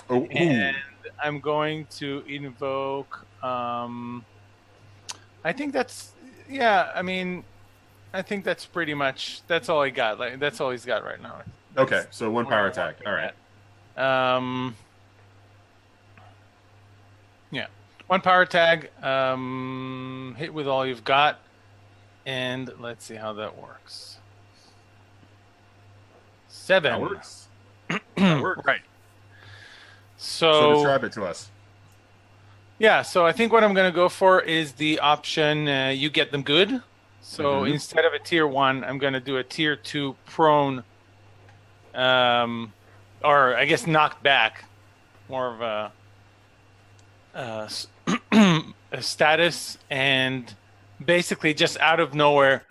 E: Oh,
B: and I'm going to invoke. I think that's I think that's pretty much all I got. Like that's all he's got right now.
E: Okay, so one power attack. All right.
B: Yeah, one power tag. Hit with all you've got, and let's see how that works. 7.
E: That works. That works.
B: Right.
E: So describe it to us.
B: Yeah, so I think what I'm going to go for is the option you get them good. So instead of a tier 1, I'm going to do a tier 2 prone, or I guess knocked back, more of a status, and basically just out of nowhere,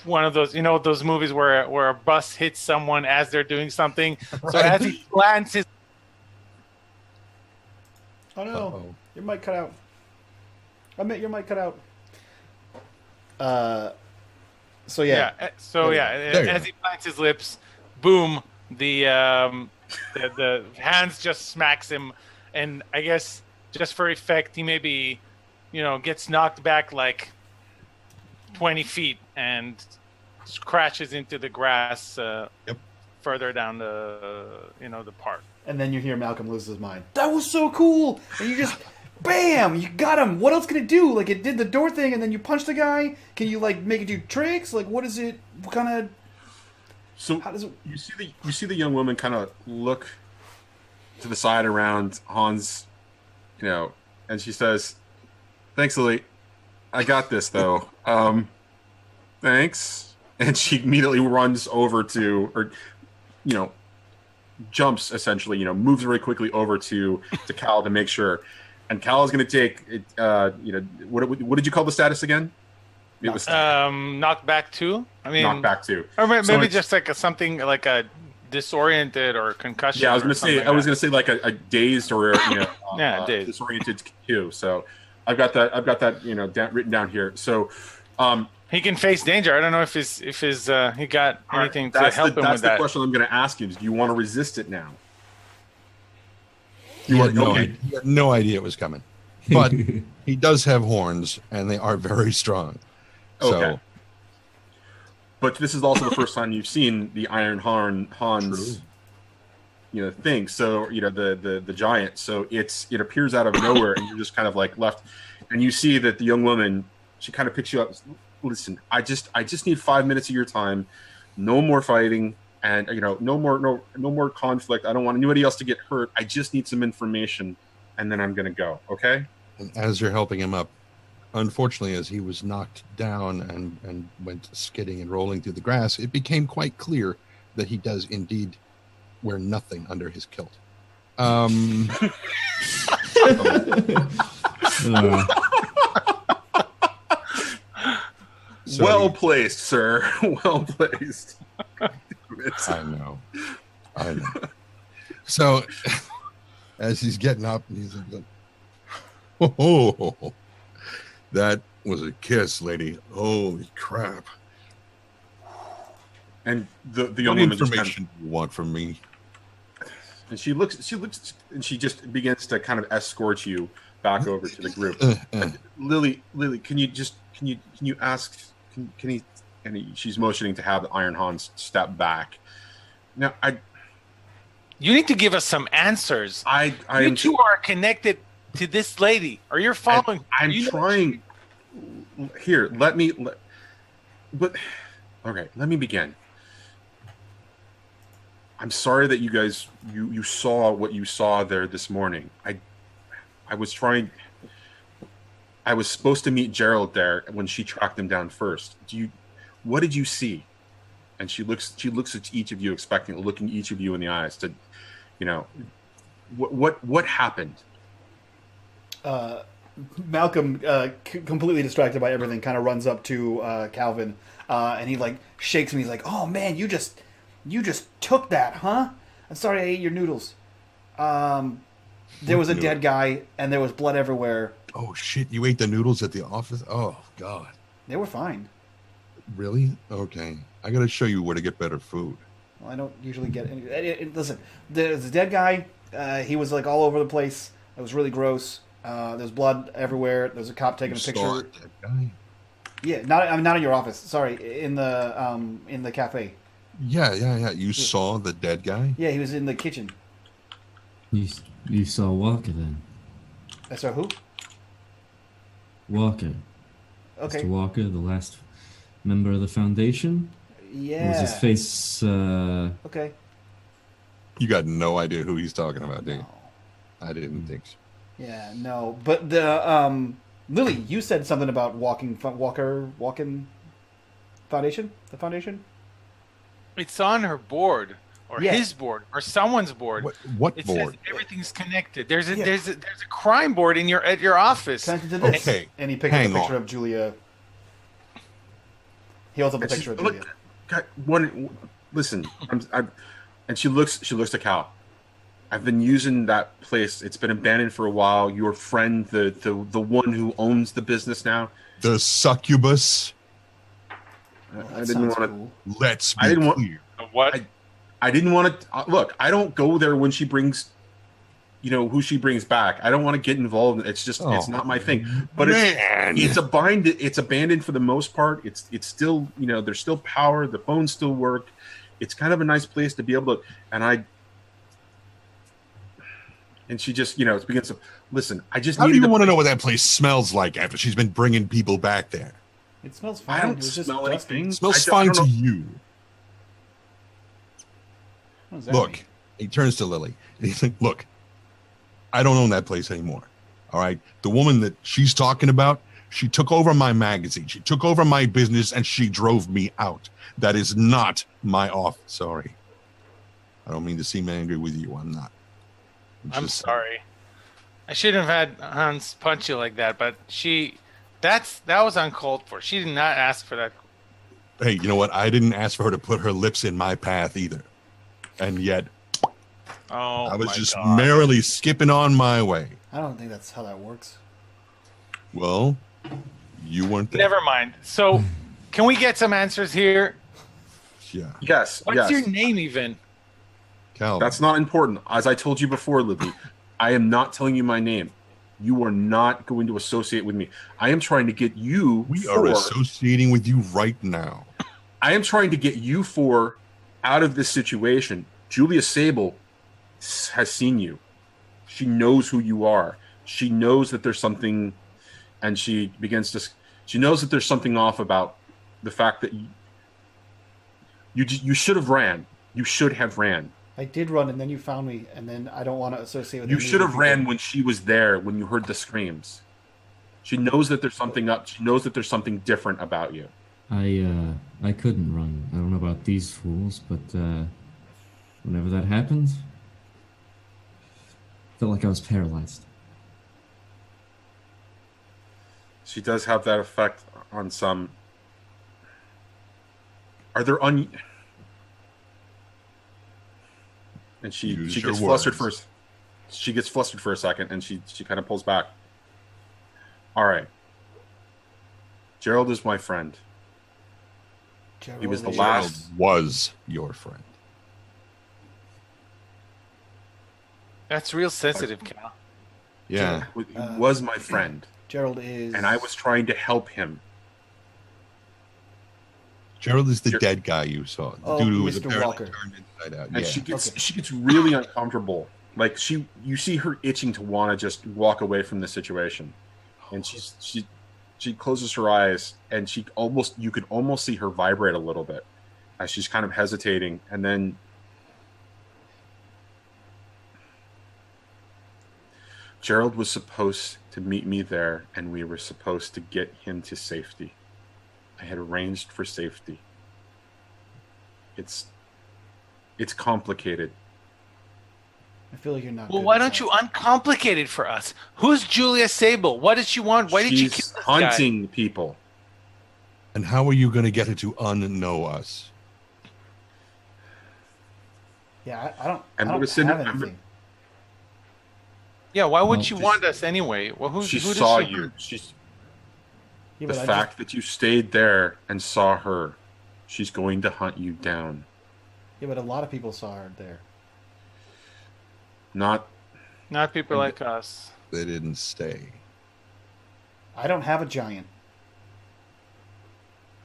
B: one of those, those movies where a bus hits someone as they're doing something. So as he plants his...
A: Oh no, your mic cut out. Amit, your mic cut out. So yeah. As he plants his lips, boom, the hands just smacks him, and I guess just for effect, he maybe, gets knocked back like 20 feet and crashes into the grass further down the park. And then you hear Malcolm lose his mind. That was so cool! And you just, bam! You got him! What else can it do? Like, it did the door thing, and then you punch the guy? Can you, like, make it do tricks? Like, what is it? What kind of...
E: So,
A: how does it...
E: you see the young woman kind of look to the side around Hans, and she says, "Thanks, Lily. I got this, though. Thanks." And she immediately runs over to, or, jumps essentially, moves very quickly over to Cal to make sure. And Cal is going to take it. What did you call the status again? It was
B: knocked back 2. I mean,
E: knocked back 2,
B: or maybe just like something like a disoriented or concussion.
E: Yeah, I was going to say like a dazed or
B: dazed.
E: disoriented 2. So I've got that written down here. So
B: he can face danger. I don't know if he got anything to help him with that.
E: That's the question I'm going to ask you. Do you want to resist it now?
F: He had no idea it was coming. But he does have horns, and they are very strong.
E: Okay.
F: So,
E: but this is also the first time you've seen the Iron Hans, thing. So the giant. So it appears out of nowhere, and you're just kind of like left, and you see that the young woman, she kind of picks you up. Listen, I just need 5 minutes of your time. No more fighting, and no more conflict. I don't want anybody else to get hurt. I just need some information, and then I'm gonna go. Okay.
F: And as you're helping him up, unfortunately, as he was knocked down and went skidding and rolling through the grass, it became quite clear that he does indeed wear nothing under his kilt.
E: Well placed, sir. Well placed.
F: I know. So, as he's getting up, he's like, "Oh, that was a kiss, lady. Holy crap!"
E: And the young
F: What
E: woman
F: information do you want from me?
E: and she looks, and she just begins to kind of escort you back over to the group. Lily, can you ask? Can he? And she's motioning to have the Iron Hans step back. Now,
B: you need to give us some answers. You two are connected to this lady, or you're following.
E: I'm trying. Here, let me begin. I'm sorry that you guys you saw what you saw there this morning. I was supposed to meet Gerald there when she tracked him down first. What did you see? And she looks at each of you, looking each of you in the eyes to, what happened?
A: Malcolm, completely distracted by everything, kind of runs up to Calvin, and he like shakes me. He's like, "Oh man, you just took that, huh? I'm sorry I ate your noodles. There was a dead guy, and there was blood everywhere."
F: Oh shit! You ate the noodles at the office? Oh god.
A: They were fine.
F: Really? Okay. I got to show you where to get better food.
A: Well, I don't usually get any. Listen, the dead guy, he was like all over the place. It was really gross. There's blood everywhere. There's a cop taking a
F: Saw
A: picture.
F: that guy?
A: Yeah, not in your office. Sorry, in the cafe.
F: Yeah. You saw the dead guy?
A: Yeah, he was in the kitchen.
C: You saw Walker then?
A: I saw who?
C: Walker.
A: Okay.
C: Mr. Walker, the last member of the Foundation?
A: Yeah.
C: Was his face,
A: Okay.
F: You got no idea who he's talking about, do you?
A: No.
F: I didn't think so.
A: Yeah, no. But the Lily, you said something about walking Foundation? The Foundation?
B: It's on her board, or
A: Yeah.
B: his board, or someone's board.
F: What
B: It
F: board?
B: says everything's connected. There's a
A: Yeah.
B: there's a crime board at your office.
A: Connected to this.
F: Okay,
A: And he picked up a
F: hang
A: picture
F: on.
A: of Julia. He holds up a
E: And she-
A: picture of
E: look,
A: Julia.
E: God, listen, and she looks to Cal. I've been using that place. It's been abandoned for a while. Your friend, the one who owns the business now.
F: The succubus.
A: Well,
E: I
A: that
E: didn't
A: sounds
E: want
A: cool.
F: Let's be
E: I didn't want-
F: clear.
B: What?
E: I didn't want to look. I don't go there when she brings, who she brings back. I don't want to get involved. It's just it's not my thing. But
F: Man.
E: it's abandoned for the most part. It's still there's still power. The phones still work. It's kind of a nice place to be able to. And she just begins to listen. I just
F: How do
E: needed
F: you want to know what that place smells like after she's been bringing people back there?
A: It smells fine.
E: I don't
A: It was just
E: smell
A: dusty.
E: anything.
F: It smells
E: I
F: fine
E: don't
F: to
E: know.
F: you.
A: What does that
F: Look,
A: mean?
F: he turns to Lily. He's like, look, I don't own that place anymore. All right. The woman that she's talking about, she took over my magazine. She took over my business and she drove me out. That is not my office. Sorry. I don't mean to seem angry with you. I'm not.
B: I'm
F: just-
B: sorry. I shouldn't have had Hans punch you like that, but that was uncalled for. She did not ask for that.
F: Hey, you know what? I didn't ask for her to put her lips in my path either. And yet,
B: Oh,
F: I was
B: my
F: just
B: God.
F: merrily skipping on my way.
A: I don't think that's how that works.
F: Well, you weren't there.
B: Never mind. So, can we get some answers here?
F: Yeah.
E: Yes.
B: What's
E: yes.
B: your name even?
F: Cal.
E: That's not important. As I told you before, Libby, I am not telling you my name. You are not going to associate with me. I am trying to get you
F: we are associating with you right now.
E: I am trying to get you out of this situation. Julia Sable has seen you. She knows who you are. She knows that there's something, and she knows that there's something off about the fact that you should have ran. You should have ran.
A: I did run, and then you found me, and then I don't want to associate with
E: You
A: any
E: should have
A: people.
E: ran when she was there, when you heard the screams. She knows that there's something up. She knows that there's something different about you.
C: I couldn't run. I don't know about these fools, but whenever that happened, felt like I was paralyzed.
E: She does have that effect on some. Are there And she
F: Use
E: gets
F: your
E: flustered
F: words.
E: first. She gets flustered for a second, and she kind of pulls back. All right. Gerald is my friend.
A: Gerald
E: He was the
A: is-
E: last.
F: Was your friend.
B: That's real sensitive, Cal.
F: Yeah.
E: He was my friend,
A: Gerald is.
E: and I was trying to help him.
F: Gerald is the dead guy you saw. The
A: Oh,
F: dude who was
A: Mr.
F: apparently
A: Walker.
F: turned inside out.
E: And
F: Yeah.
E: she gets really uncomfortable. Like you see her itching to want to just walk away from the situation, and she closes her eyes, and you could almost see her vibrate a little bit as she's kind of hesitating, and then Gerald was supposed to meet me there, and we were supposed to get him to safety. I had arranged for safety. It's complicated.
A: I feel like you're not.
B: Well,
A: good
B: why
A: at
B: don't
A: that.
B: you uncomplicate it for us? Who's Julia Sable? What does she want? Why did she
E: She's
B: kill this guy?
E: hunting people.
F: And how are you going to get her to unknow us?
A: Yeah, I don't.
E: I'm
A: I
E: gonna
A: don't
E: send
A: have
E: it- I'm
A: anything.
B: Yeah, why would
C: Well,
B: she
C: just-
B: want us anyway? Well, who
E: She
B: does
E: saw
B: she
E: you.
B: hunt?
A: Yeah,
E: The
A: but I
E: fact that you stayed there and saw her, she's going to hunt you down.
A: yeah, but a lot of people saw her there.
E: Not
B: Not people like us.
F: They didn't stay.
A: I don't have a giant.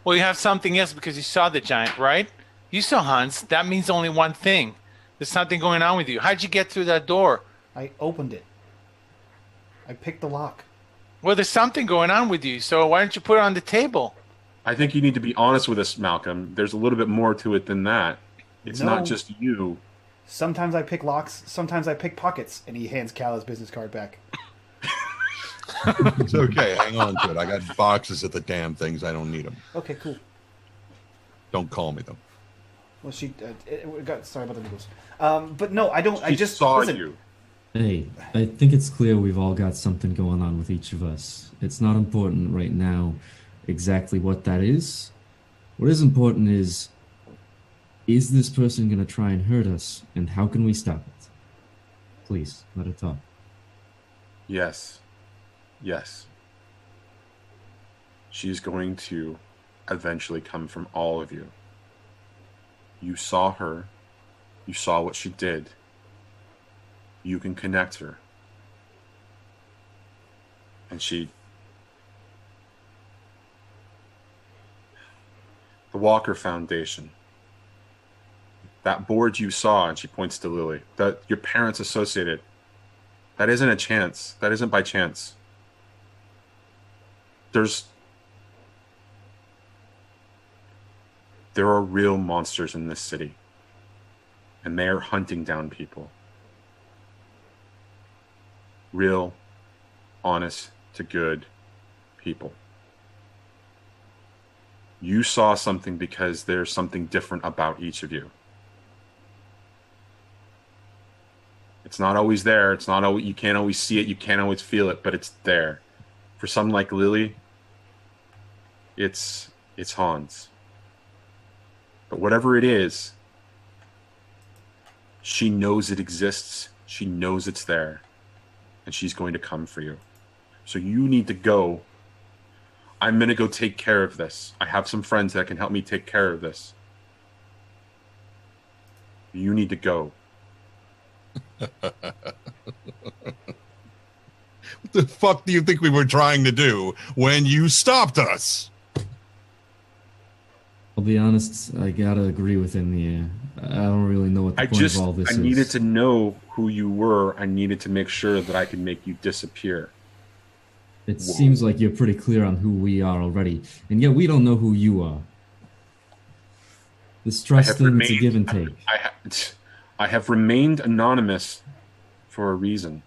B: Well, you have something else because you saw the giant, right? You saw Hans. That means only one thing. There's something going on with you. How'd you get through that door?
A: I opened it. I picked the lock.
B: Well, there's something going on with you, so why don't you put it on the table?
E: I think you need to be honest with us, Malcolm. There's a little bit more to it than that. It's
A: No.
E: not just you.
A: Sometimes I pick locks, sometimes I pick pockets, and he hands Cal his business card back.
F: It's okay. Hang on to it. I got boxes of the damn things. I don't need them.
A: Okay, cool.
F: Don't call me though.
A: Well, sorry about the noodles. But no, I don't. I
E: She
A: just
E: saw
A: listen.
E: you.
C: Hey, I think it's clear we've all got something going on with each of us. It's not important right now exactly what that is. What is important is this person going to try and hurt us, and how can we stop it? Please, let her talk.
E: Yes. Yes. She's going to eventually come from all of you. You saw her. You saw what she did. You can connect her. And the Walker Foundation. That board you saw, and she points to Lily, that your parents associated, that isn't a chance. That isn't by chance. There are real monsters in this city, and they are hunting down people. Real, honest to good people. You saw something because there's something different about each of you. It's not always there. It's not always, you can't always see it. You can't always feel it, but it's there. For some like Lily, it's Hans. But whatever it is, she knows it exists. She knows it's there. And she's going to come for you. So you need to go. I'm going to go take care of this. I have some friends that can help me take care of this. You need to go.
F: What the fuck do you think we were trying to do when you stopped us?
C: I'll be honest, I gotta agree with him here. I don't really know what the point of all this is.
E: I needed to know who you were. I needed to make sure that I could make you disappear.
C: It seems like you're pretty clear on who we are already, and yet we don't know who you are. This trust thing, it's a give and take.
E: I have remained anonymous for a reason.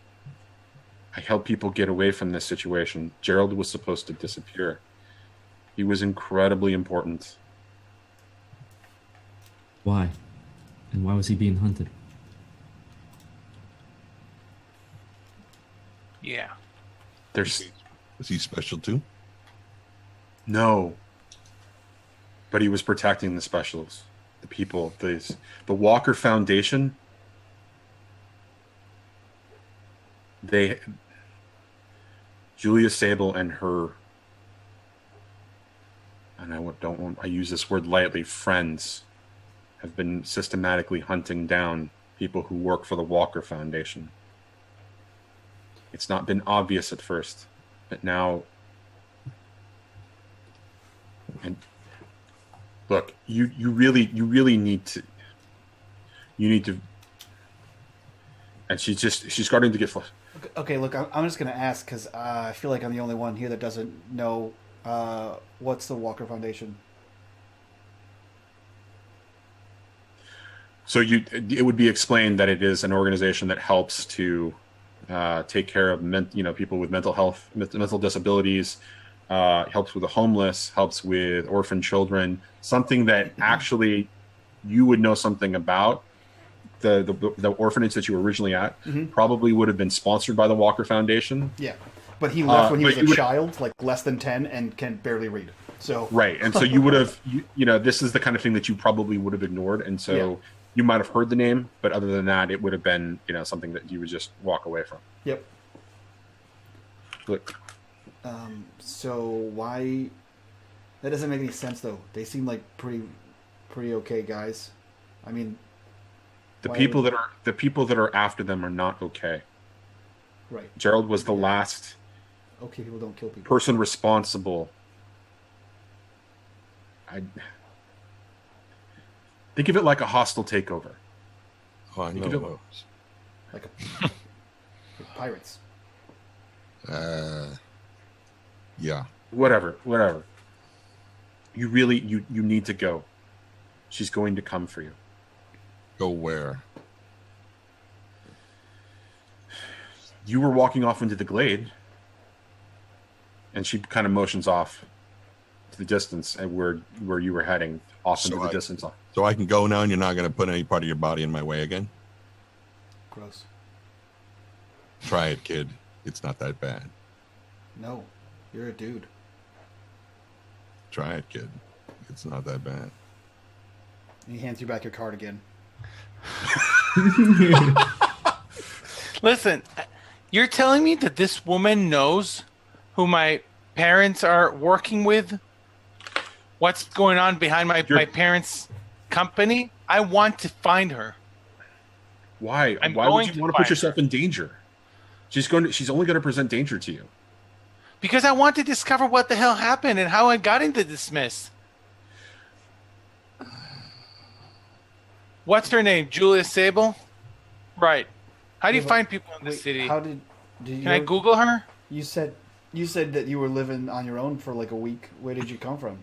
E: I help people get away from this situation. Gerald was supposed to disappear. He was incredibly important.
C: Why? And why was he being hunted?
B: Yeah.
E: There's
F: Was he special too?
E: no, but he was protecting the specials, the people, the Walker Foundation. Julia Sable and her, and I use this word lightly, friends, have been systematically hunting down people who work for the Walker Foundation. It's not been obvious at first, but now, and look, you really need to, and she's starting to get flushed.
A: Okay, look, I'm just going to ask because I feel like I'm the only one here that doesn't know what's the Walker Foundation.
E: So it would be explained that it is an organization that helps to take care of people with mental health, mental disabilities, helps with the homeless, helps with orphan children. Something that actually you would know something about. The orphanage that you were originally at probably would have been sponsored by the Walker Foundation.
A: Yeah, but he left when he was a child, like less than 10, and can barely read. So
E: right, and so you would have, this is the kind of thing that you probably would have ignored, and so you might have heard the name, but other than that, it would have been, something that you would just walk away from.
A: Yep.
E: Look.
A: So why? That doesn't make any sense, though. They seem like pretty okay guys. I mean,
E: the people that are after them are not okay.
A: Right.
E: Gerald was the last
A: Okay, people don't kill people.
E: person responsible. I think of it like a hostile takeover.
F: Oh, I
E: You
F: know
E: could-
F: those.
A: Like pirates.
F: Yeah.
E: Whatever. You really you need to go. She's going to come for you.
F: Go where?
E: You were walking off into the glade, and she kind of motions off to the distance and where you were heading off
F: So
E: into the
F: I-
E: distance.
F: So I can go now, and you're not going to put any part of your body in my way again?
A: Gross.
F: Try it, kid. It's not that bad.
A: No, you're a dude.
F: Try it, kid. It's not that bad.
A: And he hands you back your card again.
B: Listen, you're telling me that this woman knows who my parents are working with? What's going on behind my parents' company? I want to find her.
E: Why?
B: I'm
E: Why would
B: going
E: you
B: to
E: want to
B: find
E: put yourself in danger? She's only going to present danger to you.
B: Because I want to discover what the hell happened and how I got into this mess. What's her name? Julia Sable? Right. How do you find people in the
A: Wait,
B: city?
A: how did you?
B: Can I Google her?
A: You said that you were living on your own for like a week. Where did you come from?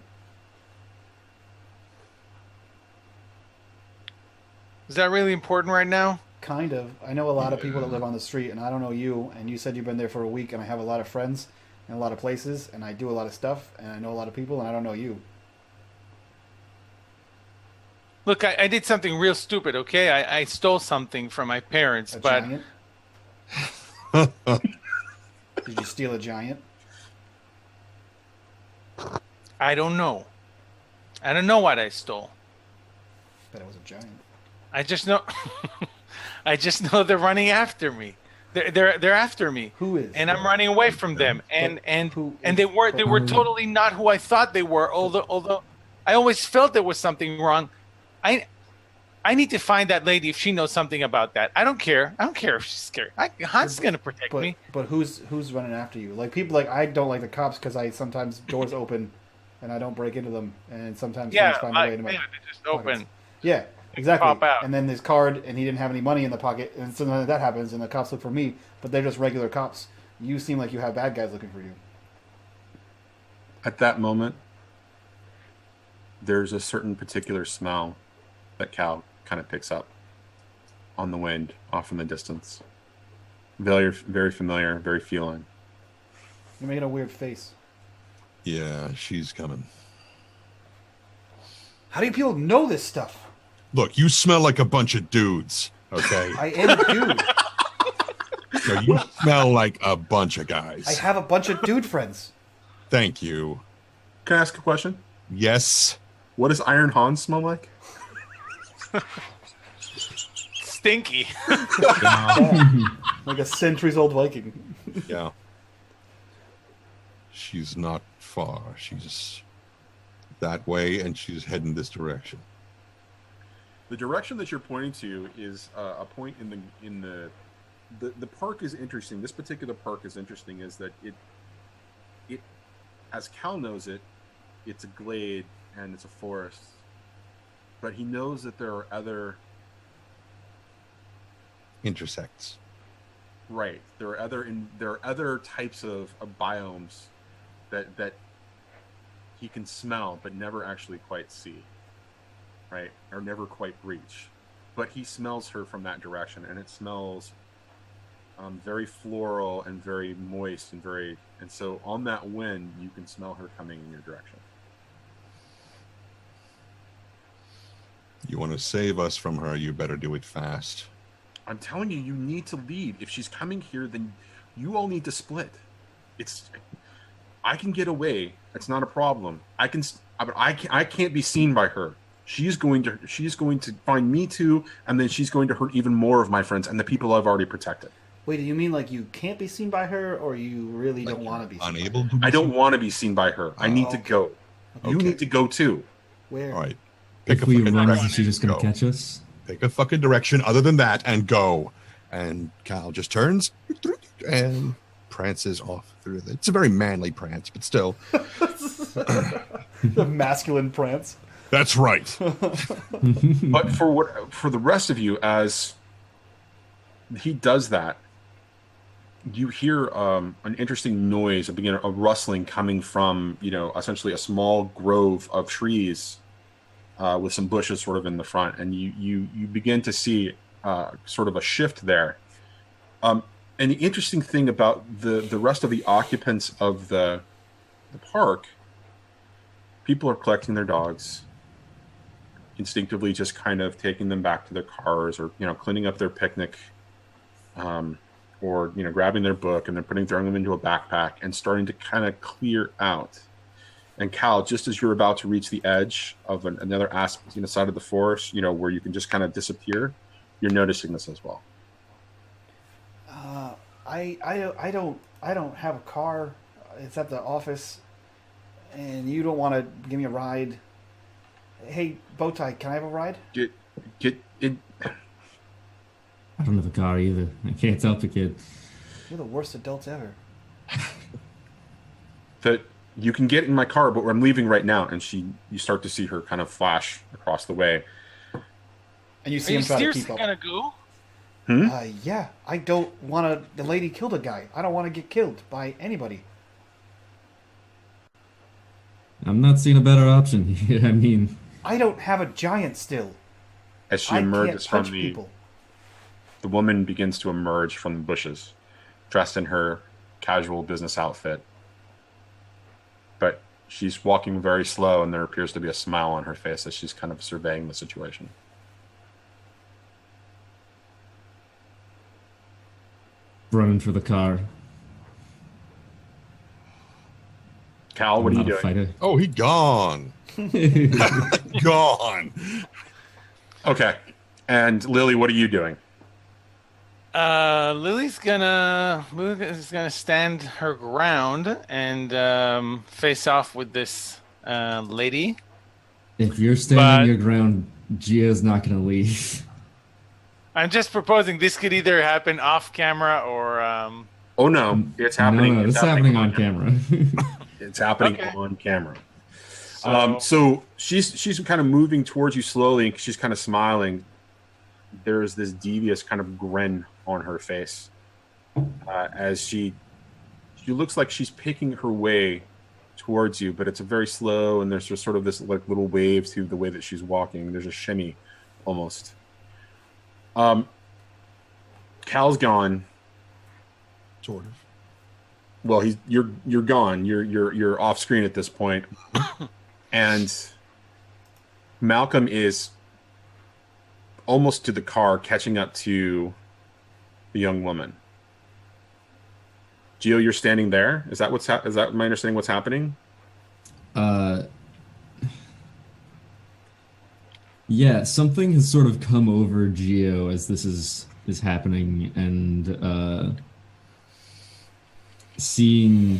B: Is that really important right now?
A: Kind of. I know a lot of people that live on the street, and I don't know you. And you said you've been there for a week, and I have a lot of friends in a lot of places, and I do a lot of stuff, and I know a lot of people, and I don't know you.
B: Look, I did something real stupid, okay? I stole something from my parents,
A: A
B: but
A: giant? Did you steal a giant?
B: I don't know. I don't know what I stole.
A: Bet it was a giant.
B: I just know I just know they're running after me. They're after me.
A: Who is?
B: And I'm running away from them. And
A: who
B: and
A: is-
B: they were totally not who I thought they were, although I always felt there was something wrong. I need to find that lady if she knows something about that. I don't care. I don't care if she's scared. Han's gonna protect me.
A: But who's running after you? Like people like I don't like the cops because I sometimes doors open, and I don't break into them, and sometimes
B: Yeah,
A: things find their way into my
B: they just open.
A: pockets. Yeah, exactly.
B: pop out.
A: And then his card, and he didn't have any money in the pocket, and something like that happens, and the cops look for me, but they're just regular cops. You seem like you have bad guys looking for you.
E: At that moment, there's a certain particular smell that Cal kind of picks up on the wind off in the distance. Very, very familiar, very feeling.
A: You're making a weird face.
F: Yeah, she's coming.
A: How do people know this stuff?
F: Look, you smell like a bunch of dudes, okay?
A: I am a dude.
F: No, you smell like a bunch of guys.
A: I have a bunch of dude friends.
F: Thank you.
E: Can I ask a question?
F: Yes.
E: What does Iron Hans smell like?
B: Stinky.
A: Like a centuries-old Viking.
F: Yeah. She's not far. She's that way, and she's heading this direction.
E: The direction that you're pointing to is a point in the park is interesting. This particular park is interesting, is that it as Cal knows it, it's a glade and it's a forest, but he knows that there are other
F: Intersects.
E: right. There are other types of biomes that he can smell but never actually quite see, right? Or never quite reach. But he smells her from that direction, and it smells very floral and very moist and so on that wind you can smell her coming in your direction.
F: You want to save us from her, you better do it fast.
E: I'm telling you, you need to leave. If she's coming here, then you all need to split. I can get away. It's not a problem. But I can't be seen by her. She's going to find me too, and then she's going to hurt even more of my friends and the people I've already protected.
A: Wait, do you mean like you can't be seen by her, or you really
F: Like
A: don't want to be seen by
F: Unable
A: her?
F: to be
E: I don't
F: seen?
E: want to be seen by her. I need to
A: okay.
E: go. You
F: Okay.
E: need to go too.
A: Where?
F: All right. Pick
C: If
F: a
C: we
F: fucking
C: run,
F: direction
C: is she just gonna
F: and
C: catch us?
F: Pick a fucking direction other than that and go. And Cal just turns
D: and prances off through it. It's a very manly prance, but still.
A: The masculine prance.
D: That's right.
E: But for the rest of you, as he does that, you hear an interesting noise, a rustling coming from, essentially a small grove of trees with some bushes sort of in the front, and you begin to see sort of a shift there. And the interesting thing about the rest of the occupants of the park, people are collecting their dogs, instinctively just kind of taking them back to their cars, or cleaning up their picnic, or grabbing their book and then throwing them into a backpack and starting to kind of clear out. And Cal, just as you're about to reach the edge of another aspect, side of the forest, where you can just kind of disappear, you're noticing this as well.
A: I don't have a car. It's at the office, and you don't want to give me a ride. Hey, Bowtie, can I have a ride?
E: Get in.
C: I don't have a car either. I can't help the kid.
A: You're the worst adults ever.
E: That you can get in my car, but I'm leaving right now. And you start to see her kind of flash across the way.
A: And you see him try to keep up.
B: Are you seriously
E: Hmm?
B: gonna
A: Yeah, I don't want to. The lady killed a guy. I don't want to get killed by anybody.
C: I'm not seeing a better option here. I mean,
A: I don't have a giant still.
E: As she
A: I can't
E: emerges from
A: touch people.
E: the woman begins to emerge from the bushes, dressed in her casual business outfit. But she's walking very slow, and there appears to be a smile on her face as she's kind of surveying the situation.
C: running for the car.
E: Cal, what are you
C: I'm not a
E: doing?
C: fighter.
D: Oh, he gone. Gone.
E: Okay. And Lily, what are you doing?
B: Lily's is gonna stand her ground and face off with this lady.
C: If you're standing your ground, Gia's not going to leave.
B: I'm just proposing this could either happen off camera or
E: Oh no, it's happening.
C: No, it's happening on camera.
E: It's happening
B: Okay.
E: on camera.
B: So-
E: So she's kind of moving towards you slowly, and she's kind of smiling. There's this devious kind of grin on her face as she looks like she's picking her way towards you, but it's a very slow, and there's just sort of this like little wave to the way that she's walking. There's a shimmy almost. Cal's gone.
D: Sort of.
E: Well, you're gone. You're off screen at this point. And Malcolm is almost to the car, catching up to the young woman. Gio, you're standing there. Is that is that my understanding? What's happening?
C: Yeah, something has sort of come over Gio as this is happening, and seeing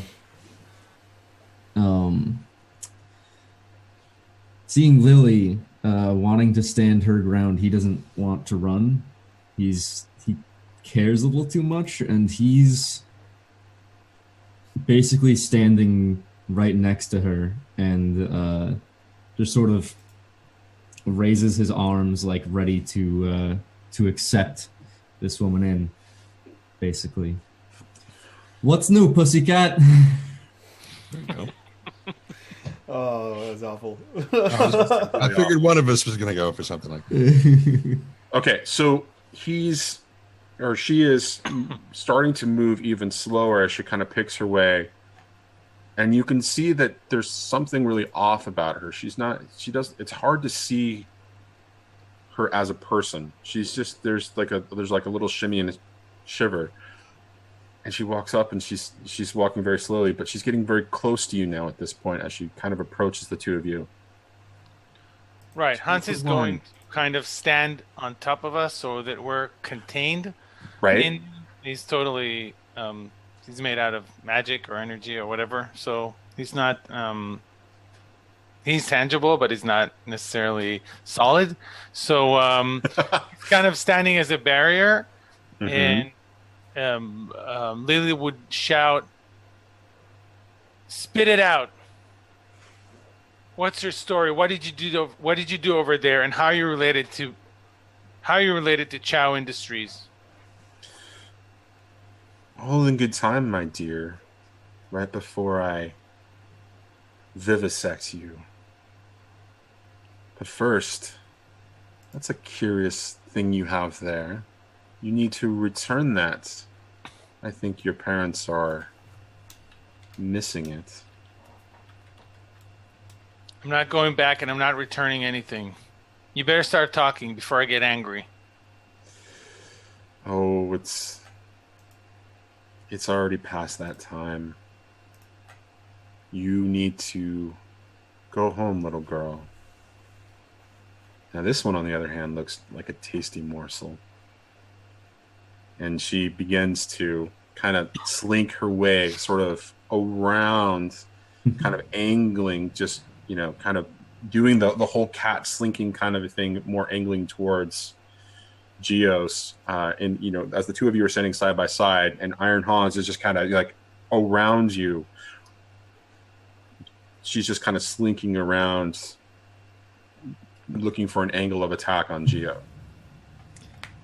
C: Lily wanting to stand her ground. He doesn't want to run. He cares a little too much, and he's basically standing right next to her, and just sort of raises his arms like ready to accept this woman in, basically. What's new, pussycat?
D: There you go.
A: Oh, that's awful.
D: I figured one of us was going to go for something like that.
E: Okay, so she is starting to move even slower as she kind of picks her way. And you can see that there's something really off about her. It's hard to see her as a person. There's like a little shimmy and a shiver. And she walks up, and she's walking very slowly, but she's getting very close to you now at this point as she kind of approaches the two of you.
B: right. Hans is going to kind of stand on top of us so that we're contained.
E: Right?
B: He's totally he's made out of magic or energy or whatever, so he's not he's tangible, but he's not necessarily solid. So he's kind of standing as a barrier,
E: Mhm.
B: and Lily would shout, "Spit it out! What's your story? What did you do? What did you do over there? And how are you related to Chow Industries?"
E: All in good time, my dear. Right before I vivisect you. But first, that's a curious thing you have there. You need to return that. I think your parents are missing it.
B: I'm not going back, and I'm not returning anything. You better start talking before I get angry.
E: Oh, it's already past that time. You need to go home, little girl. Now, this one, on the other hand, looks like a tasty morsel. And she begins to kind of slink her way sort of around, kind of angling, just, kind of doing the whole cat slinking kind of a thing, more angling towards Geos. And, as the two of you are standing side by side, and Iron Hans is just kind of like around you. She's just kind of slinking around, looking for an angle of attack on Geo.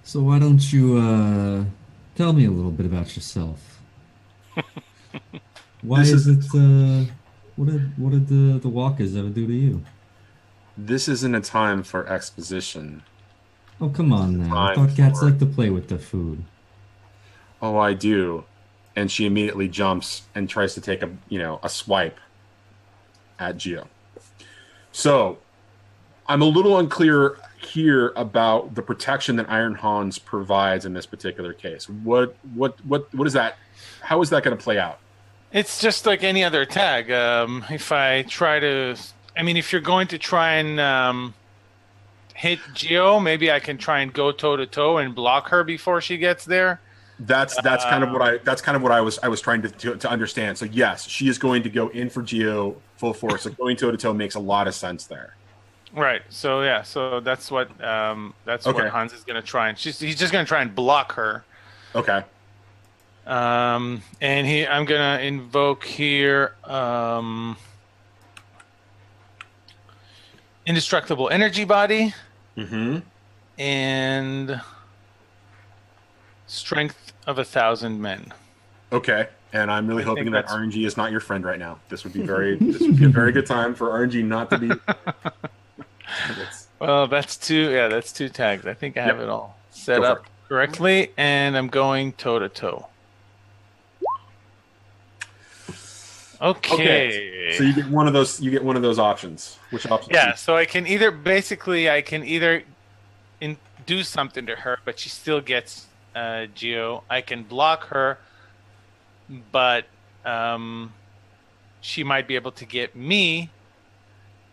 C: So why don't you tell me a little bit about yourself? Why
E: This
C: is
E: is-
C: it? What did the walkers ever do to you?
E: This isn't a time for exposition.
C: Oh, come on now. I
E: Time
C: thought cats
E: for-
C: like to play with their food.
E: Oh, I do. And she immediately jumps and tries to take a swipe at Geo. So I'm a little unclear here about the protection that Iron Hans provides in this particular case. What is that? How is that going to play out?
B: It's just like any other tag. If you're going to try and hit Geo, maybe I can try and go toe to toe and block her before she gets there.
E: That's kind of what I was trying to understand. So yes, she is going to go in for Geo full force. So going toe to toe makes a lot of sense there.
B: Right. So yeah. So that's what what
E: Okay.
B: Hans is going to try, and he's just going to try and block her.
E: Okay.
B: I'm gonna invoke here indestructible energy body
E: Mm-hmm.
B: and strength of 1,000 men.
E: Okay. And I'm really
B: I
E: hoping
B: think
E: that
B: that's-
E: RNG is not your friend right now. This would be a very good time for RNG not to be.
B: Well, that's two tags. I think I have
E: Yep.
B: it all set
E: Go for
B: up correctly, and I'm going toe to toe. Okay.
E: So you get one of those options. Which option?
B: Yeah, so I can either do something to her, but she still gets Geo. I can block her, but she might be able to get me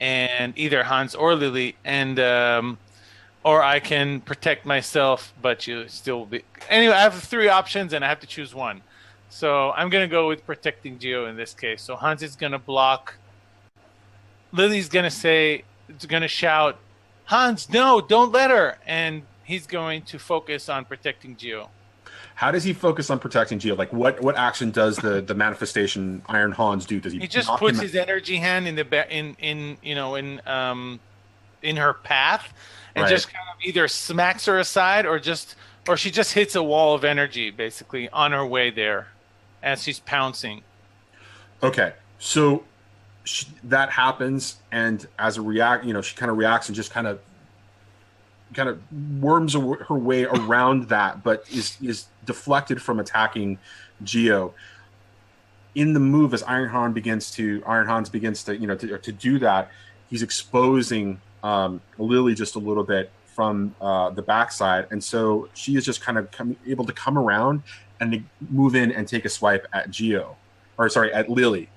B: and either Hans or Lily, and or I can protect myself, but you still be. Anyway, I have 3 options, and I have to choose one. So I'm gonna go with protecting Geo in this case. So Hans is gonna block. Lily's gonna shout, "Hans, no, don't let her!" And he's going to focus on protecting Geo.
E: How does he focus on protecting Geo? Like what action does the manifestation Iron Hans do? Does he?
B: He just
E: knock
B: puts
E: him-
B: his energy hand in her path, and
E: Right.
B: just kind of either smacks her aside, or she just hits a wall of energy basically on her way there, as she's pouncing.
E: Okay, so that happens, and as a she kind of reacts and just kind of worms her way around that, but is deflected from attacking Geo. In the move, as Iron Hans begins to to do that, he's exposing Lily just a little bit from the backside, and so she is just kind of able to come around and to move in and take a swipe at at Lily.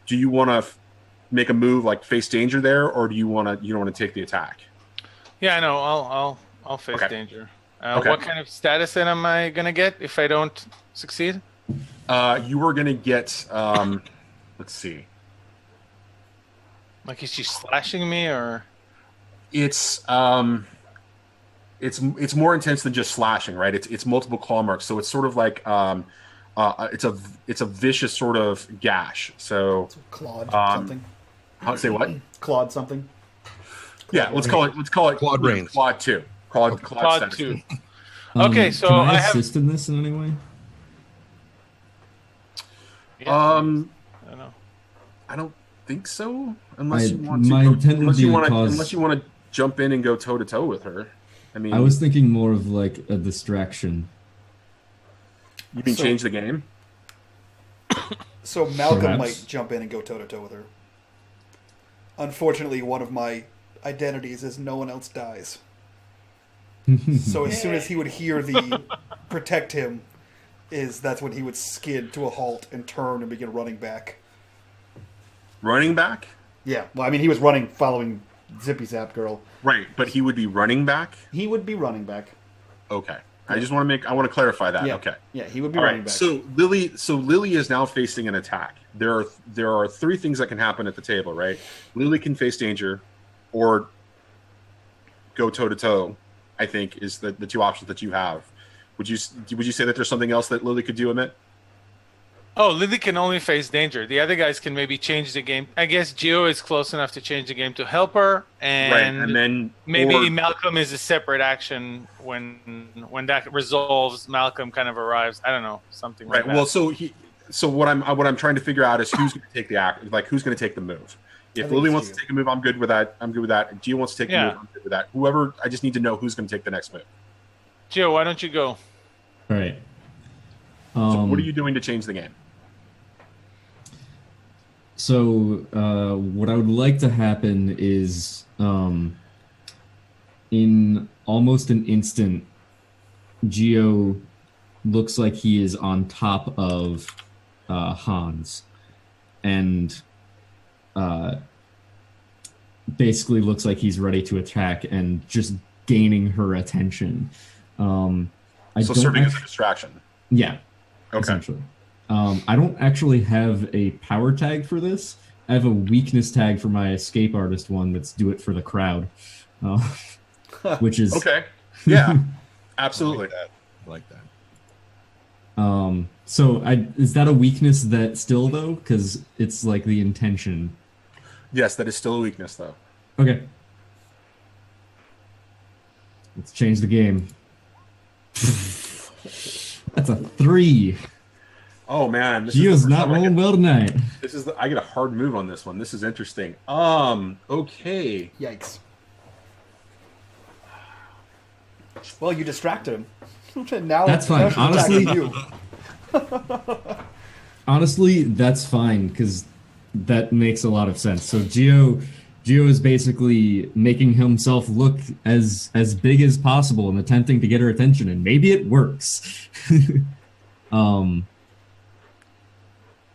E: Do you want to make a move like face danger there, or do you don't want to take the attack?
B: Yeah, I know. I'll face
E: Okay.
B: danger.
E: Okay.
B: What kind of status am I gonna get if I don't succeed?
E: You were gonna get let's see.
B: Like, is she slashing me, or?
E: It's it's more intense than just slashing, right? It's multiple claw marks, so it's sort of like it's a vicious sort of gash. So
A: Claude something.
E: Say what?
A: Claude something.
E: Yeah, let's call it
D: Claude Rains.
E: Claude 2.
B: Claude 2. Okay, so
C: can I
B: I have.
C: assist in this in any way?
B: Yeah, I don't know.
E: I don't think so, unless you want
C: my intent would
E: unless
C: be
E: you
C: to
E: want to
C: cause-
E: unless you want to jump in and go toe to toe with her. I mean,
C: I was thinking more of like a distraction.
E: you can
A: So-
E: change the game.
A: So Malcolm
C: Perhaps.
A: might jump in and go toe to toe with her. Unfortunately, one of my identities is no one else dies. So as soon as he would hear the protect him, that's when he would skid to a halt and turn and begin running back.
E: Running back,
A: Yeah, well, I mean, he was running following Zippy Zap Girl.
E: right? But he would be running back.
A: He would be running back.
E: Okay, I want to clarify that.
A: Yeah.
E: Okay.
A: Yeah, he would be
E: All
A: running
E: right.
A: back.
E: So Lily is now facing an attack. There are three things that can happen at the table, right? Lily can face danger, or go toe to toe. I think is the two options that you have. Would you say that there's something else that Lily could do, Amit?
B: Oh, Lily can only face danger. The other guys can maybe change the game. I guess Gio is close enough to change the game to help her, and,
E: Right, and then
B: maybe Malcolm is a separate action when that resolves. Malcolm kind of arrives. I don't know, something
E: right.
B: like
E: Well,
B: that.
E: so what I'm trying to figure out is who's going to take the act, like who's going to take the move. If
A: think
E: Lily
A: it's
E: wants
A: Gio.
E: to take a move, I'm good with that. If Gio wants to take the
B: Yeah.
E: move, I'm good with that. Whoever, I just need to know who's going to take the next move.
B: Gio, why don't you go?
C: All right.
E: So what are you doing to change the game?
C: So what I would like to happen is in almost an instant, Gio looks like he is on top of Hans and basically looks like he's ready to attack and just gaining her attention.
E: So serving as a distraction.
C: Yeah,
E: Okay.
C: essentially. I don't actually have a power tag for this. I have a weakness tag for my escape artist one that's do it for the crowd, which is
E: Okay. Yeah. Absolutely.
D: I like that.
C: So is that a weakness that still though? Because it's like the intention.
E: Yes, that is still a weakness, though.
C: Okay, let's change the game. That's a 3.
E: Oh man, this
C: Gio's
E: is the
C: not
E: first time I
C: rolling
E: get-
C: well tonight.
E: I get a hard move on this one. This is interesting. Okay.
A: Yikes. Well, you distracted him. Now
C: That's fine.
A: now she's attacking
C: Honestly-
A: you.
C: Honestly, that's fine because that makes a lot of sense. So Gio is basically making himself look as big as possible and attempting to get her attention, and maybe it works.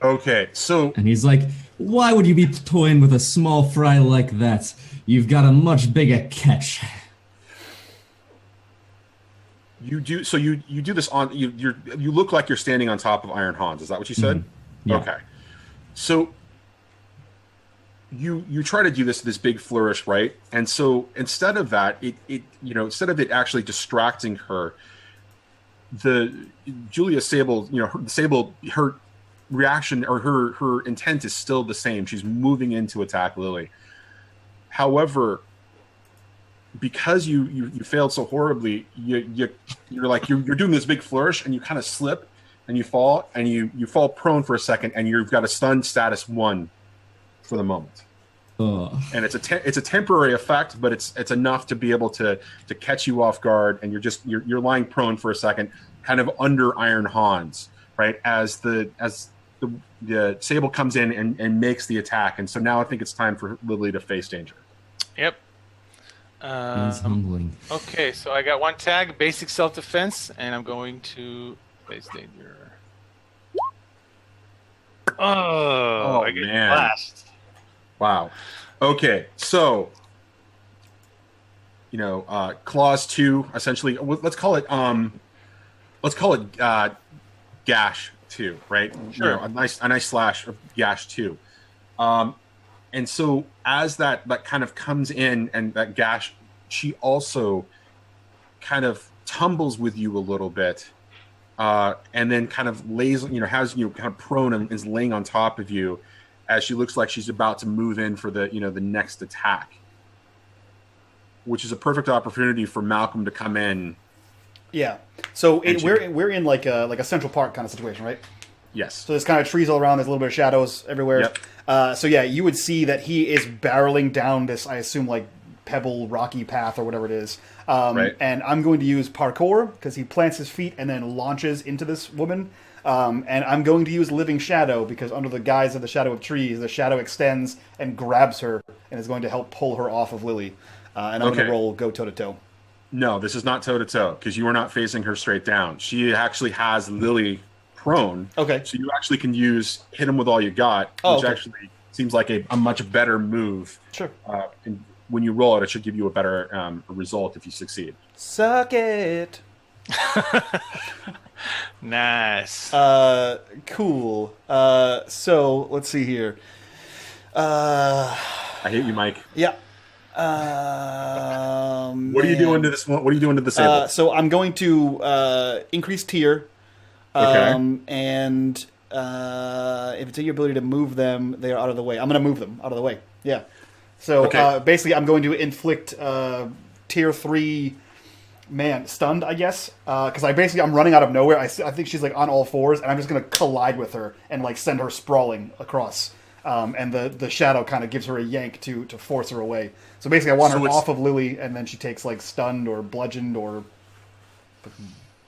E: Okay. So
C: And he's like, "Why would you be toying with a small fry like that? You've got a much bigger catch."
E: you do this on you look like you're standing on top of Iron Hans. Is that what you said?
C: Yeah.
E: Okay. So you try to do this big flourish, right? And so instead of that, instead of it actually distracting her, Julia Sable, her reaction or her intent is still the same. She's moving in to attack Lily. However, because you failed so horribly, you're doing this big flourish and you kind of slip and you fall and you fall prone for a second and you've got a stun status 1 for the moment. And it's a temporary effect, but it's enough to be able to catch you off guard, and you're lying prone for a second, kind of under Iron Hans, right? As the Sable comes in and makes the attack, and so now I think it's time for Lily to face danger.
B: Yep.
C: It's humbling.
B: Okay, so I got one tag, basic self-defense, and I'm going to face danger. Oh, I get
E: man.
B: blast.
E: Wow. Okay, so clause 2 essentially. Let's call it gash 2, right?
B: Sure.
E: A nice slash of gash 2. And so as that kind of comes in and that gash, she also kind of tumbles with you a little bit, and then kind of lays, has you kind of prone and is laying on top of you as she looks like she's about to move in for the the next attack, which is a perfect opportunity for Malcolm to come in.
A: Yeah. So we're in like a Central Park kind of situation, right?
E: Yes.
A: So there's kind of trees all around. There's a little bit of shadows everywhere.
E: Yep.
A: So yeah, you would see that he is barreling down this, I assume, like pebble rocky path or whatever it is.
E: Right.
A: And I'm going to use parkour because he plants his feet and then launches into this woman. And I'm going to use living shadow because under the guise of the shadow of trees, the shadow extends and grabs her and is going to help pull her off of Lily. And I'm going to roll go toe to toe.
E: No, this is not toe to toe because you are not facing her straight down. She actually has Lily prone.
A: Okay.
E: So you actually can hit him with all you got, which actually seems like a much better move.
A: Sure.
E: And when you roll it, it should give you a better result if you succeed.
A: Suck it.
B: Nice.
A: Cool. So let's see here.
E: I hate you, Mike.
A: Yeah.
E: What are you doing to this one? What are you doing to the disable?
A: So I'm going to increase tier. And if it's in your ability to move them, they are out of the way. I'm going to move them out of the way. Yeah. So basically, I'm going to inflict tier 3 stunned, I guess. Because I'm running out of nowhere. I think she's like on all fours, and I'm just going to collide with her and like send her sprawling across. And the shadow kind of gives her a yank to force her away. So basically, I want her off of Lily, and then she takes like stunned or bludgeoned or.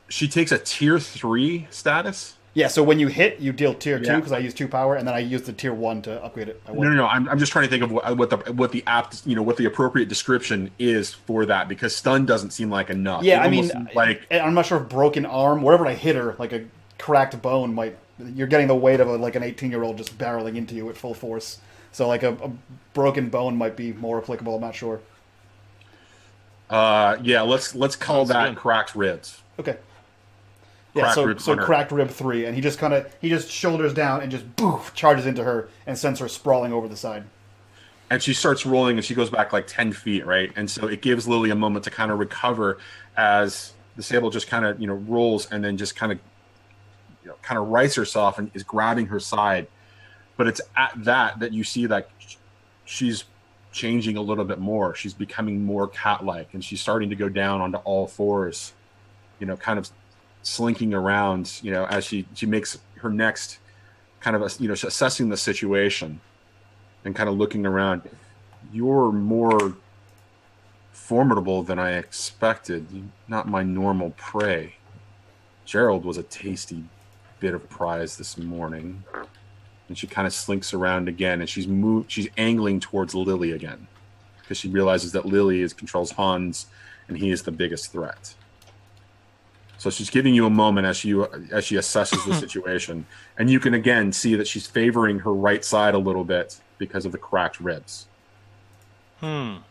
E: She takes a tier 3 status.
A: Yeah, so when you hit, you deal tier 2 because I use 2 power, and then I use the tier 1 to upgrade it.
E: No. I'm just trying to think of what the app, what the appropriate description is for that, because stun doesn't seem like enough.
A: Yeah, I'm not sure if broken arm, wherever I hit her, like a cracked bone might. You're getting the weight of an 18-year-old just barreling into you at full force. So like a broken bone might be more applicable. I'm not sure.
E: Yeah, let's call that cracked ribs.
A: Okay. Yeah, so cracked rib 3, and he just shoulders down and just boof charges into her and sends her sprawling over the side.
E: And she starts rolling, and she goes back like 10 feet, right? And so it gives Lily a moment to kind of recover as the sable just kind of rolls and then just kind of rights herself and is grabbing her side. But it's at that you see that she's changing a little bit more. She's becoming more cat-like, and she's starting to go down onto all fours, kind of slinking around, as she makes her next kind of, assessing the situation and kind of looking around. You're more formidable than I expected. You're not my normal prey. Gerald was a tasty bit of prize this morning. And she kind of slinks around again, and she's angling towards Lily again because she realizes that Lily controls Hans, and he is the biggest threat. So she's giving you a moment as she assesses the situation, and you can again see that she's favoring her right side a little bit because of the cracked ribs.
B: Well,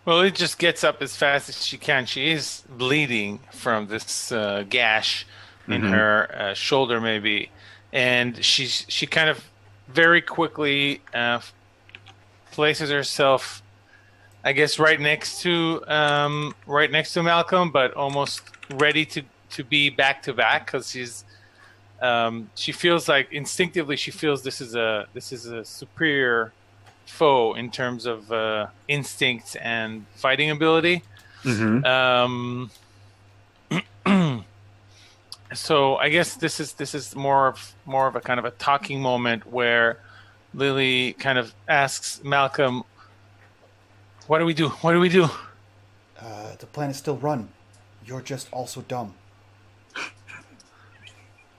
B: it just gets up as fast as she can. She is bleeding from this gash in her shoulder, maybe, and she kind of very quickly places herself, I guess, right next to Malcolm, but almost ready to be back to back because she feels like instinctively she feels this is a superior foe in terms of instinct and fighting ability. So I guess this is more of a kind of a talking moment where Lily kind of asks Malcolm, "What do we do? What do we do?"
A: The plan is still run. You're just also dumb.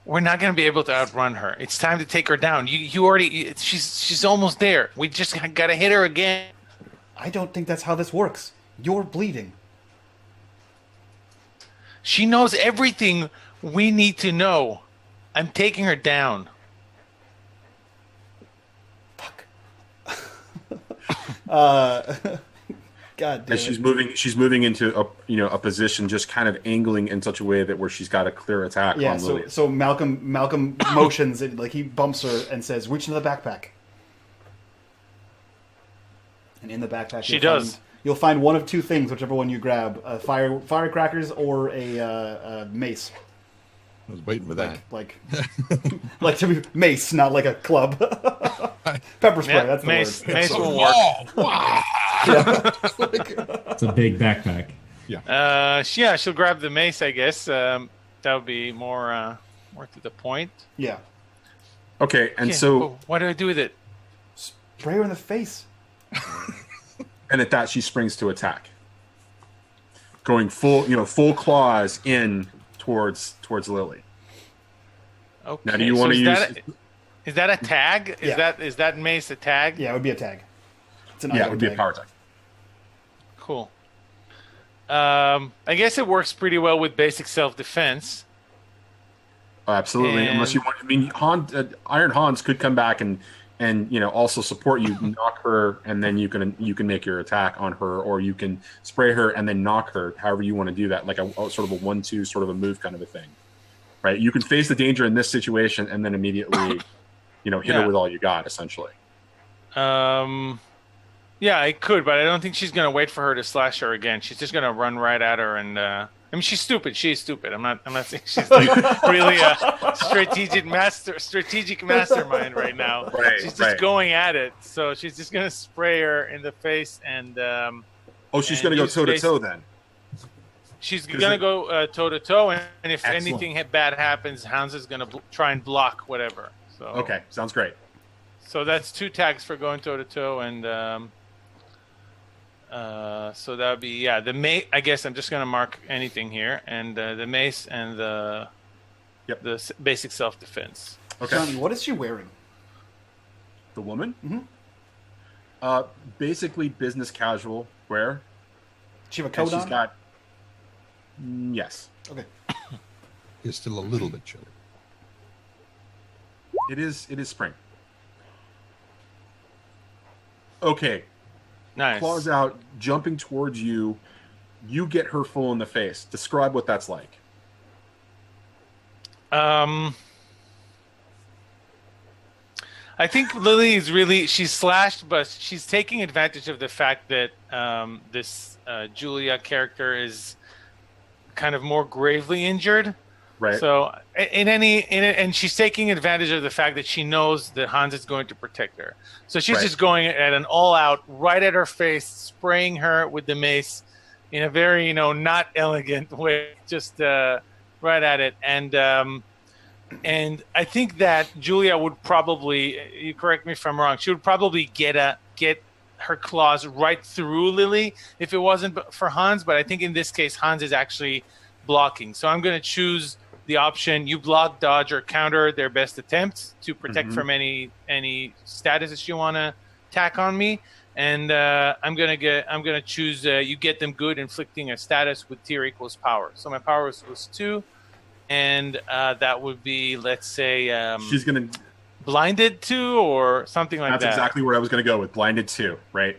B: We're not going to be able to outrun her. It's time to take her down. You already. She's almost there. We just got to hit her again.
A: I don't think that's how this works. You're bleeding.
B: She knows everything we need to know. I'm taking her down.
A: Fuck. God damn.
E: As she's moving into a position, just kind of angling in such a way that where she's got a clear attack on Lily.
A: So Malcolm motions it, like he bumps her and says, "Reach into the backpack." And in the backpack, You'll find one of two things, whichever one you grab: firecrackers or a mace.
F: I was waiting for that.
A: Like to be mace, not like a club. Pepper spray.
B: Yeah,
A: that's the
B: mace.
A: word.
B: Mace will work.
C: It's a big backpack.
B: She'll grab the mace, I guess. That would be more to the point.
A: Yeah.
E: Okay, and
B: Yeah,
E: so
B: what do I do with it?
A: Spray her in the face.
E: and at that she springs to attack, going full claws in towards Lily.
B: Okay.
E: Now, do you want to use?
B: Is that a tag? Is that mace a tag?
A: Yeah, it would be a tag. It's an
E: It would be a
A: tag.
E: power tag.
B: Cool. I guess it works pretty well with basic self-defense.
E: Absolutely,
B: And-
E: unless you want. I mean, Iron Hans could come back and also support you, knock her, and then you can make your attack on her, or you can spray her and then knock her. However you want to do that, like a sort of a 1-2 sort of a move kind of a thing, right? You can face the danger in this situation and then immediately, hit her with all you got, essentially.
B: Yeah, I could, but I don't think she's gonna wait for her to slash her again. She's just gonna run right at her, and I mean, she's stupid. She's stupid. I'm not saying she's like really a strategic mastermind right now.
E: Right,
B: she's just
E: right.
B: going at it. So she's just gonna spray her in the face, and
E: She's going to go toe to toe then.
B: she's gonna go toe to toe, and if
E: Excellent.
B: anything bad happens, Hans is gonna try and block whatever. So
E: Okay, sounds great.
B: So that's 2 tags for going toe to toe, and so that would be the mace. I guess I'm just gonna mark anything here, and the mace and the basic self defense.
E: Okay,
A: Johnny, what is she wearing?
E: the woman.
A: Mhm.
E: Basically business casual wear.
A: She have a
E: And
A: coat
E: she's
A: on?
E: got. Yes,
A: Okay.
F: It's still a little bit chilly.
E: it is spring. Okay,
B: Nice.
E: claws out, jumping towards you. You get her full in the face. Describe what that's like.
B: I think Lily is she's slashed, but she's taking advantage of the fact that this Julia character is kind of more gravely injured.
E: Right.
B: So and she's taking advantage of the fact that she knows that Hans is going to protect her. So she's
E: Right.
B: just going at an all-out, right at her face, spraying her with the mace in a very, not elegant way, just right at it. And I think that Julia would probably, you correct me if I'm wrong, she would probably get her claws right through Lily if it wasn't for Hans. But I think in this case, Hans is actually blocking. So I'm going to choose the option you block, dodge, or counter their best attempts to protect from any status that you want to tack on me. And I'm gonna choose you get them good, inflicting a status with tier equals power. So my power was 2, and that would be, let's say,
E: She's gonna.
B: blinded 2 or something like
E: That's
B: that.
E: exactly where I was gonna go with blinded 2. Right.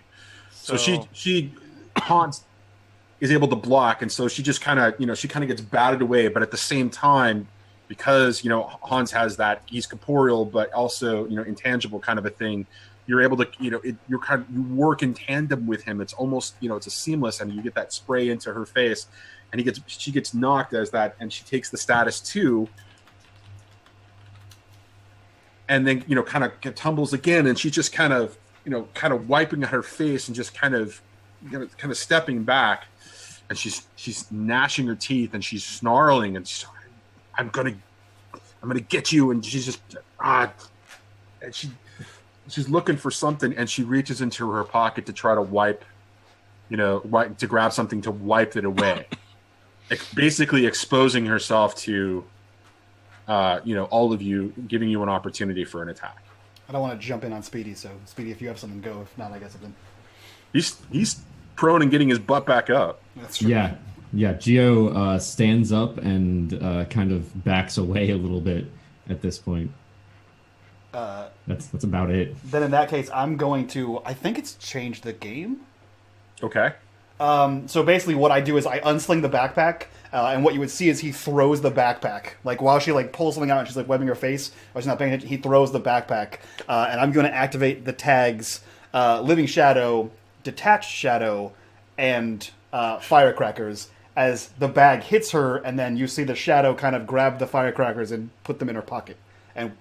E: So she Hans is able to block, and so she just kind of gets batted away, but at the same time, because Hans has that, he's corporeal but also intangible kind of a thing, you're able to you work in tandem with him. It's almost it's a seamless, and you get that spray into her face, and she gets knocked as that, and she takes the status 2, and then kind of tumbles again, and she's just kind of wiping at her face and just kind of stepping back. And she's gnashing her teeth, and she's snarling, and she's, I'm gonna get you. And she's just and she's looking for something, and she reaches into her pocket to try to to grab something to wipe it away, basically exposing herself to all of you, giving you an opportunity for an attack.
A: I don't want to jump in on Speedy, so Speedy, if you have something, go. If not, I guess then.
E: He's prone and getting his butt back up.
A: That's true.
C: Yeah. Gio stands up and kind of backs away a little bit at this point. That's about it.
A: Then in that case, I'm going to. I think it's change the game.
E: Okay.
A: So basically, what I do is I unsling the backpack, and what you would see is he throws the backpack. Like while she pulls something out and she's webbing her face, or she's not paying attention, he throws the backpack, and I'm going to activate the tags: Living Shadow, Detached Shadow, and firecrackers as the bag hits her, and then you see the shadow kind of grab the firecrackers and put them in her pocket, and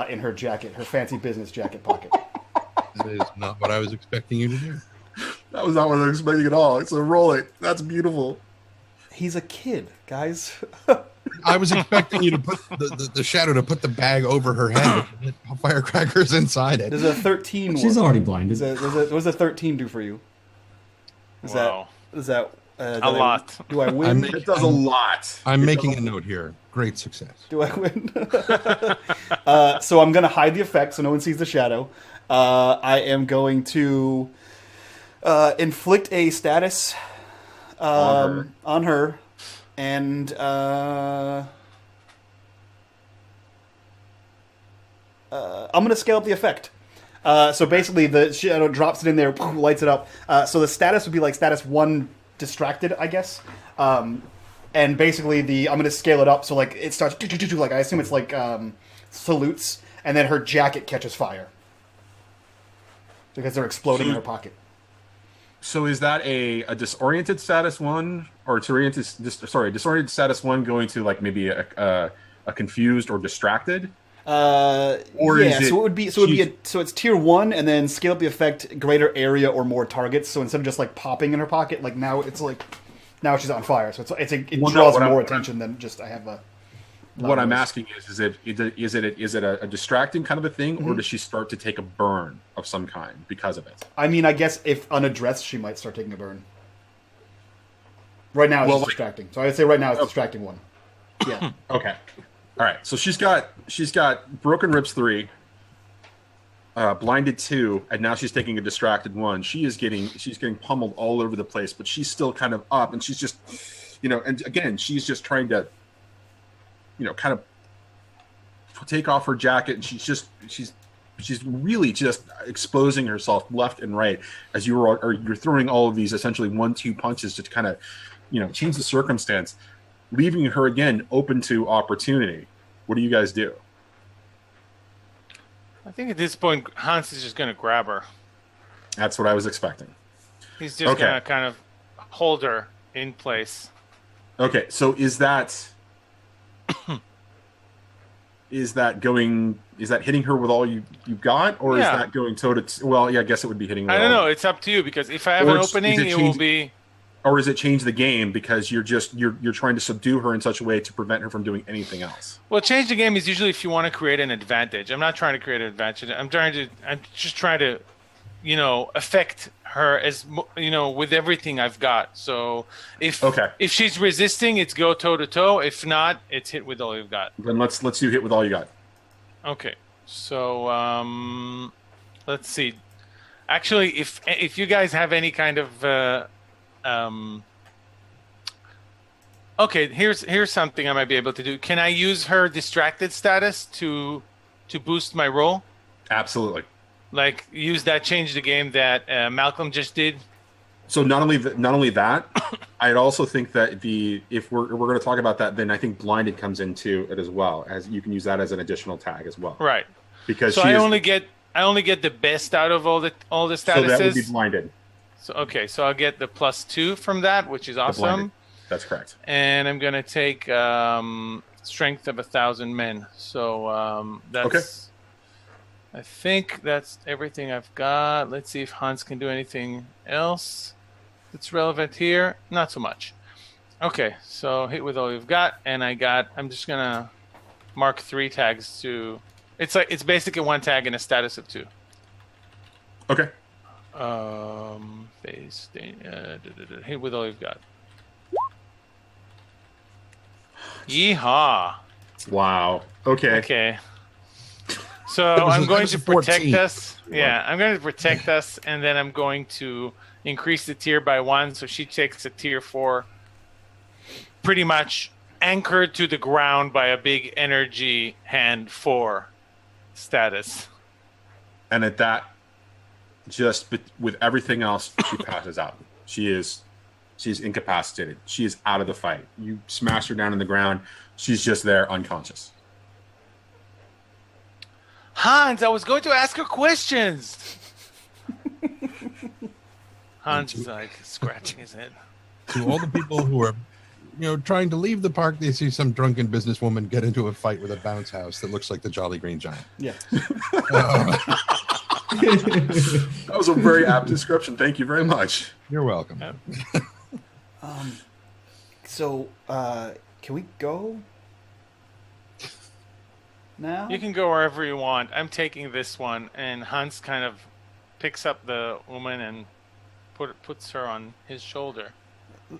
A: in her jacket, her fancy business jacket pocket.
D: That is not what I was expecting you to do.
E: That was not what I was expecting at all. So roll it. That's beautiful.
A: He's a kid, guys.
D: I was expecting you to put the shadow to put the bag over her head with firecrackers inside it.
A: There's a 13.
C: She's already blinded.
A: What does a 13 do for you?
B: Wow.
A: Is that
B: A lot.
A: Do I win?
E: It does a lot.
D: I'm making a note here. Great success.
A: Do I win? So I'm going to hide the effect so no one sees the shadow. I am going to inflict a status on her. And I'm going to scale up the effect. So basically, the shadow drops it in there, lights it up. So the status would be like status 1 distracted, I guess. And basically, I'm going to scale it up so like it starts like I assume it's like salutes, and then her jacket catches fire because they're exploding in her pocket.
E: So is that a disoriented status 1 or disoriented status 1 going to like maybe a confused or distracted?
A: Or yeah, is so it's tier 1 and then scale up the effect greater area or more targets. So instead of just like popping in her pocket, like now she's on fire. So it draws more attention than just I have a.
E: What I'm asking is it a distracting kind of a thing, or does she start to take a burn of some kind because of it?
A: I mean, I guess if unaddressed, she might start taking a burn. Right now, it's distracting. So I would say right now it's distracting 1. Yeah.
E: Okay. All right. So she's got broken ribs 3, blinded 2, and now she's taking a distracted 1. She's getting pummeled all over the place, but she's still kind of up, and she's just, and again, she's just trying to, kind of take off her jacket, and she's really just exposing herself left and right as you're throwing all of these essentially 1-2 punches to kind of, change the circumstance, leaving her again open to opportunity. What do you guys do?
B: I think at this point, Hans is just going to grab her.
E: That's what I was expecting.
B: He's just going to kind of hold her in place.
E: Okay, so is that hitting her with all you've got, or is that going toe to? Well, yeah, I guess it would be hitting.
B: I don't know. It's up to you because if I have an opening, it will be.
E: Or is it change the game because you're trying to subdue her in such a way to prevent her from doing anything else?
B: Well, change the game is usually if you want to create an advantage. I'm not trying to create an advantage. I'm just trying to, affect her as with everything I've got. So if she's resisting, it's go toe to toe. If not, it's hit with all you've got.
E: Then let's do hit with all you got. Okay.
B: So let's see. Actually, if you guys have any kind of okay, here's something I might be able to do. Can I use her distracted status to boost my roll?
E: Absolutely.
B: Like use that change the game that Malcolm just did.
E: So not only that, I'd also think that if we're going to talk about that, then I think blinded comes into it as well, as you can use that as an additional tag as well.
B: Right.
E: Because
B: I only get the best out of all the statuses.
E: So that would be blinded.
B: So I'll get the +2 from that, which is awesome.
E: That's correct.
B: And I'm gonna take strength of 1,000 men. So that's.
E: Okay.
B: I think that's everything I've got. Let's see if Hans can do anything else that's relevant here. Not so much. Okay, so hit with all you've got, and I'm just gonna mark 3 tags to. It's basically 1 tag and a status of 2.
E: Okay.
B: Hit with all you've got. Yeehaw!
E: Wow. Okay.
B: So I'm going to protect us. Yeah, I'm going to protect us, and then I'm going to increase the tier by 1, so she takes a tier 4. Pretty much anchored to the ground by a big energy hand 4 status.
E: And at that. Just with everything else, she passes out. She's incapacitated. She is out of the fight. You smash her down on the ground. She's just there, unconscious.
B: Hans, I was going to ask her questions. Hans is like scratching his head.
D: To all the people who are, trying to leave the park, they see some drunken businesswoman get into a fight with a bounce house that looks like the Jolly Green Giant.
A: Yeah.
E: That was a very apt description. Thank you very much.
D: You're welcome.
B: Yep.
A: So, can we go now?
B: You can go wherever you want. I'm taking this one, and Hans kind of picks up the woman and puts her on his shoulder.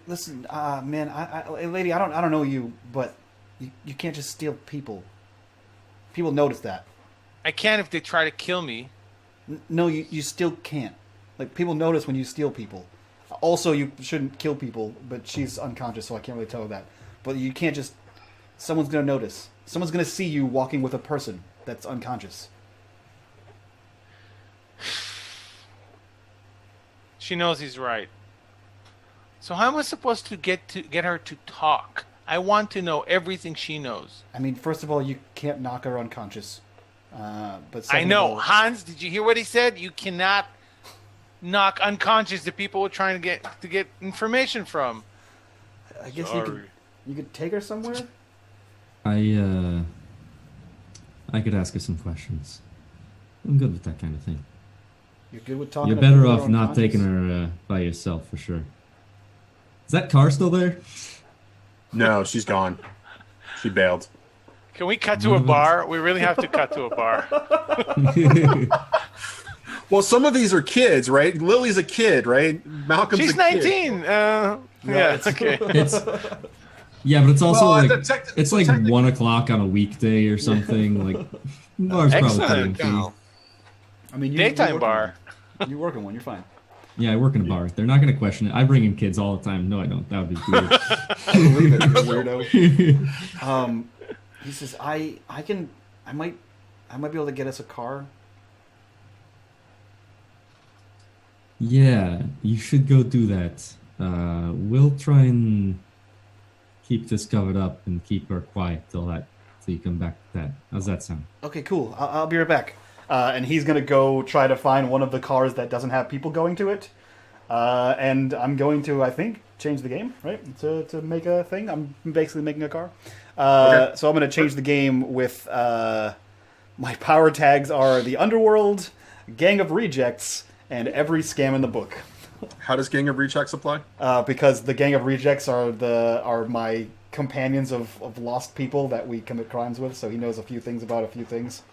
A: Listen, man, lady, I don't know you, but you can't just steal people. People notice that.
B: I can if they try to kill me.
A: No, you still can't. Like, people notice when you steal people. Also, you shouldn't kill people, but she's unconscious, so I can't really tell her that. But you can't just... Someone's going to notice. Someone's going to see you walking with a person that's unconscious.
B: She knows he's right. So how am I supposed to get her to talk? I want to know everything she knows.
A: I mean, first of all, you can't knock her unconscious. But
B: I know. Hans, did you hear what he said? You cannot knock unconscious the people we're trying to get information from.
A: I guess you could take her somewhere?
C: I could ask her some questions. I'm good with that kind of thing.
A: You're good with talking.
C: You're better off not taking her by yourself, for sure. Is that car still there?
E: No, she's gone. She bailed.
B: Can we cut to a bar? We really have to cut to a bar.
E: Well, some of these are kids, right? Lily's a kid, right? Malcolm's
B: She's
E: a kid.
B: 19. Yeah, okay.
C: Yeah, but it's also it's like
E: technically
C: 1 o'clock on a weekday or something. Like, bar's probably
B: Excellent.
C: pretty empty.
A: I mean,
B: Daytime bar.
A: You work in one. You're fine.
C: Yeah, I work in a bar. They're not going to question it. I bring in kids all the time. No, I don't. That would be weird.
A: I believe it, you weirdo. He says, I might be able to get us a car.
C: Yeah, you should go do that. We'll try and keep this covered up and keep her quiet till you come back with that. How's that sound?
A: Okay, cool. I'll be right back. And he's gonna go try to find one of the cars that doesn't have people going to it. And I'm going to, I think, change the game, right? To make a thing. I'm basically making a car.
E: Okay.
A: So I'm going to change the game with... my power tags are the Underworld, Gang of Rejects, and every scam in the book.
E: How does Gang of Rejects apply?
A: Because the Gang of Rejects are my companions of lost people that we commit crimes with, so he knows a few things about a few things.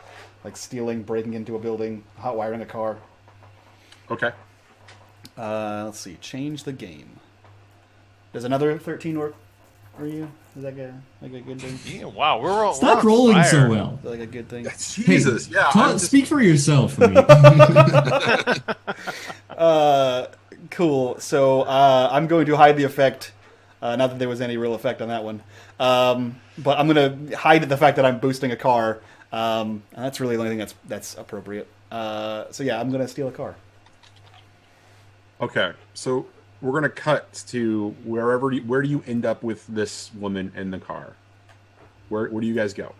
A: Like stealing, breaking into a building, hot wiring a car.
E: Okay.
A: Let's see. Change the game. Does another 13 work for you? Is that like a good thing?
B: Yeah, wow, we're
C: Stop
B: we're on
C: rolling
B: fire.
C: so well.
A: Is that like a good thing?
E: Jesus, yeah.
C: Speak for yourself, Amit.
A: Cool. So I'm going to hide the effect. Not that there was any real effect on that one. But I'm going to hide the fact that I'm boosting a car. And that's really the only thing that's appropriate. So yeah, I'm going to steal a car.
E: Okay, so we're gonna cut to where do you end up with this woman in the car? Where do you guys go?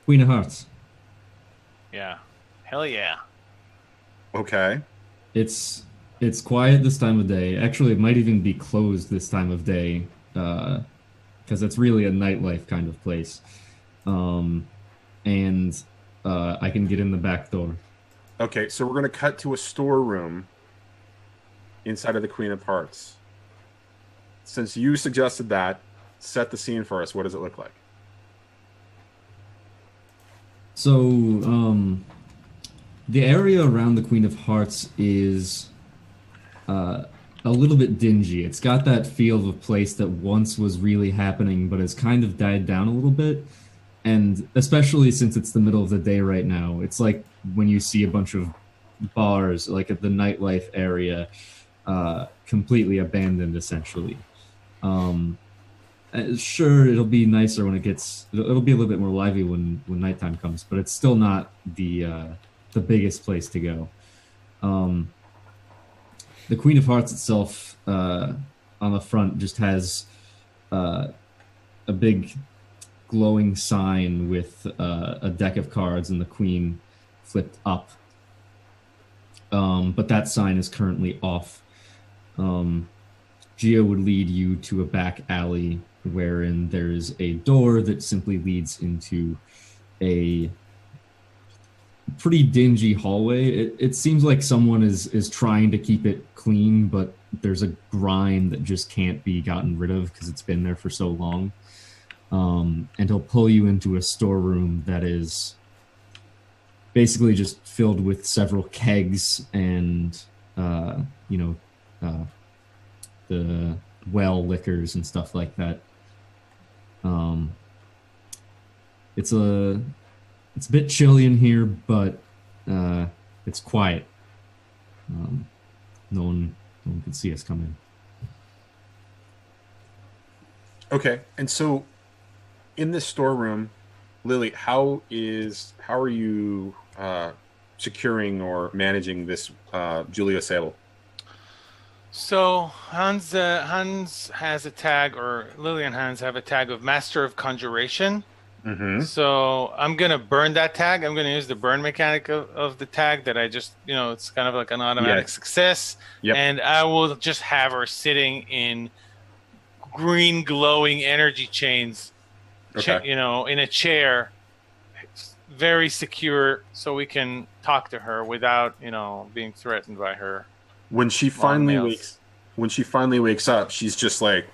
C: Queen of Hearts.
B: Yeah. Hell yeah.
E: Okay.
C: It's quiet this time of day. Actually, it might even be closed this time of day, because it's really a nightlife kind of place. And I can get in the back door.
E: Okay, so we're gonna cut to a storeroom inside of the Queen of Hearts. Since you suggested that, set the scene for us. What does it look like?
C: So, the area around the Queen of Hearts is a little bit dingy. It's got that feel of a place that once was really happening, but has kind of died down a little bit. And especially since it's the middle of the day right now, it's like when you see a bunch of bars, like at the nightlife area, completely abandoned, essentially. Sure, it'll be nicer when it'll be a little bit more lively when nighttime comes, but it's still not the biggest place to go. The Queen of Hearts itself, on the front, just has a big glowing sign with a deck of cards and the queen flipped up. but that sign is currently off. Gio would lead you to a back alley wherein there's a door that simply leads into a pretty dingy hallway. It seems like someone is trying to keep it clean, but there's a grime that just can't be gotten rid of because it's been there for so long. And he'll pull you into a storeroom that is basically just filled with several kegs and the well liquors and stuff like that. It's a bit chilly in here, but it's quiet. No one can see us come in.
E: Okay, and so in this storeroom, Lily, how are you securing or managing this Julia Sable?
B: So Hans has a tag, or Lily and Hans have a tag of Master of Conjuration.
E: Mm-hmm.
B: So I'm gonna burn that tag. I'm gonna use the burn mechanic of the tag that I just, it's kind of like an automatic success.
E: Yep.
B: And I will just have her sitting in green glowing energy chains,
E: Okay.
B: in a chair, very secure, so we can talk to her without, being threatened by her.
E: When she finally wakes up, she's just like,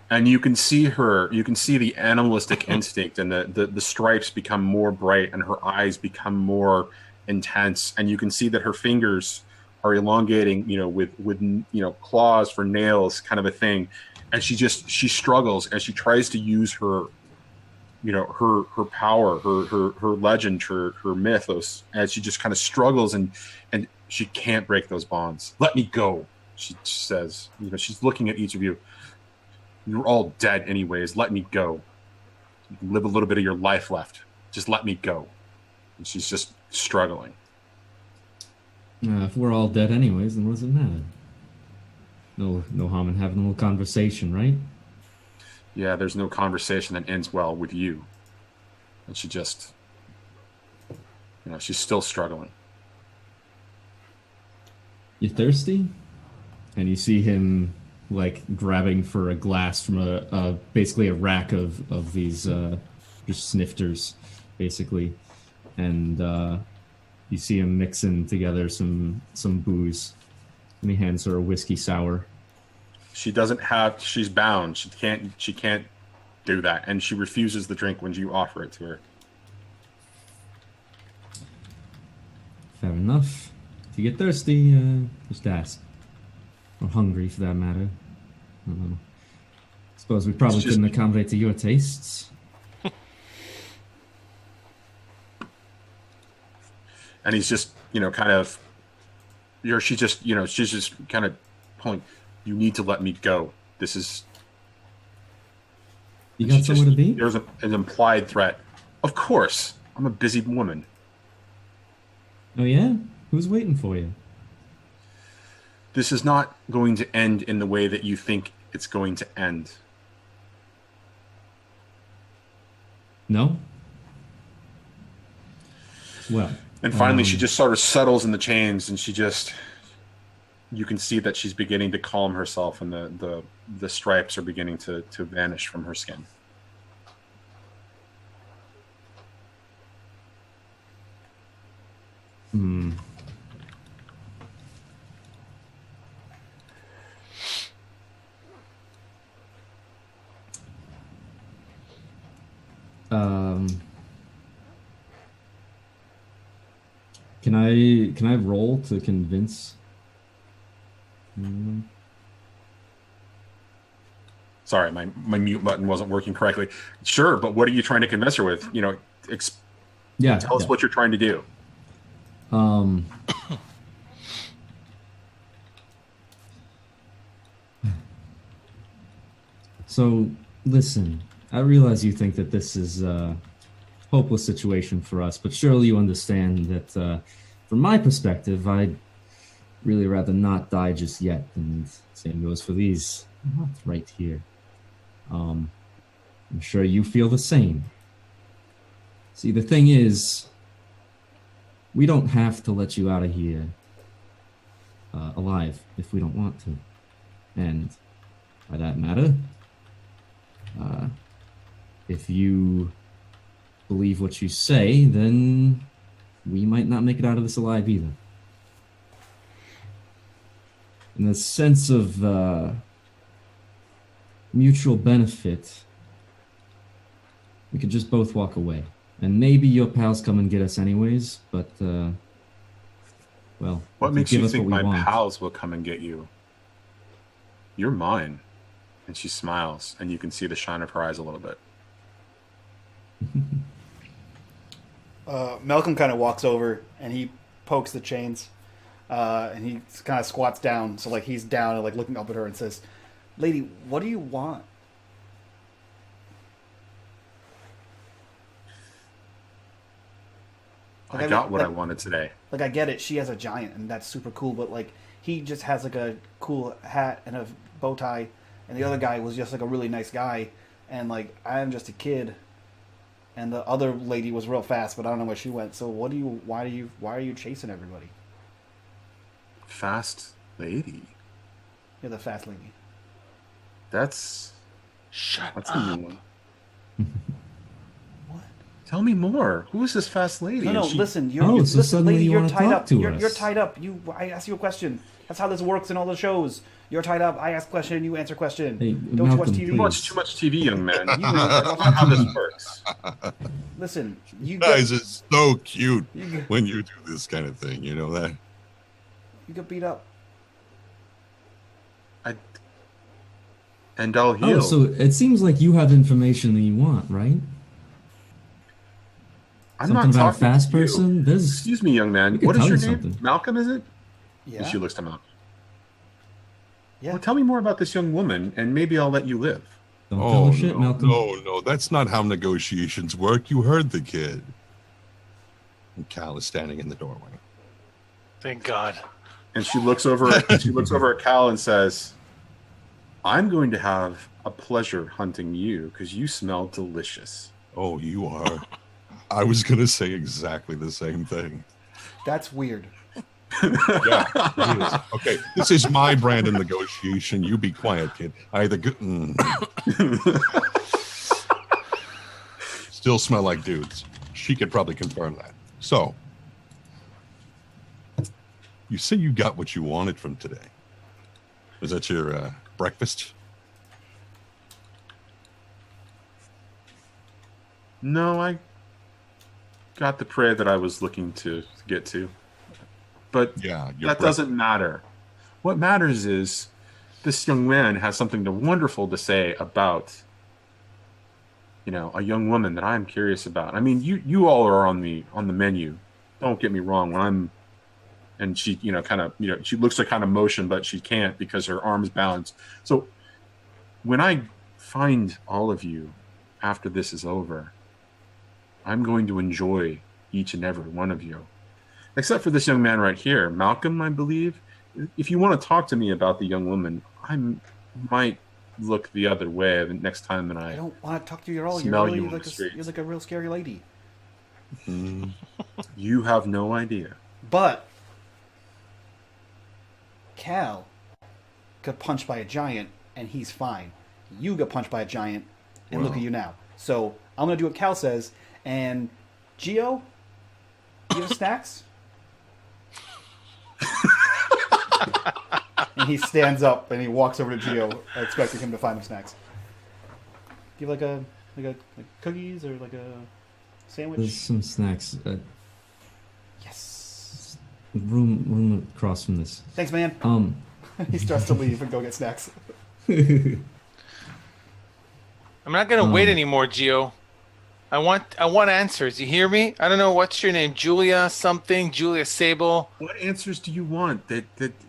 E: and you can see the animalistic instinct, and the stripes become more bright, and her eyes become more intense, and you can see that her fingers are elongating, with claws for nails, kind of a thing, and she struggles as she tries to use her power, her legend, her mythos, as she just kind of struggles and she can't break those bonds. Let me go, she says. She's looking at each of you. You're all dead anyways. Let me go. You can live a little bit of your life left. Just let me go. And she's just struggling.
C: If we're all dead anyways, then what does it matter? No harm in having a little conversation, right?
E: Yeah, there's no conversation that ends well with you. And she just, she's still struggling.
C: You thirsty? And you see him like grabbing for a glass from a basically a rack of these just snifters, basically, and you see him mixing together some booze, and he hands her a whiskey sour.
E: She's bound. She can't do that, and she refuses the drink when you offer it to her.
C: Fair enough. If you get thirsty, just ask. Or hungry, for that matter. I don't know. Suppose we probably couldn't accommodate to your tastes.
E: And he's just, kind of, she's just kind of pulling. You need to let me go. This is.
C: You got somewhere to be?
E: There's an implied threat. Of course, I'm a busy woman.
C: Oh yeah? Who's waiting for you?
E: This is not going to end in the way that you think it's going to end.
C: No? Well.
E: And finally, she just sort of settles in the chains, and you can see that she's beginning to calm herself, and the stripes are beginning to vanish from her skin.
C: Hmm. Can I roll to convince?
E: Sorry, my mute button wasn't working correctly. Sure, but what are you trying to convince her with? Tell us what you're trying to do.
C: So, listen, I realize you think that this is a hopeless situation for us, but surely you understand that from my perspective, I'd really rather not die just yet, and same goes for these right here. I'm sure you feel the same. See, the thing is, we don't have to let you out of here alive if we don't want to. And by that matter, if you believe what you say, then we might not make it out of this alive either. In the sense of mutual benefit, we could just both walk away. And maybe your pals come and get us anyways, but, well...
G: What makes you think my
C: want.
G: pals will come and get you? You're mine. And she smiles, and you can see the shine of her eyes a little bit.
A: Malcolm kind of walks over, and he pokes the chains, and he kind of squats down, so like he's down and like looking up at her and says, "Lady, what do you want?"
G: I got what I wanted today.
A: Like, I get it, she has a giant, and that's super cool, but like he just has like a cool hat and a bow tie, and the other guy was just like a really nice guy, and like I'm just a kid, and the other lady was real fast, but I don't know where she went. So why are you chasing everybody?
G: Fast lady.
A: You're the fast lady.
G: That's
B: Shut
G: a
B: up.
G: new one.
A: What?
G: Tell me more. Who is this fast lady?
A: No,
G: And she-
A: listen.
C: Oh, so
A: listen,
C: suddenly
A: lady,
C: you
A: you're
C: wanna
A: tied
C: talk
A: up.
C: to
A: You're
C: us.
A: tied up. I ask you a question. That's how this works in all the shows. You're tied up. I ask question. You answer question.
C: Hey,
A: Don't you watch
C: Malcolm,
A: TV?
G: You watch too much TV, young man.
A: You know
G: That's not how this works.
A: Listen, you
F: Guys,
A: get,
F: it's so cute
A: you get
F: when you do this kind of thing. You know that?
A: you get beat up.
G: And I'll heal.
C: Oh, so it seems like you have information that you want, right?
G: I'm
C: Something
G: not
C: about a
G: talking
C: fast
G: to you.
C: person? There's...
G: Excuse me, young man.
C: We could
G: What is
C: tell
G: your
C: you
G: name?
C: something.
G: Malcolm, is it?
A: Yeah.
G: And she looks to Malcolm.
A: Yeah.
G: Well, tell me more about this young woman, and maybe I'll let you live.
C: Don't tell
F: Oh
C: her shit,
F: no,
C: Malcolm.
F: no, that's not how negotiations work. You heard the kid. And Cal is standing in the doorway.
B: Thank God.
G: And she looks over. She looks over at Cal and says, "I'm going to have a pleasure hunting you because you smell delicious."
F: Oh, you are. I was gonna say exactly the same thing.
A: That's weird.
F: Yeah, it is. Okay, this is my brand of negotiation. You be quiet, kid. Either still smell like dudes. She could probably confirm that. So, you say you got what you wanted from today. Was that your breakfast?
G: No, I got the prey that I was looking to get to. But
F: Yeah, your
G: that doesn't matter. What matters is this young man has something wonderful to say about, a young woman that I'm curious about. I mean, you all are on the menu. Don't get me wrong. And she, she looks to kind of motion, but she can't because her arm's balanced. So when I find all of you after this is over, I'm going to enjoy each and every one of you. Except for this young man right here, Malcolm, I believe. If you want to talk to me about the young woman, I might look the other way the next time that
A: I
G: I
A: don't want to talk to you at all.
G: smell
A: You're
G: you
A: really
G: on the streets.
A: you're like a real scary lady.
F: Mm,
G: You have no idea.
A: But Cal got punched by a giant, and he's fine. You got punched by a giant, and look
F: Well.
A: at you now. So I'm gonna do what Cal says. And Gio, you have snacks? And he stands up and he walks over to Gio, expecting him to find him snacks. Do you have like cookies or like a
C: There's
A: sandwich?
C: some snacks.
A: Yes.
C: Room across from this.
A: Thanks, man. He starts to leave and go get snacks.
B: I'm not gonna wait anymore, Gio. I want answers. You hear me? I don't know what's your name, Julia something, Julia Sable.
G: What answers do you want? That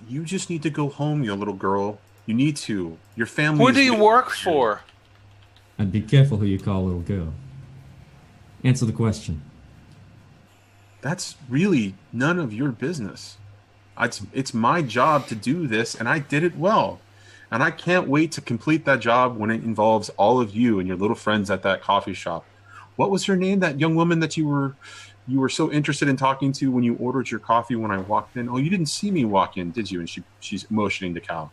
G: you just need to go home, you little girl. You need to. Your family.
B: Who
G: is
B: do you
G: waiting
B: work
G: you.
B: for?
C: And be careful who you call little girl. Answer the question.
G: That's really none of your business. It's my job to do this, and I did it well. And I can't wait to complete that job when it involves all of you and your little friends at that coffee shop. What was her name? That young woman that you were you were so interested in talking to when you ordered your coffee when I walked in. Oh, you didn't see me walk in, did you? And she's motioning to Cal.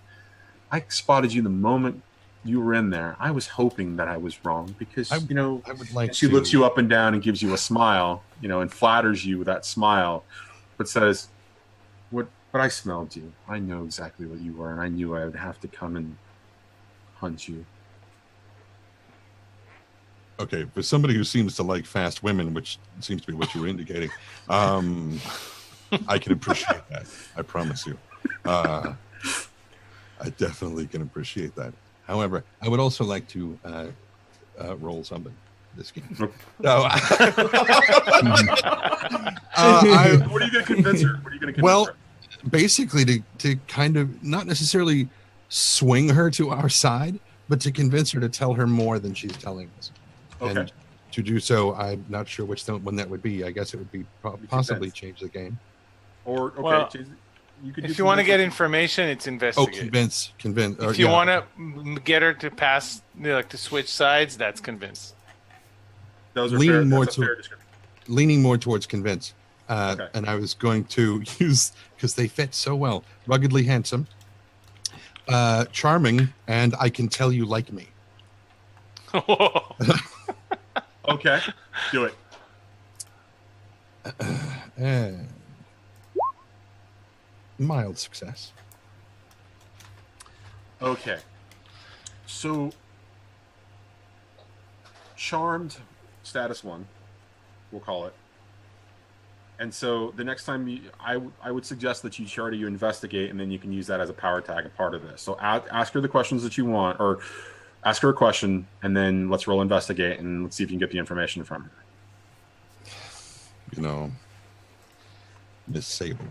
G: I spotted you the moment you were in there. I was hoping that I was wrong because,
F: I would like
G: she
F: to.
G: looks you up and down and gives you a smile, and flatters you with that smile, but says, but I smelled you. I know exactly what you were, and I knew I would have to come and hunt you.
F: Okay, for somebody who seems to like fast women, which seems to be what you were indicating, I can appreciate that. I promise you. I definitely can appreciate that. However, I would also like to roll something this game. No.
G: What are you going to convince her?
F: Well, basically to kind of not necessarily swing her to our side, but to convince her to tell her more than she's telling us.
G: Okay.
F: And to do so, I'm not sure which one that would be. I guess it would be possibly change the game.
G: Or, okay,
B: Well,
G: you could
B: if you want to get information, it's investigate.
F: Convince.
B: If you want to get her to pass, to switch sides, that's convince.
G: Those are
F: leaning
G: fair description.
F: leaning more towards convince.
G: Okay.
F: And I was going to use, because they fit so well, ruggedly handsome, charming, and I can tell you like me.
G: Okay, do it.
F: And mild success.
G: Okay. So, charmed status 1, we'll call it. And so the next time I would suggest that you try to investigate, and then you can use that as a power tag, a part of this. So ask her the questions that you want, or ask her a question, and then let's roll investigate, and let's see if you can get the information from her.
F: Miss Sable,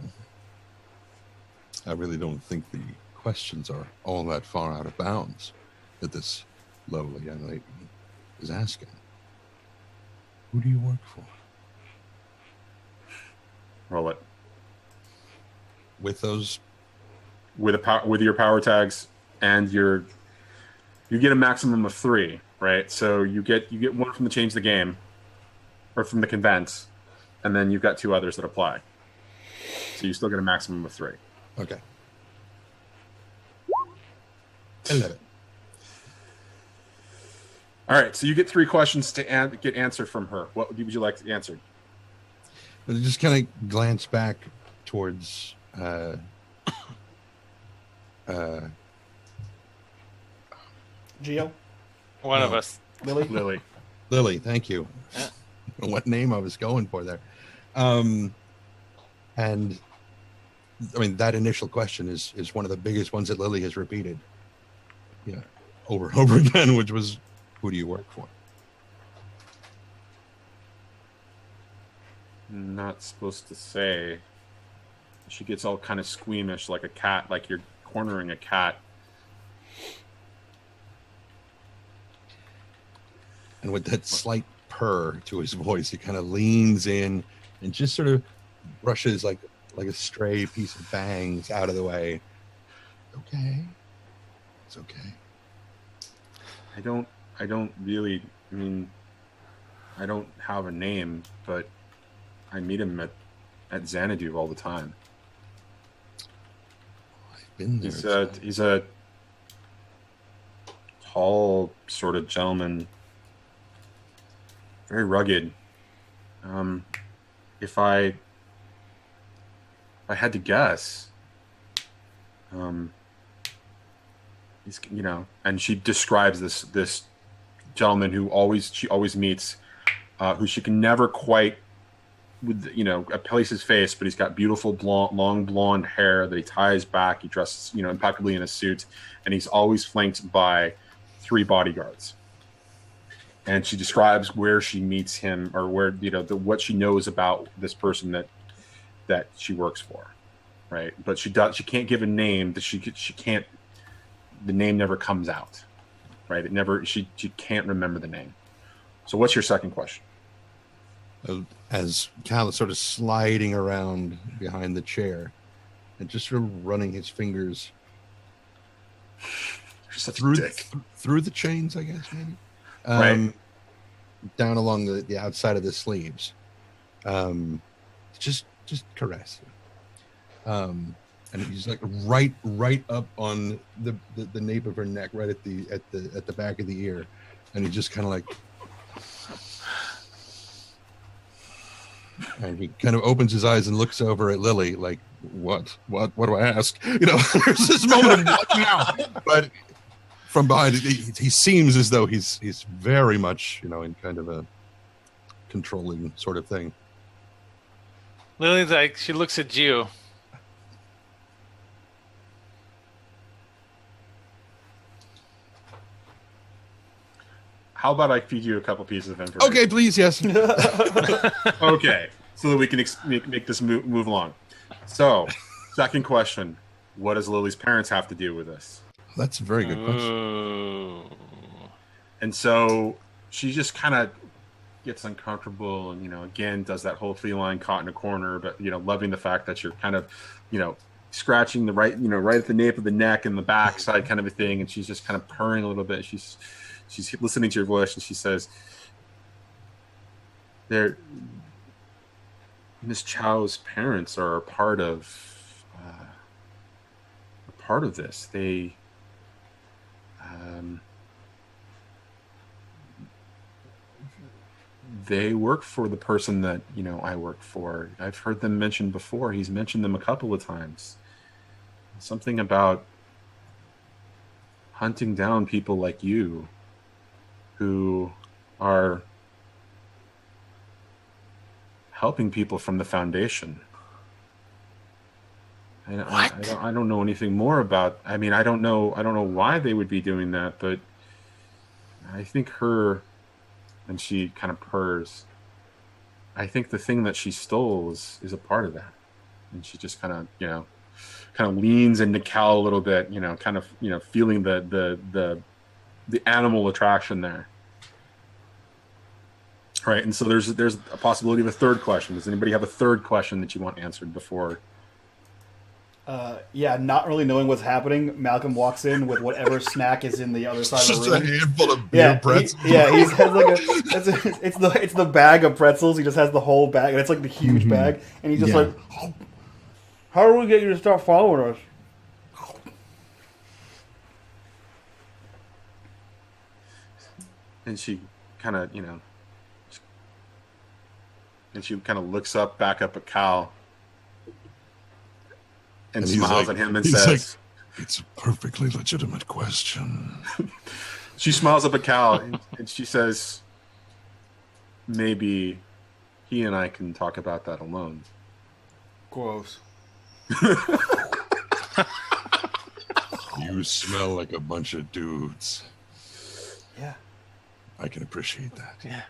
F: I really don't think the questions are all that far out of bounds that this lovely young lady is asking. Who do you work for?
G: Roll it.
F: With those?
G: With your power tags, and you get a maximum of 3, right? So you get 1 from the change the game, or from the convince, and then you've got 2 others that apply. So you still get a maximum of 3.
F: Okay. 11.
G: All right, so you get 3 questions to get answered from her. What would you like to answer?
F: But I just kind of glance back towards
A: Geo?
B: One of us.
A: Lily?
F: Lily, thank you.
B: Yeah.
F: What name I was going for there. And I mean, that initial question is one of the biggest ones that Lily has repeated, over and over again, which was, who do you work for?
G: Not supposed to say. She gets all kind of squeamish, like a cat, like you're cornering a cat.
F: And with that slight purr to his voice, he kind of leans in and just sort of brushes like a stray piece of bangs out of the way. Okay. It's okay.
G: I don't really, I don't have a name, but I meet him at Xanadu all the time.
F: I've been there.
G: He's a tall sort of gentleman, very rugged. If I had to guess, he's, and she describes this gentleman who she always meets, who she can never quite, place his face, but he's got beautiful long blonde hair that he ties back. He dresses, impeccably in a suit, and he's always flanked by 3 bodyguards. And she describes where she meets him, or where, what she knows about this person that she works for, right? But she can't give a name. That she can't. The name never comes out, right? It never. She can't remember the name. So, what's your second question?
F: As Cal is sort of sliding around behind the chair and just sort of running his fingers through the chains, I guess, maybe.
G: Right.
F: Down along the outside of the sleeves. just caress. And he's like right up on the nape of her neck, right at the back of the ear, and he just kind of like, and he kind of opens his eyes and looks over at Lily like, what do I ask? You know, there's this moment of what now? But from behind, he seems as though he's very much, you know, in kind of a controlling sort of thing.
B: Lily's like, she looks at you.
G: How about I feed you a couple pieces of information?
F: Okay, please, yes.
G: Okay, so that we can make this move along. So, second question: what does Lily's parents have to do with this?
F: That's a very good question.
B: Ooh.
G: And so she just kind of gets uncomfortable, and again does that whole feline caught in a corner, but loving the fact that you're kind of, scratching the right at the nape of the neck and the backside kind of a thing, and she's just kind of purring a little bit. She's listening to your voice, and she says, Miss Chow's parents are a part of this. They work for the person that I work for. I've heard them mentioned before. He's mentioned them a couple of times. Something about hunting down people like you who are helping people from the Foundation. I don't know anything more about. I mean, I don't know why they would be doing that, but I think her, and she kind of purrs, I think the thing that she stole is a part of that. And she just kind of leans into Cal a little bit, feeling the animal attraction there. Right. And so there's a possibility of a third question. Does anybody have a third question that you want answered before?
A: Yeah, not really knowing what's happening, Malcolm walks in with whatever snack is in the other side of the room.
F: Just a handful of beer pretzels.
A: He has like it's the bag of pretzels. He just has the whole bag, and it's like the huge bag. And he's just like, how do we get you to start following us?
G: And she kind of, and she kind of looks back up at Cal. And smiles at him and says,
F: like, it's a perfectly legitimate question.
G: She smiles up at Cal and she says, maybe he and I can talk about that alone.
A: Gross.
F: You smell like a bunch of dudes.
A: Yeah.
F: I can appreciate that.
B: Yeah.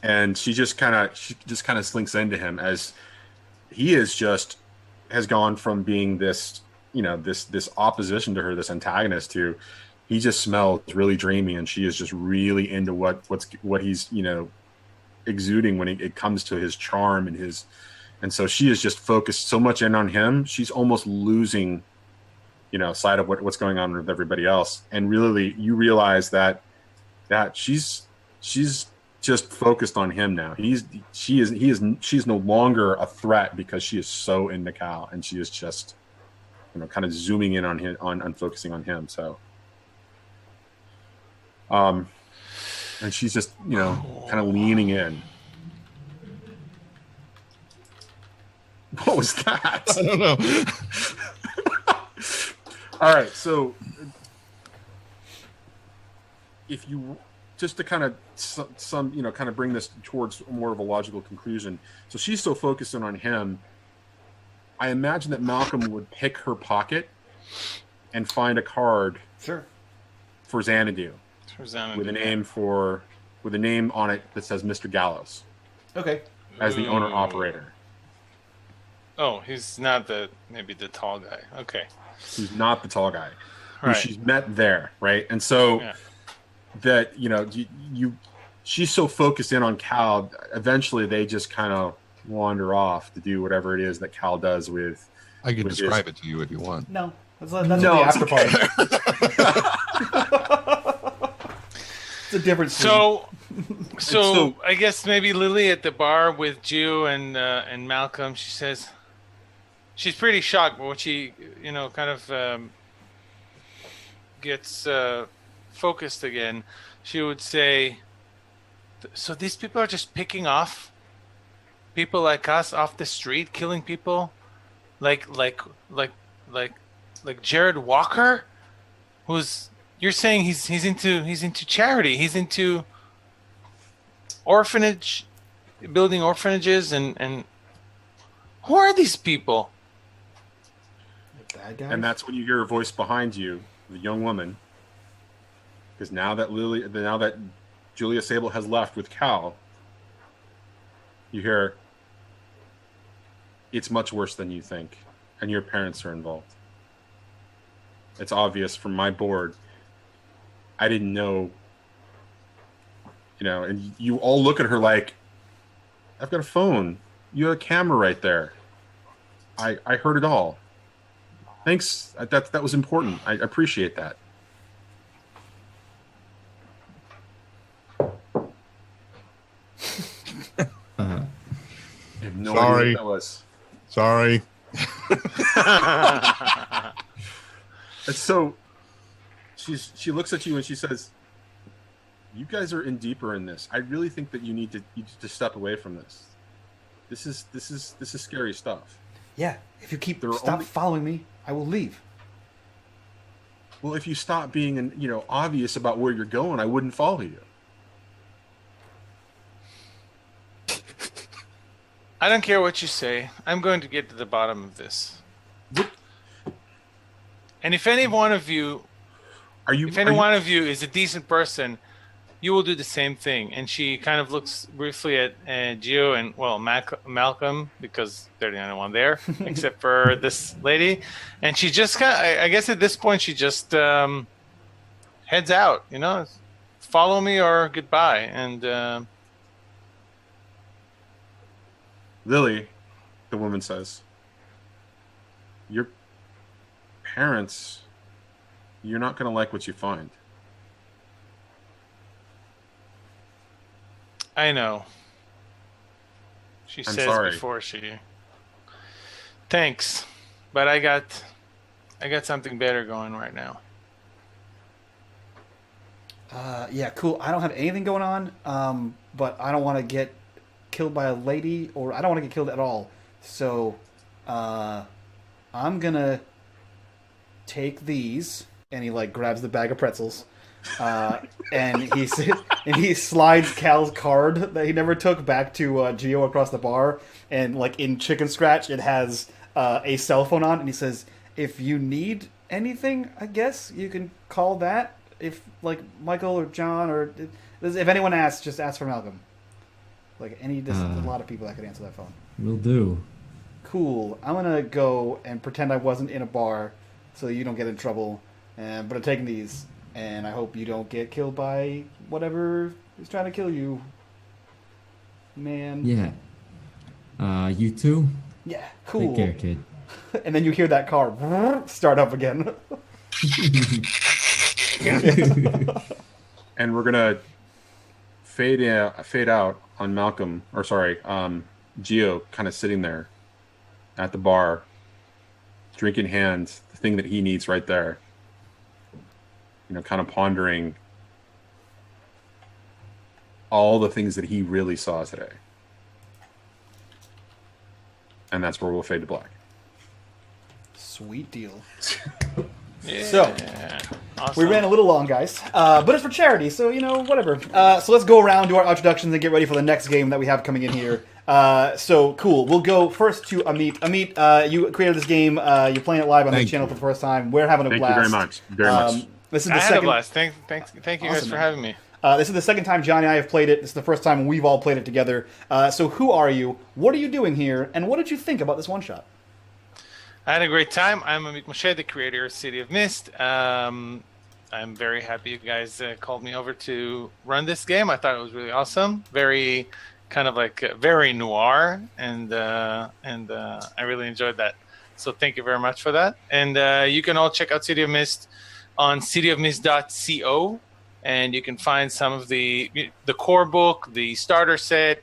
G: And she just kind of slinks into him as he has gone from being this, this opposition to her, this antagonist, to he just smells really dreamy, and she is just really into what he's exuding when it comes to his charm and so she is just focused so much in on him, she's almost losing sight of what's going on with everybody else. And really you realize that she's just focused on him now. She's no longer a threat because she is so into Cal, and she is just kind of zooming in on him, on focusing on him. So and she's just kind of leaning in. What was that?
F: I don't know.
G: All right, so if you just to kind of kind of bring this towards more of a logical conclusion. So she's so focused in on him. I imagine that Malcolm would pick her pocket and find a card
A: Sure.
G: for Xanadu with a name on it that says Mr. Gallows
A: Okay.
G: as the owner operator.
B: Oh, he's not maybe the tall guy. Okay.
G: He's not the tall guy who
B: Right.
G: she's met there, right? And so that she's so focused in on Cal, eventually they just kind of wander off to do whatever it is that Cal does with.
F: I can
G: with
F: describe it to you if you want.
A: No. That's
G: No,
A: the after party. It's a different scene.
B: So So I guess maybe Lily at the bar with Gio and Malcolm. She says she's pretty shocked, but when she kind of gets focused again, she would say, "So these people are just picking off people like us off the street, killing people, like Jared Walker, who's you're saying he's into charity, he's into orphanage, building orphanages, and who are these people?"
A: Bad guys?
G: And that's when you hear a voice behind you, the young woman. Because now that Julia Sable has left with Cal, you hear, "It's much worse than you think, and your parents are involved. It's obvious from my board. I didn't know." And you all look at her like, "I've got a phone. You have a camera right there. I heard it all. Thanks. That was important. I appreciate that." I have no idea what that was.
F: Sorry.
G: And so she looks at you and she says, "You guys are in deeper in this. I really think that you need to step away from this. This is scary stuff."
A: Yeah, if you stop following me, I will leave.
G: Well, if you stop being obvious about where you're going, I wouldn't follow you.
B: I don't care what you say. I'm going to get to the bottom of this. And if any one of you is a decent person, you will do the same thing. And she kind of looks briefly at Gio and Malcolm, because they're the only one there, except for this lady. And she just I guess at this point she just heads out. Follow me or goodbye. And
G: Lily, the woman says, "Your parents, you're not going to like what you find."
B: I know. She
G: I'm
B: says
G: sorry.
B: before she. Thanks, but I got something better going right now.
A: Yeah, cool. I don't have anything going on, but I don't want to get killed by a lady, or I don't want to get killed at all. So, I'm gonna take these, and he grabs the bag of pretzels, and he slides Cal's card that he never took back to Gio across the bar, and in Chicken Scratch it has a cell phone on, and he says, "If you need anything, I guess you can call that. If Michael or John or if anyone asks, just ask for Malcolm." There's a lot of people that could answer that phone.
C: Will do.
A: Cool. I'm gonna go and pretend I wasn't in a bar, so you don't get in trouble. But I'm taking these, and I hope you don't get killed by whatever is trying to kill you, man.
C: Yeah. You too?
A: Yeah. Cool.
C: Take care, kid.
A: And then you hear that car start up again.
G: And we're gonna fade out on Malcolm, or sorry, Gio, kind of sitting there at the bar, drink in hand, the thing that he needs right there. Kind of pondering all the things that he really saw today. And that's where we'll fade to black.
A: Sweet deal.
B: Yeah.
A: So,
B: awesome.
A: we ran a little long, guys, but it's for charity, so whatever. So let's go around, do our introductions, and get ready for the next game that we have coming in here. So cool. We'll go first to Amit. Amit, you created this game. You're playing it live on the channel for the first time. We're having a blast.
G: Thank you very much. Very much.
A: This is
B: I
A: the
B: had
A: second.
B: a blast. Thank you guys
A: Awesome,
B: for
A: man.
B: having me.
A: This is the second time Johnny and I have played it. This is the first time we've all played it together. So who are you? What are you doing here? And what did you think about this one shot?
B: I had a great time. I'm Amit Moshe, the creator of City of Mist. I'm very happy you guys called me over to run this game. I thought it was really awesome. Very kind of very noir, and I really enjoyed that. So thank you very much for that. And you can all check out City of Mist on cityofmist.co. and you can find some of the core book, the starter set.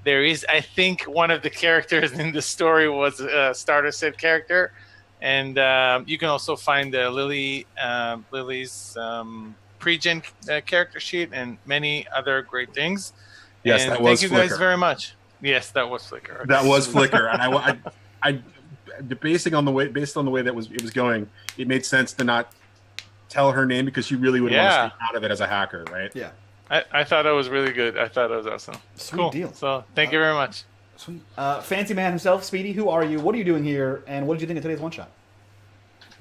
B: There is, I think, one of the characters in the story was a starter set character, and you can also find the Lily's pre-gen character sheet and many other great things.
E: Yes,
B: and
E: that was
B: thank you guys
E: Flickr.
B: very much. Yes, that was Flickr.
E: That was Flickr, and I based on the way that it was going, it made sense to not tell her name because she really would want to stay out of it as a hacker, right?
A: Yeah.
B: I thought it was really good. I thought it was awesome.
A: Sweet
B: cool.
A: deal.
B: So thank you very much.
A: Sweet. Fancy man himself, Speedy, who are you? What are you doing here? And what did you think of today's one-shot?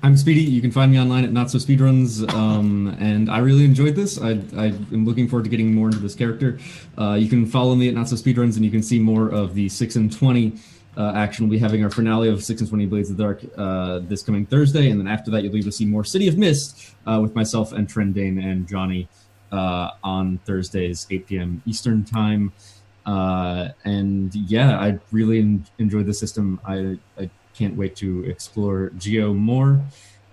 C: I'm Speedy. You can find me online at NotSoSpeedRuns, and I really enjoyed this. I am looking forward to getting more into this character. You can follow me at NotSoSpeedRuns, and you can see more of the 6 and 20 action. We'll be having our finale of 6 and 20 Blades of the Dark this coming Thursday, and then after that, you'll be able to see more City of Mist with myself and Trendane and Johnny on Thursdays, 8 p.m. Eastern Time. And yeah, I really enjoyed the system. I can't wait to explore Geo more.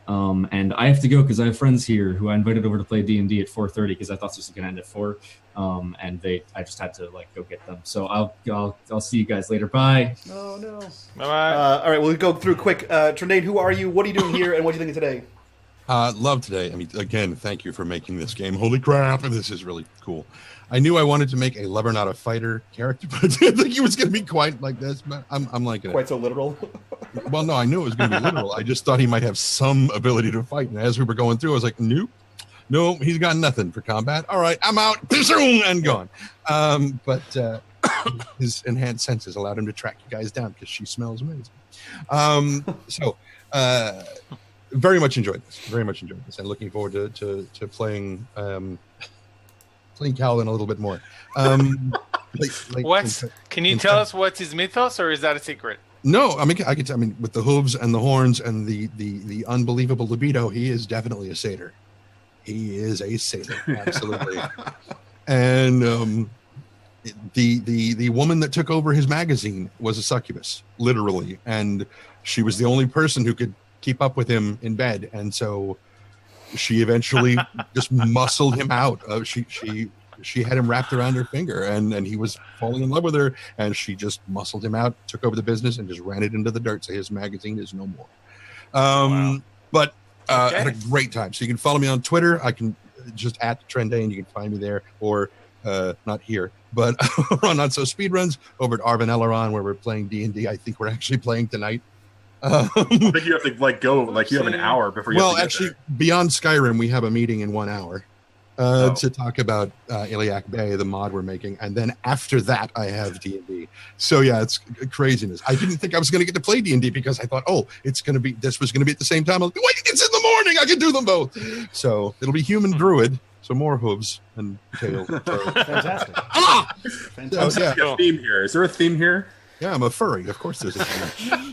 C: And I have to go because I have friends here who I invited over to play D&D at 4:30 because I thought this was going to end at 4. And I just had to go get them. So I'll see you guys later. Bye.
A: Oh no.
B: Bye-bye.
A: All right, we'll go through quick. Trendane, who are you? What are you doing here? And what do you think of today?
F: Love today. I mean, again, thank you for making this game. Holy crap, this is really cool. I knew I wanted to make a lover, not a fighter character, but I didn't think it was going to be quite like this. But I'm liking it.
A: Quite so literal.
F: Well, no, I knew it was going to be literal. I just thought he might have some ability to fight. And as we were going through, I was like, nope, he's got nothing for combat. All right, I'm out and gone. But his enhanced senses allowed him to track you guys down because she smells amazing. Very much enjoyed this. And looking forward to playing playing Calvin a little bit more.
B: Can you tell us what's his mythos, or is that a secret?
F: No, I mean, with the hooves and the horns and the unbelievable libido, he is definitely a satyr. He is a satyr, absolutely. And the woman that took over his magazine was a succubus, literally, and she was the only person who could keep up with him in bed, and so she eventually just muscled him out. She had him wrapped around her finger, and he was falling in love with her, and she just muscled him out, took over the business, and just ran it into the dirt. So his magazine is no more. But had a great time. So you can follow me on Twitter. I can just at Trendane. You can find me there, or not here, but on NotSoSpeedRuns over at Arvin Elleron, where we're playing D&D. I think we're actually playing tonight.
E: I think you have to go. You have an hour before you. Well,
F: actually, beyond Skyrim, we have a meeting in 1 hour to talk about Iliac Bay, the mod we're making, and then after that, I have D&D. So yeah, it's craziness. I didn't think I was going to get to play D&D because I thought, this was going to be at the same time. I was like, wait, it's in the morning. I can do them both. So it'll be human druid. So more hooves and tails.
A: Fantastic.
E: Fantastic. So, yeah. A theme here. Is there a theme here?
F: Yeah, I'm a furry. Of course there's a theme.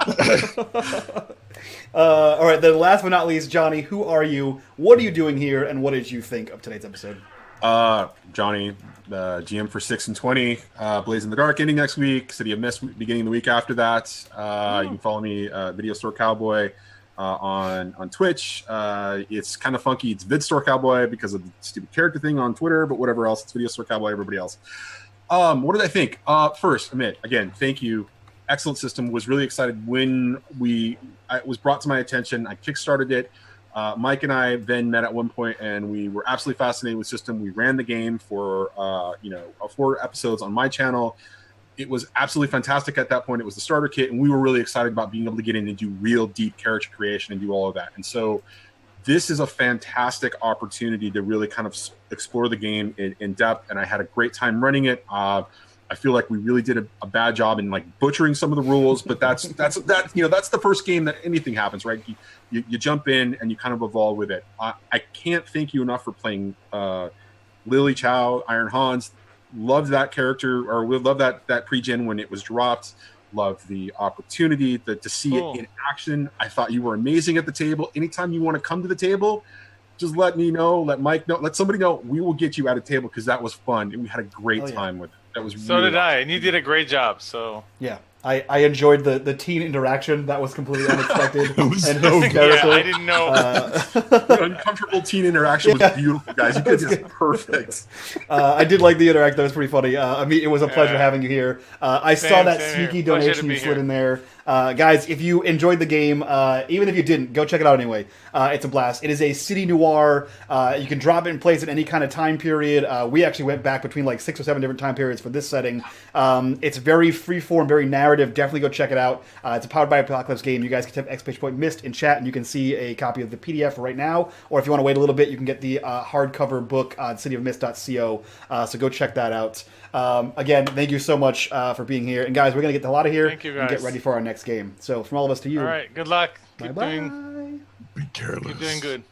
A: All right, then last but not least, Johnny, who are you? What are you doing here? And what did you think of today's episode?
E: Johnny, the GM for 6 and 20, Blades in the Dark ending next week, City of Mist beginning the week after that. You can follow me, VideoStoreCowboy, on Twitch. It's kind of funky. It's VidStoreCowboy because of the stupid character thing on Twitter, but whatever else, it's VideoStoreCowboy, everybody else. What did I think? First, Amit, again, thank you. Excellent system. Was really excited when it was brought to my attention. I kickstarted it. Mike and I then met at one point, and we were absolutely fascinated with the system. We ran the game for 4 episodes on my channel. It was absolutely fantastic at that point. It was the starter kit, and we were really excited about being able to get in and do real deep character creation and do all of that. And so this is a fantastic opportunity to really kind of explore the game in depth, and I had a great time running it. I feel like we really did a bad job in butchering some of the rules, but that's the first game that anything happens, right? You jump in and you kind of evolve with it. I can't thank you enough for playing Lily Chow, Iron Hans. Loved that character, or we love that pre-gen when it was dropped. Loved the opportunity to see it in action. I thought you were amazing at the table. Anytime you want to come to the table, just let me know, let Mike know, let somebody know. We will get you at a table because that was fun and we had a great time with it. That was
B: so
E: really
B: did I, and you did a great job. So
A: yeah, I enjoyed the teen interaction. That was completely unexpected
F: It was
A: and
F: so
A: hysterical.
B: Yeah, I didn't know.
E: The uncomfortable teen interaction was beautiful, guys. You did this perfect.
A: I did like the interact. That was pretty funny. Amit, it was a pleasure having you here. I saw that
B: same
A: sneaky
B: here. Pleasure to
A: donation
B: be
A: you slid
B: here.
A: in there. Guys, if you enjoyed the game, even if you didn't, go check it out anyway. It's a blast. It is a city noir. You can drop it in place at any kind of time period. We actually went back between like 6 or 7 different time periods for this setting. It's very freeform, very narrative. Definitely go check it out. It's a Powered by Apocalypse game. You guys can type exclamation point missed in chat, and you can see a copy of the PDF right now. Or if you want to wait a little bit, you can get the hardcover book on cityofmist.co. So go check that out. Again, thank you so much for being here. And guys, we're going to get the hell out of here
B: Thank you,
A: and get
B: guys.
A: ready for our next game. So from all of us to you,
B: All right, good luck.
A: bye-bye.
F: Be careless.
B: Keep doing good.